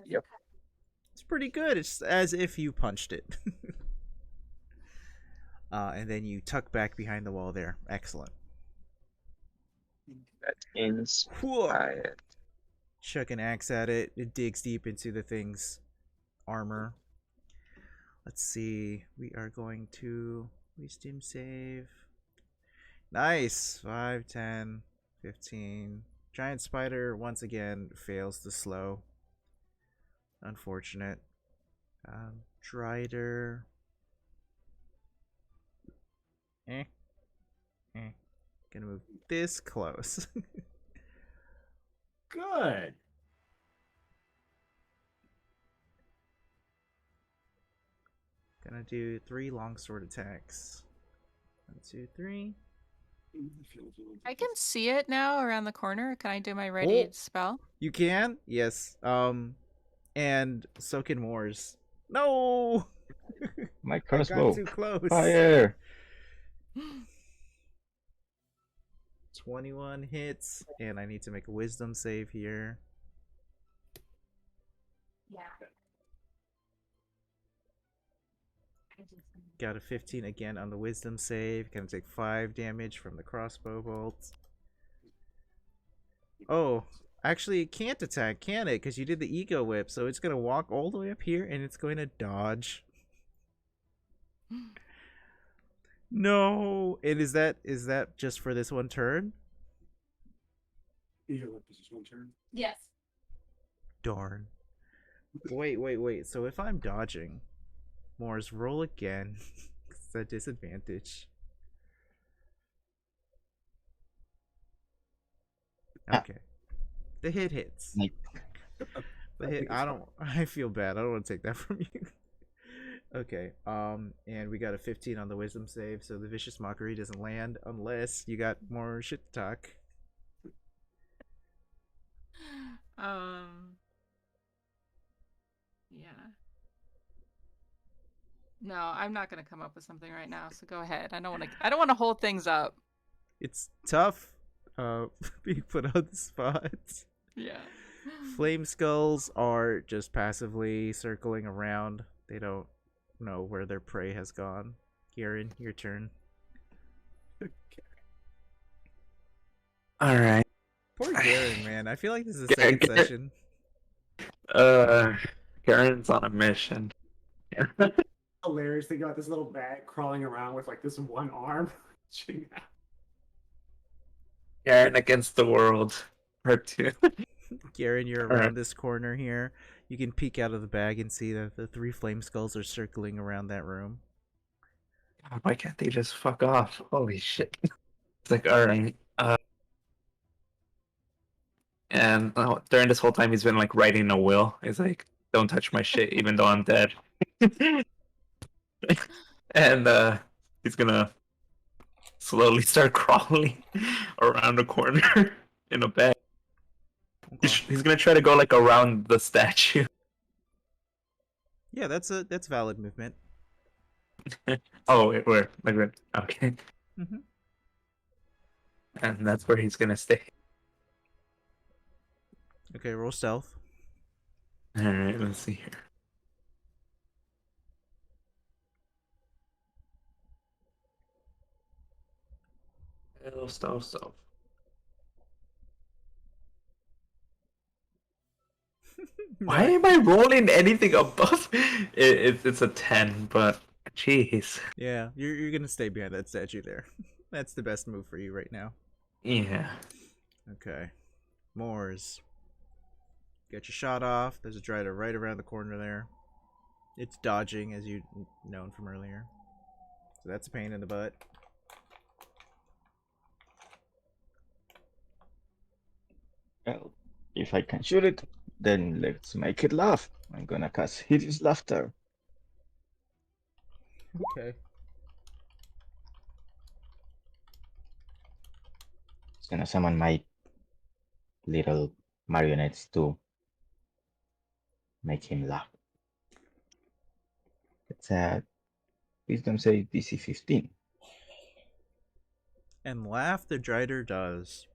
Yep. It's pretty good. It's as if you punched it. And then you tuck back behind the wall there. Excellent. That ends Whoa. my... Chuck an axe at it. It digs deep into the thing's armor. Let's see. We are going to wisdom save. Nice. 5, 10, 15. Giant spider once again fails to slow. Unfortunate. Drider. Gonna move this close. Good. Gonna do 3 longsword attacks. 1, 2, 3. I can see it now around the corner. Can I do my ready spell? You can? Yes. And so can Moors. No! My I crossbow. got too close. Fire! 21 hits, and I need to make a wisdom save here. Yeah. Got a 15 again on the wisdom save. Gonna take 5 damage from the crossbow bolt. Oh, actually it can't attack, can it? Because you did the ego whip, so it's gonna walk all the way up here and it's going to dodge. No! And is that just for this one turn? Ego whip is just 1 turn. Yes. Darn. Wait. So if I'm dodging, Morris, roll again. It's a disadvantage. Ah. Okay. The hit hits. Like, The hit. I don't. I feel bad. I don't want to take that from you. Okay. And we got a 15 on the wisdom save, so the vicious mockery doesn't land unless you got more shit to talk. Yeah. No, I'm not gonna come up with something right now. So go ahead. I don't want to. I don't want to hold things up. It's tough. Being put on the spot. Yeah. Flame skulls are just passively circling around. They don't know where their prey has gone. Kieran, your turn. All right. Poor Garen, man. I feel like this is the second session. Karen's on a mission. Hilarious. They got this little bag crawling around with like this one arm. Karen against the world. Part 2. Garen, you're Alright. around this corner here. You can peek out of the bag and see that the 3 flame skulls are circling around that room. God, why can't they just fuck off? Holy shit. It's like, alright. And during this whole time, he's been like writing a will. He's like, don't touch my shit, even though I'm dead. And he's gonna slowly start crawling around the corner in a bag. He's gonna try to go like around the statue. Yeah, that's valid movement. Oh, wait, where? Like, okay. Mhm. And that's where he's gonna stay. Okay, roll stealth. Alright, let's see here. Stealth. Why am I rolling anything above? It's a 10, but jeez. Yeah, you're gonna stay behind that statue there. That's the best move for you right now. Yeah. Okay. Moors. Get your shot off. There's a Drider right around the corner there. It's dodging, as you've known from earlier. So that's a pain in the butt. well, if I can shoot it, then let's make it laugh. I'm gonna cast hideous laughter. Okay. It's gonna summon my little marionettes to make him laugh. It's a wisdom save DC 15. And laugh the Drider does.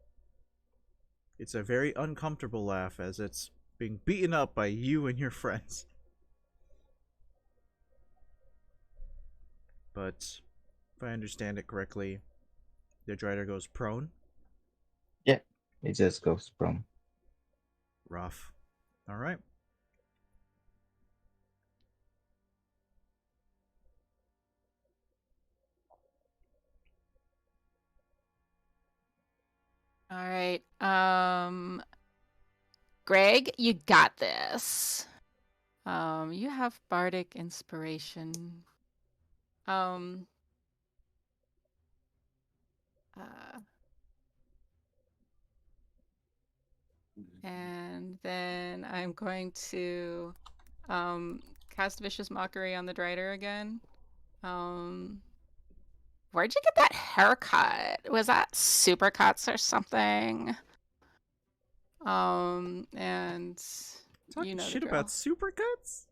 It's a very uncomfortable laugh as it's being beaten up by you and your friends. But if I understand it correctly, the Drider goes prone. Yeah, it just goes from. Rough. Alright. All right. Greg, you got this. You have bardic inspiration. Uh, and then I'm going to cast Vicious Mockery on the Drider again. Where'd you get that haircut? Was that Supercuts or something? And Talking you know the shit drill. about supercuts?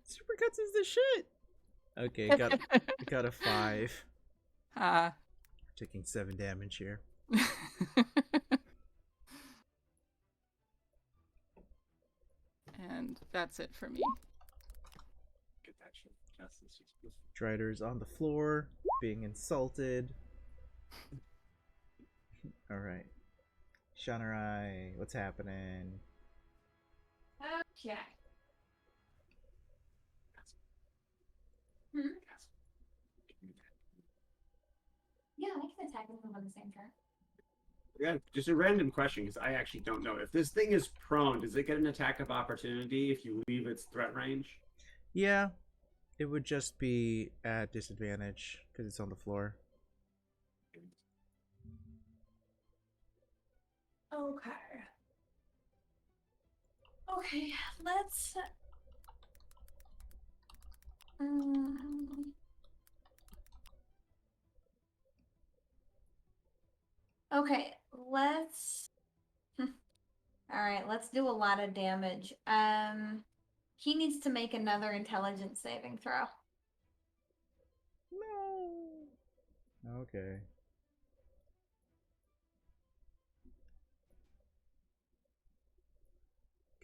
Supercuts is the shit. Okay, got a 5. Taking 7 damage here. And that's it for me. Drider's on the floor, being insulted. Alright. Shanarai, what's happening? Okay. Hmm? Yeah, I can attack with them on the same turn. Yeah, just a random question because I actually don't know. If this thing is prone, does it get an attack of opportunity if you leave its threat range? Yeah, it would just be at disadvantage because it's on the floor. Okay. Okay, let's. Um, okay, let's. All right, let's do a lot of damage. He needs to make another intelligence saving throw. No. Okay.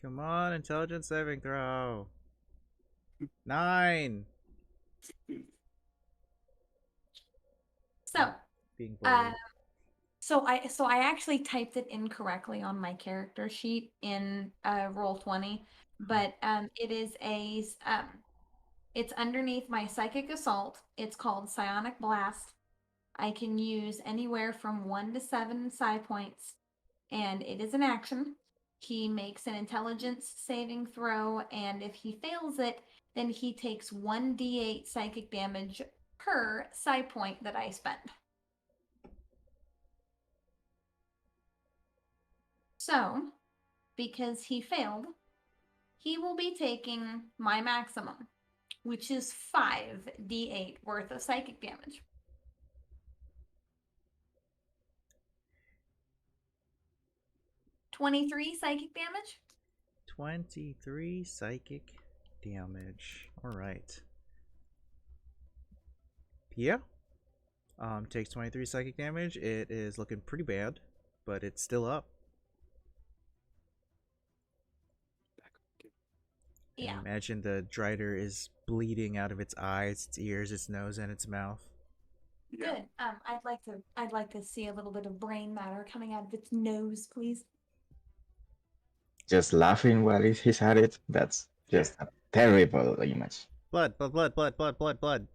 Come on, intelligence saving throw. 9. So, Being uh, bullied. so I actually typed it incorrectly on my character sheet in Roll20, but it's underneath my psychic assault. It's called psionic blast. I can use anywhere from 1 to 7 psi points, and it is an action. He makes an intelligence saving throw, and if he fails it, then he takes 1d8 psychic damage per psi point that I spend. So, because he failed, he will be taking my maximum, which is 5d8 worth of psychic damage. 23 psychic damage. 23 psychic damage. Alright. Yeah. Takes 23 psychic damage. It is looking pretty bad, but it's still up. Yeah. And imagine the Drider is bleeding out of its eyes, its ears, its nose, and its mouth. Yeah. Good. I'd like to see a little bit of brain matter coming out of its nose, please. Just laughing while he's at it. That's just a terrible image. Blood, blood, blood, blood, blood, blood, blood.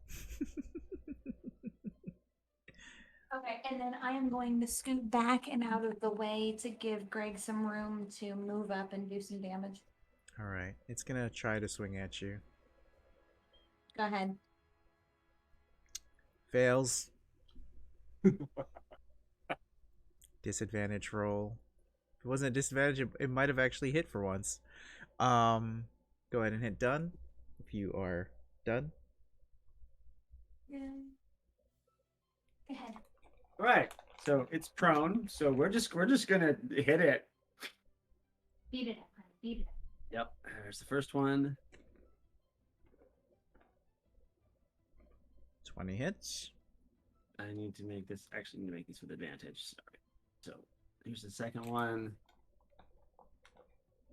Okay, and then I am going to scoot back and out of the way to give Greg some room to move up and do some damage. Alright, it's gonna try to swing at you. Go ahead. Fails. Disadvantage roll. If it wasn't a disadvantage, it might have actually hit for once. Go ahead and hit done. If you are done. Yeah. Go ahead. All right. So it's prone. So we're just gonna hit it. Beat it up, honey. Beat it up. Yep. There's the first one. 20 hits. I need to make this with advantage. Sorry. So here's the second one.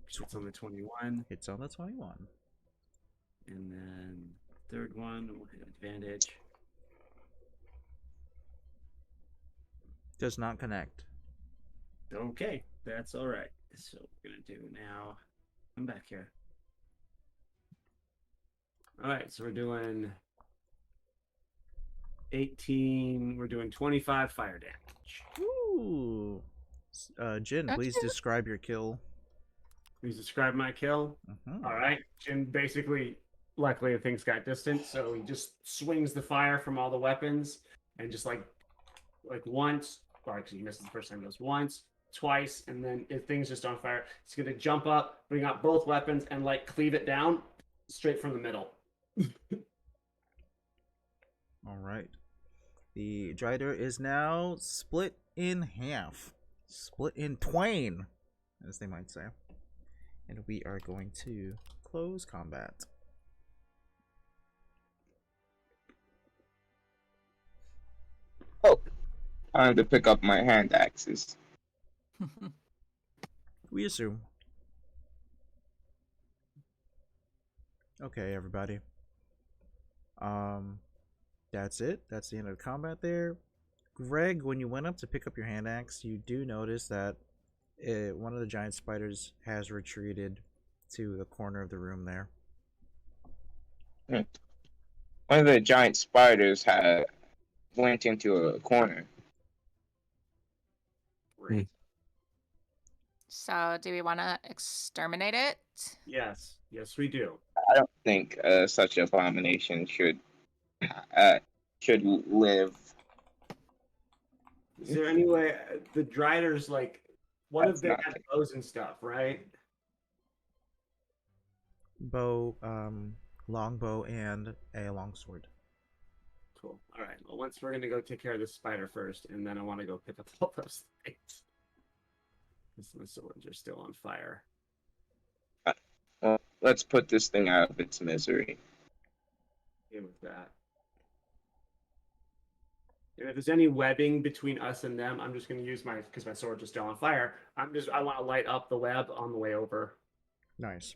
It's on the 21. Hits on the 21. And then third one will hit advantage. Does not connect. Okay, that's all right. So we're gonna do now. Come back here. All right, so we're doing 18. We're doing 25 fire damage. Ooh. Jin, please Okay. describe your kill. Please describe my kill. Mhm. All right, Jin basically, luckily the things got distant, so he just swings the fire from all the weapons and just like once, or actually he misses the first time, goes once, twice, and then if things just on fire, he's gonna jump up, bring out both weapons, and like cleave it down straight from the middle. All right. The Drider is now split in half. Split in twain, as they might say. And we are going to close combat. Oh, time to pick up my hand axes. We assume. Okay, everybody. That's it. That's the end of the combat there. Greg, when you went up to pick up your hand axe, you do notice that one of the giant spiders has retreated to the corner of the room there. One of the giant spiders went into a corner. Great. So, do we want to exterminate it? Yes, yes, we do. I don't think such abomination uh, should live. Is there any way the Driders, like, one That's of them not had bows and stuff, right? Bow, longbow, and a longsword. Cool. All right. Well, once we're gonna go take care of this spider first, and then I want to go pick up all those things. Because the swords are still on fire. Well, let's put this thing out of its misery. Okay with that. And if there's any webbing between us and them, I'm just gonna use because my swords are still on fire. I want to light up the web on the way over. Nice.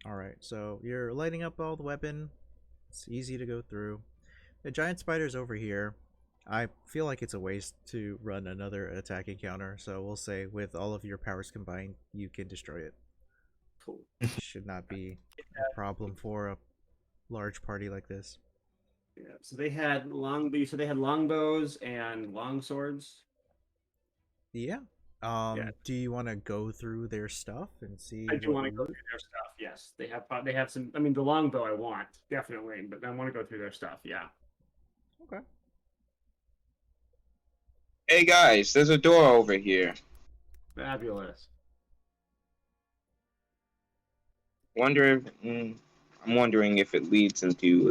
Alright, so you're lighting up all the weapon. It's easy to go through. The giant spider's over here. I feel like it's a waste to run another attack encounter, so we'll say with all of your powers combined, you can destroy it. Cool. Should not be a problem for a large party like this. Yeah. So they had longbows and long swords. Yeah. Do you want to go through their stuff and see? I do want to go loot? through their stuff. Yes, they have some. I mean, the longbow I want definitely, but I want to go through their stuff. Yeah. Okay. Hey guys, there's a door over here. Fabulous. I'm wondering if it leads into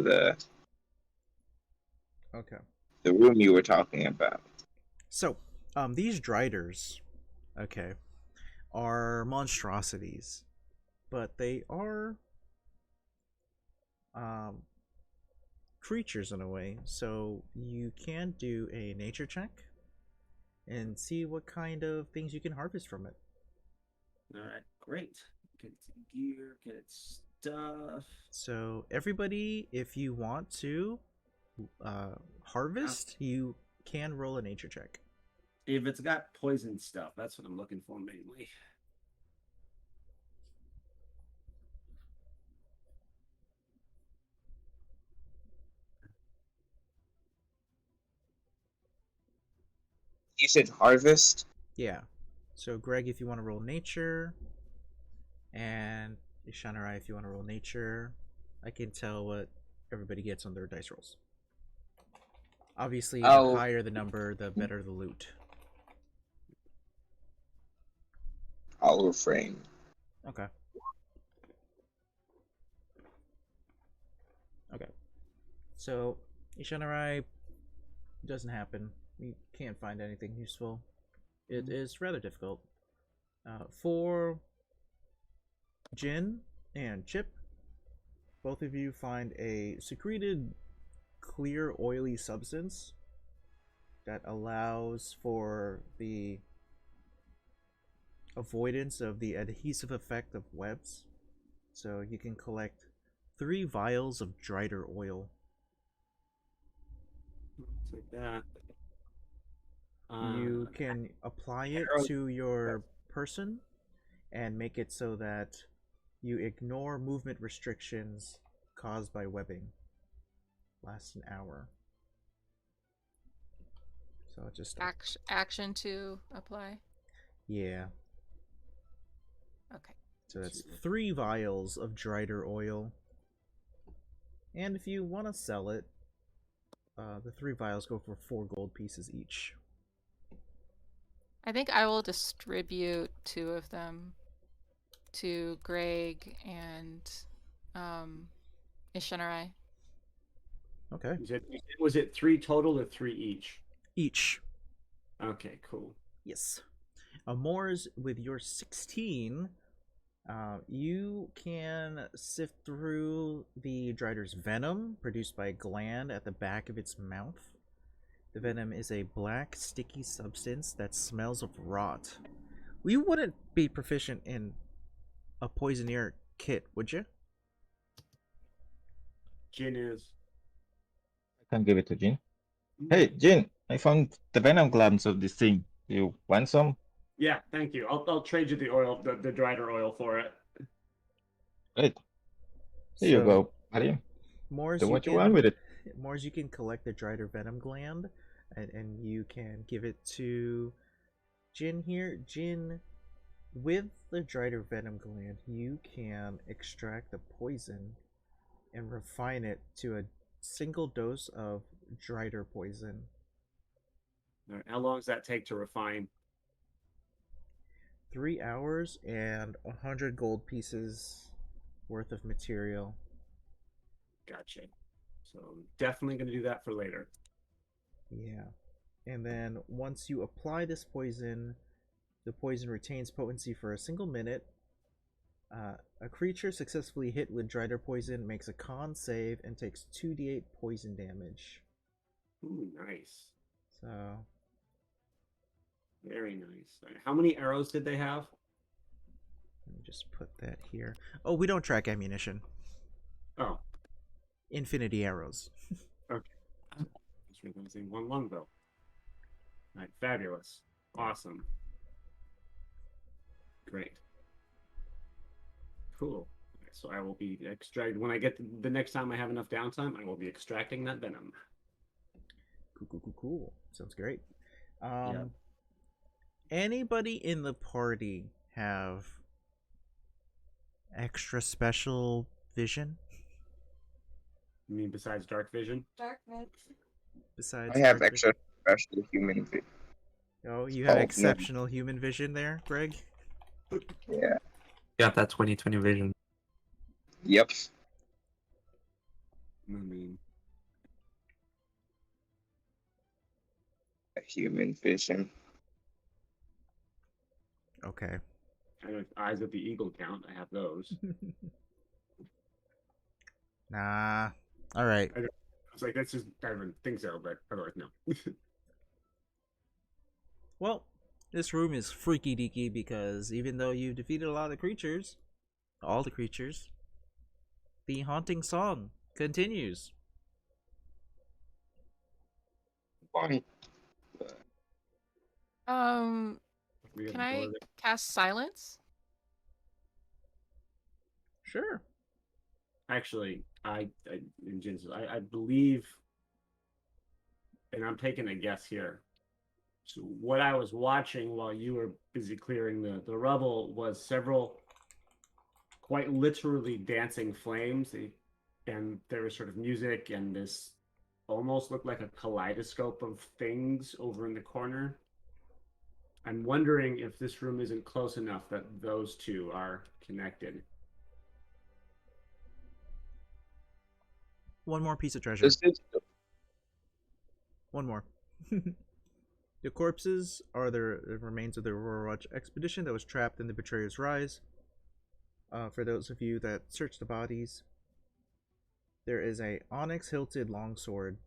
Okay. the room you were talking about. So, these driders, okay, are monstrosities, but they are creatures in a way. So you can do a nature check and see what kind of things you can harvest from it. All right. Great. Get its gear. Get its stuff. So everybody, if you want to harvest, you can roll a nature check. If it's got poison stuff, that's what I'm looking for mainly. You said harvest? Yeah. So Greg, if you want to roll nature, and Ishanrai, if you want to roll nature, I can tell what everybody gets on their dice rolls. Obviously, the higher the number, the better the loot. I'll refrain. Okay. Okay. So, Ishanrai doesn't happen. You can't find anything useful. It is rather difficult. For Jin and Chip, both of you find a secreted, clear, oily substance that allows for the avoidance of the adhesive effect of webs. So you can collect 3 vials of Drider oil. It's like that. You can apply it to your person and make it so that you ignore movement restrictions caused by webbing. Lasts an hour. So just Action to apply. yeah. Okay. So that's 3 vials of Drider oil. And if you want to sell it, the 3 vials go for 4 gold pieces each. I think I will distribute 2 of them to Greg and Ishanrai. Okay. Was it 3 total or 3 each? Each. Okay, cool. Yes. Amores, with your 16, you can sift through the Drider's venom produced by a gland at the back of its mouth. The venom is a black, sticky substance that smells of rot. You wouldn't be proficient in a poisoneer kit, would you? Jin is. I can give it to Jin. Hey, Jin, I found the venom glands of this thing. You want some? Yeah, thank you. I'll trade you the oil, the Drider oil for it. Great. Here you go, buddy. Morris, Do what you want with it. Mars, you can collect the Drider Venom gland, and you can give it to Jin here. Jin, with the Drider Venom gland, you can extract the poison and refine it to a single dose of Drider poison. All right, how long does that take to refine? 3 hours and 100 gold pieces worth of material. Gotcha. So definitely going to do that for later. Yeah. And then once you apply this poison, the poison retains potency for a single minute. A creature successfully hit with Drider poison makes a con save and takes 2d8 poison damage. Ooh, nice. So, Very nice. All right, how many arrows did they have? let me just put that here. Oh, we don't track ammunition. Oh, Infinity arrows. okay. Just realizing one longbow. All right, fabulous. Awesome. Great. Cool. Okay, so I will be extracting when I get the next time I have enough downtime. I will be extracting that venom. Cool. Sounds great. Yeah. Anybody in the party have extra special vision? You mean besides dark vision? Darkness. Besides, I have dark extra special human vision. Oh, you have Oh, yeah. exceptional human vision there, Greg? Yeah. Got that 20/20 vision. Yep. I mean, Human vision. Okay. I know eyes of the eagle count. I have those. Nah. All right. I was like, that's just I don't think so, but otherwise no. Well, this room is freaky deaky because even though you've defeated a lot of creatures, all the creatures, the haunting song continues. Fine. We have Can the I door there. cast silence? Sure. Actually, in Jin's, I believe, and I'm taking a guess here. So what I was watching while you were busy clearing the rubble was several quite literally dancing flames, and there was sort of music and this almost looked like a kaleidoscope of things over in the corner. I'm wondering if this room isn't close enough that those two are connected. One more piece of treasure. This is One more. The corpses are the remains of the Aurora Watch expedition that was trapped in the Betrayer's Rise. For those of you that search the bodies, there is a onyx-hilted longsword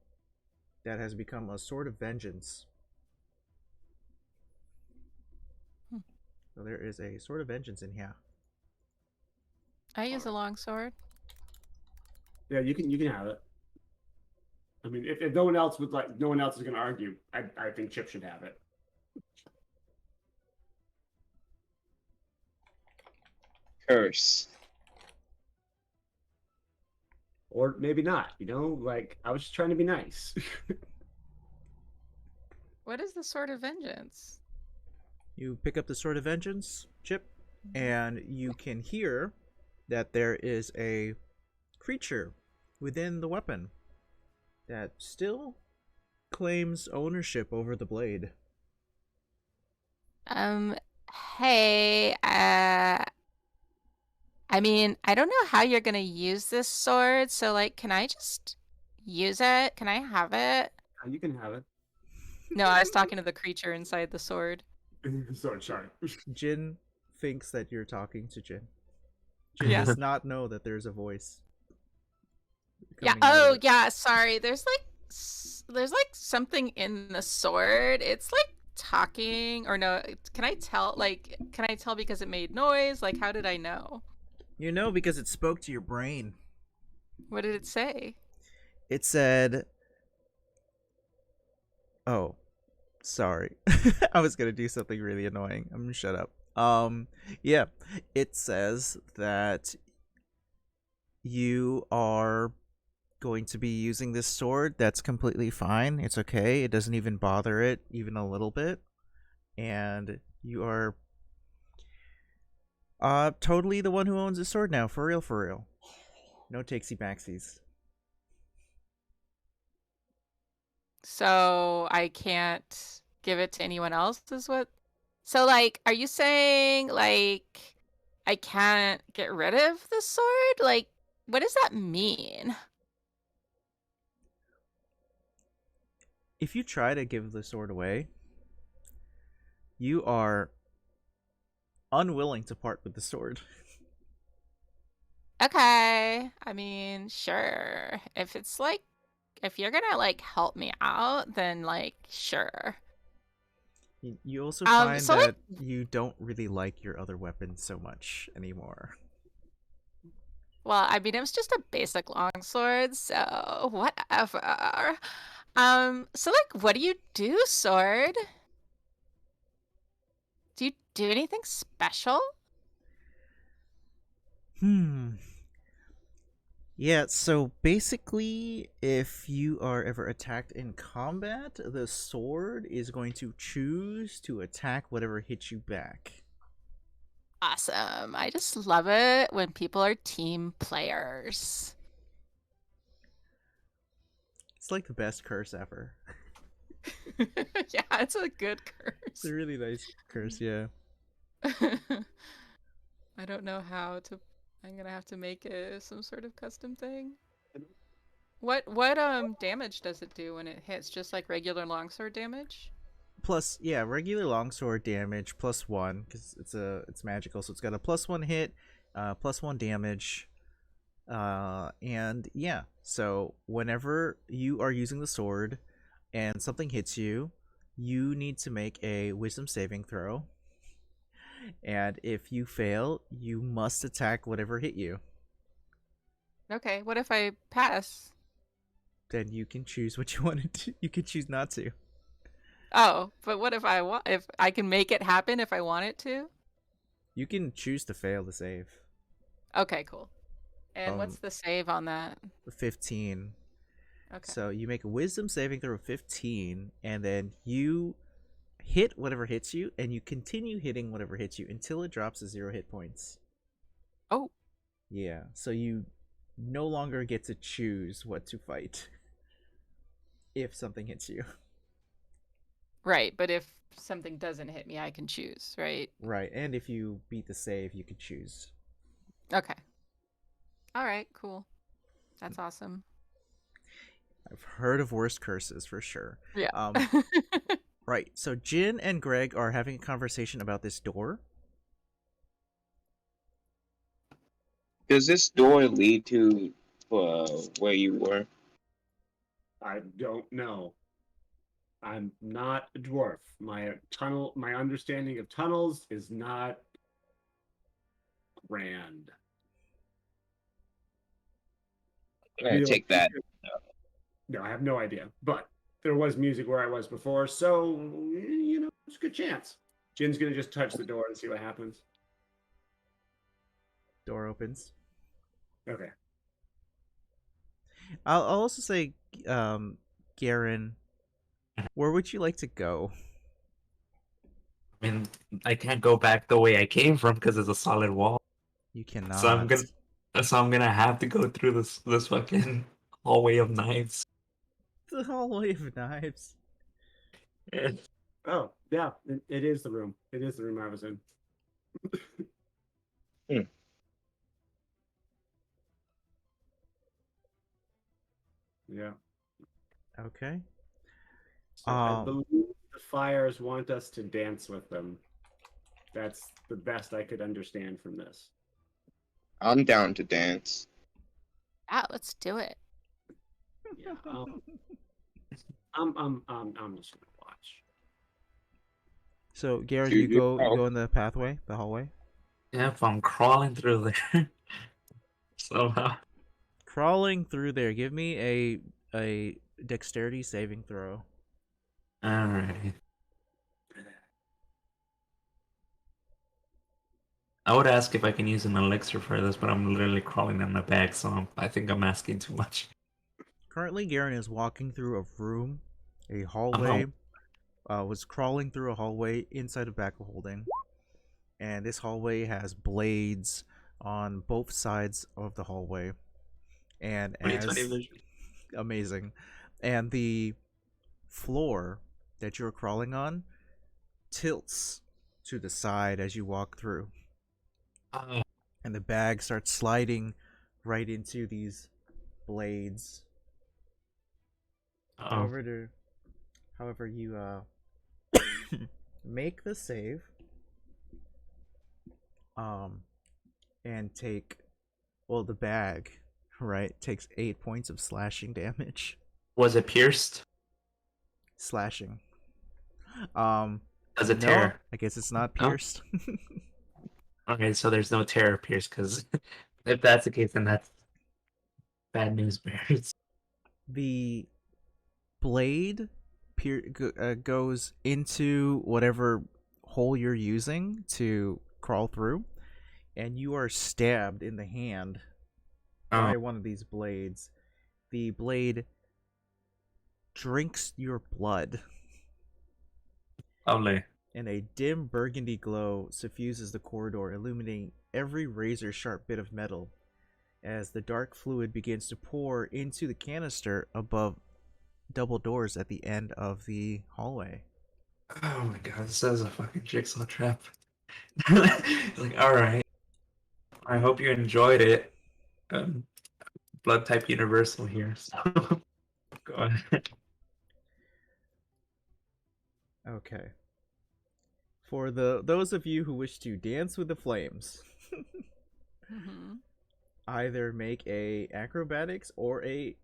that has become a sword of vengeance. So there is a sword of vengeance in here. I use a longsword. Yeah, you can have it. I mean, if no one else would like, no one else is going to argue. I think Chip should have it. curse. Or maybe not. You know, like I was just trying to be nice. What is the sword of vengeance? You pick up the sword of vengeance, Chip, and you can hear that there is a creature within the weapon that still claims ownership over the blade. Hey, I mean, I don't know how you're gonna use this sword, so like, can I just use it? Can I have it? You can have it. No, I was talking to the creature inside the sword. Sorry. Jin thinks that you're talking to Jin. Jin Yeah. does not know that there's a voice. Yeah. coming out of Oh, it. yeah. Sorry. There's like something in the sword. It's like talking, or no? Can I tell? Like, can I tell because it made noise? Like, how did I know? You know because it spoke to your brain. What did it say? It said, "Oh, sorry. I was going to do something really annoying. I'm going to shut up." Yeah. It says that you are going to be using this sword, that's completely fine. It's okay. It doesn't even bother it even a little bit. And you are totally the one who owns the sword now, for real, for real. No takesy backsies. So I can't give it to anyone else, is what? So, like, are you saying, like, I can't get rid of the sword? Like, what does that mean? If you try to give the sword away, you are unwilling to part with the sword. Okay. I mean, sure. If it's like, if you're gonna, like, help me out, then, like, sure. You also find So, like, that you don't really like your other weapons so much anymore. well, I mean, it was just a basic longsword, so whatever. So, like, what do you do, sword? Do you do anything special? Yeah, so basically, if you are ever attacked in combat, the sword is going to choose to attack whatever hits you back. Awesome. I just love it when people are team players. It's like the best curse ever. Yeah, it's a good It's curse. a really nice curse, yeah. I don't know how to. I'm gonna have to make some sort of custom thing. What damage does it do when it hits? Just like regular longsword damage? Plus, yeah, regular longsword damage +1 because it's magical, so it's got a +1 hit, +1 damage, and yeah. So whenever you are using the sword and something hits you, you need to make a Wisdom saving throw, and if you fail, you must attack whatever hit you. Okay, what if I pass? Then you can choose what you want to do. You can choose not to. Oh, but what if if I can make it happen if I want it to? You can choose to fail the save. Okay, cool. And what's the save on that? 15. Okay. So you make a Wisdom saving throw of 15, and then you hit whatever hits you, and you continue hitting whatever hits you until it drops to 0 hit points. Oh. Yeah, so you no longer get to choose what to fight if something hits you. Right, but if something doesn't hit me, I can choose, right? Right, and if you beat the save, you can choose. Okay. All right, cool. That's awesome. I've heard of worse curses for sure. Yeah. Right, so Jin and Greg are having a conversation about this door. Does this door lead to where you were? I don't know. I'm not a dwarf. My understanding of tunnels is not grand. I'm gonna take that. No, I have no idea. But there was music where I was before, so it's a good chance. Jin's gonna just touch the door and see what happens. Door opens. Okay. I'll also say, Garen, where would you like to go? I mean, I can't go back the way I came from because it's a solid wall. You cannot. So I'm gonna have to go through this fucking hallway of knives. The hallway of knives. Oh, yeah, it is the room. It is the room I was in. Yeah. Okay. So I believe the fires want us to dance with them. That's the best I could understand from this. I'm down to dance. Yeah, let's do it. Yeah. I'm just gonna watch. So Garen, Dude, you go in the pathway, the hallway. Yeah, if I'm crawling through there. Somehow. Crawling through there. Give me a dexterity saving throw. Alrighty. I would ask if I can use an elixir for this, but I'm literally crawling in my bag, so I think I'm asking too much. Currently, Garen is walking through a room, a hallway. Was crawling through a hallway inside of Back Holding, and this hallway has blades on both sides of the hallway, and 2020 as vision. amazing, and the floor that you're crawling on tilts to the side as you walk through, Oh, and the bag starts sliding right into these blades. oh. However, you make the save, and take, well, the bag, right, takes 8 points of slashing damage. Was it pierced? Slashing. Does it No, tear? I guess it's not No? pierced. Okay, so there's no tear or pierce, because if that's the case, then that's bad news bears. The blade goes into whatever hole you're using to crawl through, and you are stabbed in the hand by one of these blades. The blade drinks your blood, Only. and a dim burgundy glow suffuses the corridor, illuminating every razor-sharp bit of metal as the dark fluid begins to pour into the canister above double doors at the end of the hallway. Oh my god, this is a fucking jigsaw trap. Like, alright. I hope you enjoyed it. Blood type universal here, so go ahead. Okay. For those of you who wish to dance with the flames, Mm-hmm. either make a acrobatics or a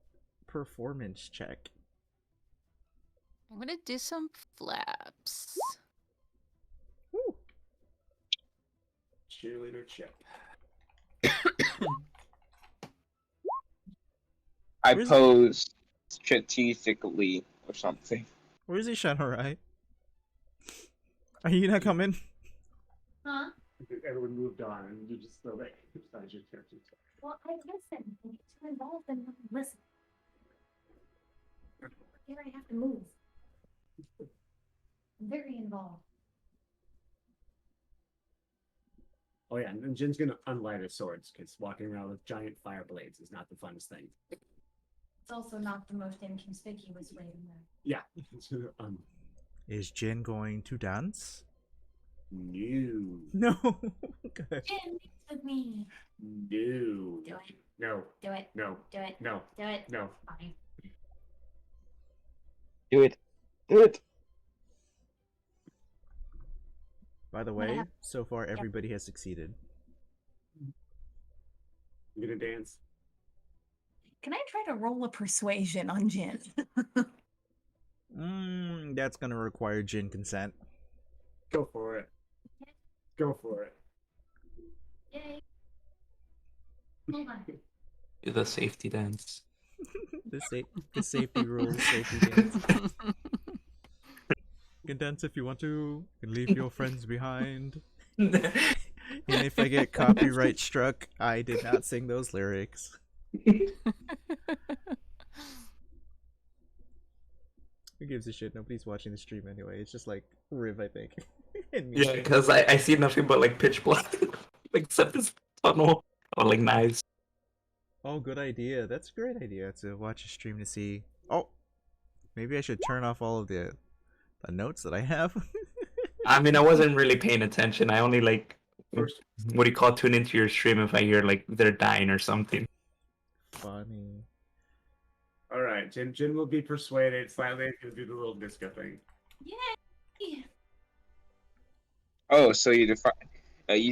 performance check. I'm gonna do some flaps. Woo. Cheerleader chip. I Where's- pose strategically or something. Where is he, Shadowrai? Are you not coming? Huh? Everyone moved on, and you just still there beside your character. Well, I listen. I get too involved and listen. Here I have to move. I'm very involved. Oh yeah, and Jin's gonna unlight his swords because walking around with giant fire blades is not the funnest thing. It's also not the most inconspicuous way to move. Yeah. Is Jin going to dance? No. No. Good. Jim, dance with me. No. Do it. No. Do it. No. Do it. No. Do it. No. Fine. Do it. Do it. By the I'm gonna way, have- so far everybody has succeeded. You gonna dance? Can I try to roll a persuasion on Jin? That's gonna require Jin consent. Go for it. Go for it. Yay. Hold on. Do the safety dance. The safety rules, safety dance. You can dance if you want to. You can leave your friends behind. And if I get copyright struck, I did not sing those lyrics. Who gives a shit? Nobody's watching the stream anyway. It's just like Riv, I think. And me. Yeah, because I see nothing but like pitch black, except this tunnel or like knives. Oh, good idea. That's a great idea to watch a stream to see. Oh, maybe I should turn off all of the notes that I have. I mean, I wasn't really paying attention. I only like, what do you call, tune into your stream if I hear like they're dying or something. Funny. All right, Jin will be persuaded. Slightly, he'll do the little disco thing. Yay. Oh, so you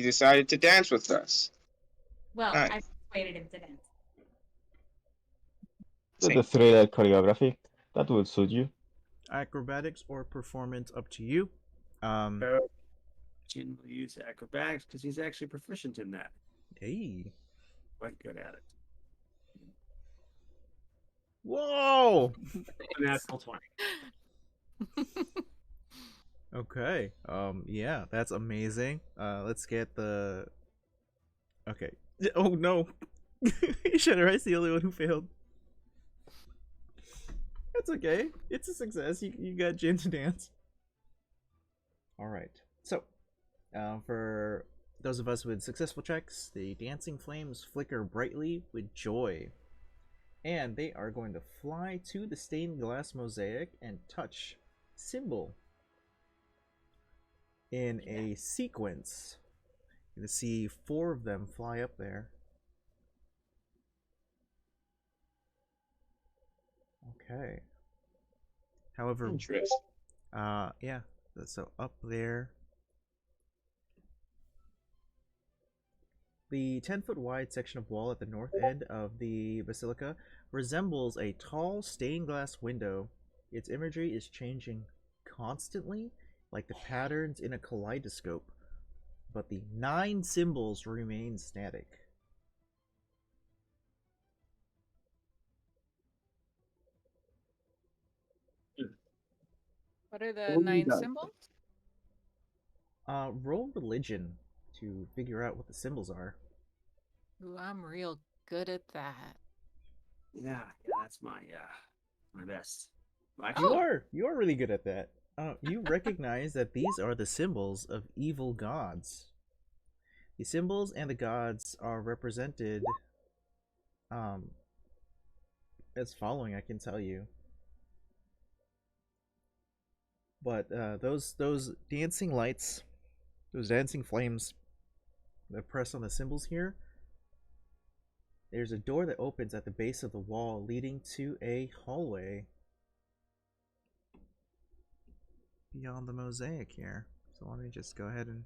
decided to dance with us. Well, Nice. I persuaded him to dance. Do Same. the thriller choreography. That would suit you. Acrobatics or performance, up to you. So Jin will use acrobatics because he's actually proficient in that. Hey. Quite good at it. Whoa. Natural 20. Okay. Yeah, that's amazing. Let's get the. Okay. Oh no. Shadowri's the only one who failed. That's okay. It's a success. You got Jin to dance. All right. So, for those of us with successful checks, the dancing flames flicker brightly with joy. And they are going to fly to the stained glass mosaic and touch symbol in a sequence. You're going to see 4 of them fly up there. Okay. However, Interesting. yeah. So up there. The 10-foot wide section of wall at the north end of the basilica resembles a tall stained glass window. Its imagery is changing constantly, like the patterns in a kaleidoscope, but the 9 symbols remain static. What are the What do you 9 got? symbols? Roll religion to figure out what the symbols are. Ooh, I'm real good at that. Yeah, that's my best. You Oh. are really good at that. You recognize that these are the symbols of evil gods. The symbols and the gods are represented as following, I can tell you. But those dancing lights, those dancing flames that press on the symbols here, there's a door that opens at the base of the wall leading to a hallway beyond the mosaic here. So let me just go ahead and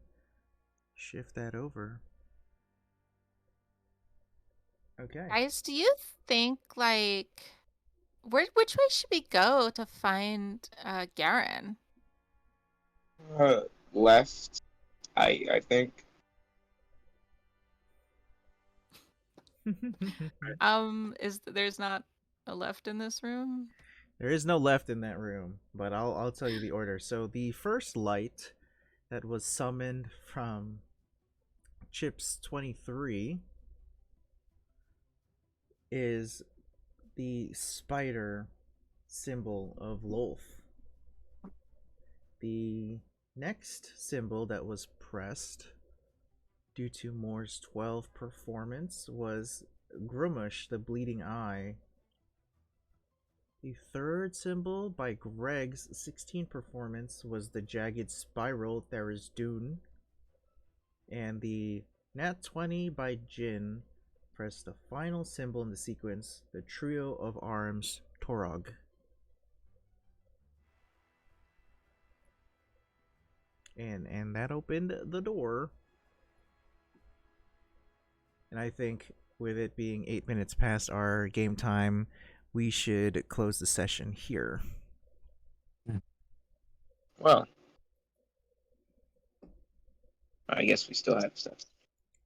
shift that over. Okay. Guys, do you think, like, which way should we go to find Garen? Left, I think. There's not a left in this room? There is no left in that room, but I'll tell you the order. So the first light that was summoned from Chips 23 is the spider symbol of Lolth. The next symbol that was pressed due to Moore's 12 performance was Grumush, the bleeding eye. The third symbol by Greg's 16 performance was the jagged spiral Tharizdun. And the Nat 20 by Jin pressed the final symbol in the sequence, the trio of arms Torog. And that opened the door. And I think with it being 8 minutes past our game time, we should close the session here. Well, I guess we still have stuff.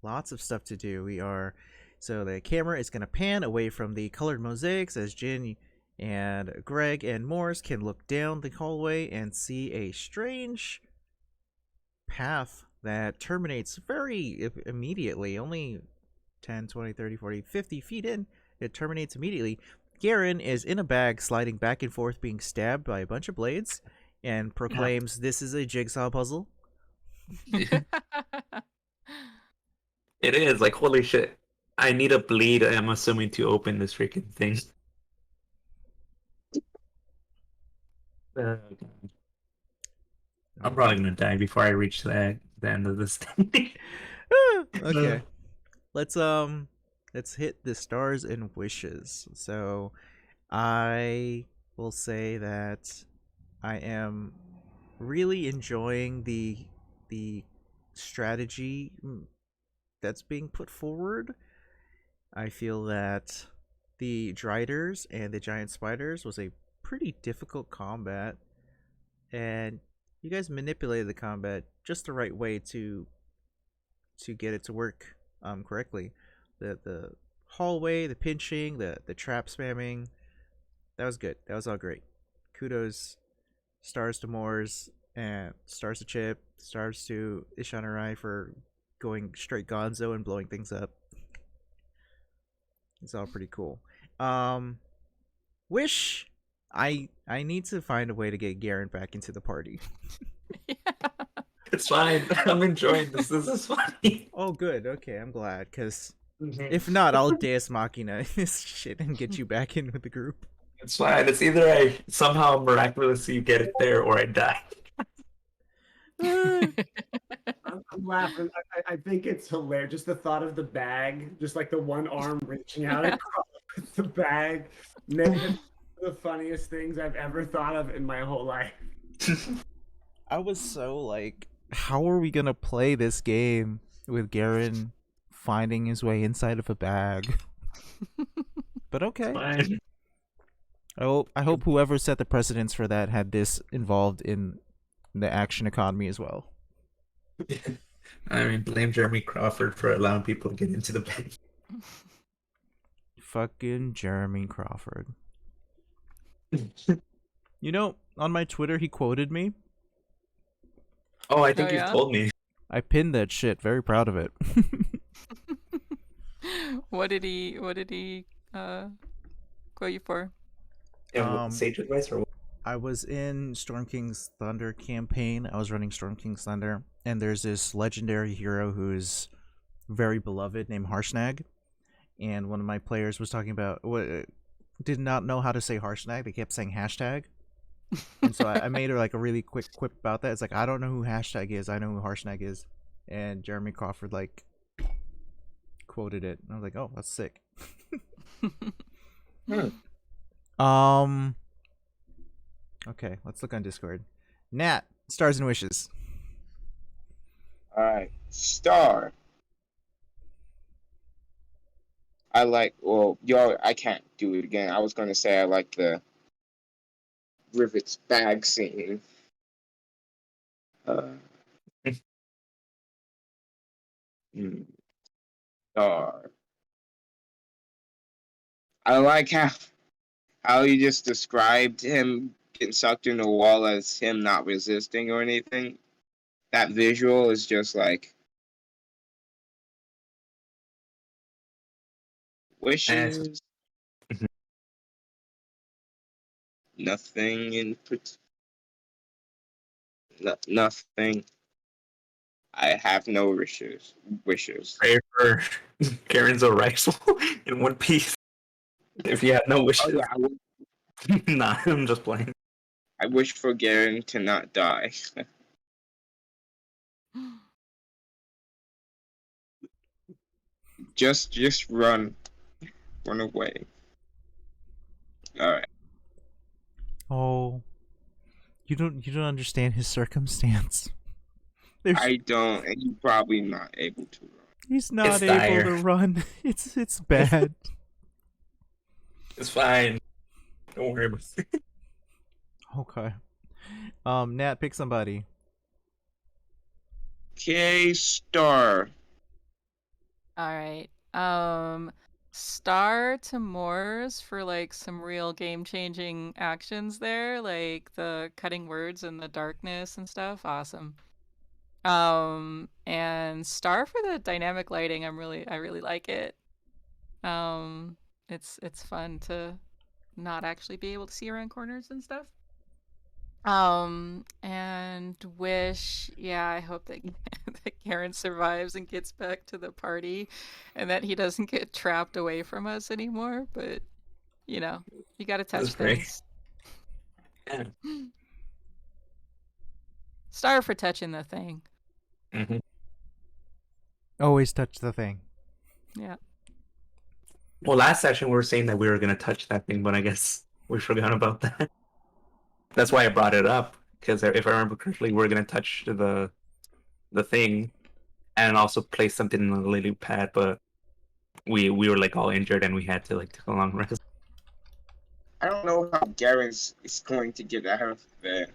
Lots of stuff to do. So the camera is going to pan away from the colored mosaics as Jin and Greg and Morris can look down the hallway and see a strange path that terminates very immediately, only 10, 20, 30, 40, 50 feet in. It terminates immediately. Garen is in a bag sliding back and forth being stabbed by a bunch of blades and proclaims this is a jigsaw puzzle. It is like, holy shit. I need a bleed, I'm assuming, to open this freaking thing. I'm probably gonna die before I reach the end of this thing. Okay. Let's hit the stars and wishes. So I will say that I am really enjoying the strategy that's being put forward. I feel that the Driders and the Giant Spiders was a pretty difficult combat, and you guys manipulated the combat just the right way to get it to work correctly. The hallway, the pinching, the trap spamming, that was good. That was all great. Kudos, stars to Moors, and stars to Chip, stars to Ishanarai for going straight gonzo and blowing things up. It's all pretty cool. Wish, I need to find a way to get Garen back into the party. Yeah. It's fine. I'm enjoying this. This is funny. Oh, good. Okay, I'm glad. Because Mhm. if not, I'll Deus Machina this shit and get you back in with the group. It's fine. It's either I somehow miraculously get it there or I die. I'm laughing. I think it's hilarious. Just the thought of the bag, just like the one arm reaching out across the bag. The funniest things I've ever thought of in my whole life. I was so like, how are we gonna play this game with Garen finding his way inside of a bag? But okay. Fine. I hope whoever set the precedence for that had this involved in the action economy as well. I mean, blame Jeremy Crawford for allowing people to get into the band. Fucking Jeremy Crawford. You know, on my Twitter, he quoted me. Oh, I think Oh, you've yeah? told me. I pinned that shit. Very proud of it. What did he quote you for? Yeah, Sage advice or what? I was in Storm King's Thunder campaign. I was running Storm King's Thunder, and there's this legendary hero who is very beloved named Harshnag. And one of my players was talking about did not know how to say Harshnag. They kept saying hashtag. And so I made her like a really quick quip about that. It's like, I don't know who hashtag is. I know who Harshnag is. And Jeremy Crawford like quoted it. And I was like, oh, that's sick. Okay, let's look on Discord. Nat, stars and wishes. Alright. Star. I can't do it again. I was gonna say I like the Rivet's bag scene. Star. I like how you just described him getting sucked in the wall as him not resisting or anything. That visual is just like wishes. Nothing in nothing. I have no wishes. Pray for Karen's arrival in One Piece. If you had no wishes. Oh yeah, Nah, I'm just playing. I wish for Garen to not die. just run away. All right. Oh, you don't understand his circumstance. I don't, and you're probably not able to run. He's not It's able dire. to run. It's bad. It's fine. Don't worry about it. Okay. Nat, pick somebody. K-Star. All right. Star to Moors for like some real game-changing actions there, like the cutting words and the darkness and stuff. Awesome. And Star for the dynamic lighting. I really like it. It's fun to not actually be able to see around corners and stuff. And wish, yeah, I hope that that Karen survives and gets back to the party, and that he doesn't get trapped away from us anymore. But you know, you gotta touch That's great. things. Yeah. Star for touching the thing. Mm-hmm. Always touch the thing. Yeah. Well, last session we were saying that we were gonna touch that thing, but I guess we forgot about that. That's why I brought it up, because if I remember correctly, we're gonna touch the thing, and also place something in the lily pad, but we were like all injured and we had to like take a long rest. I don't know how Garen is going to get out of there.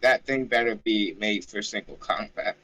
That thing better be made for single combat.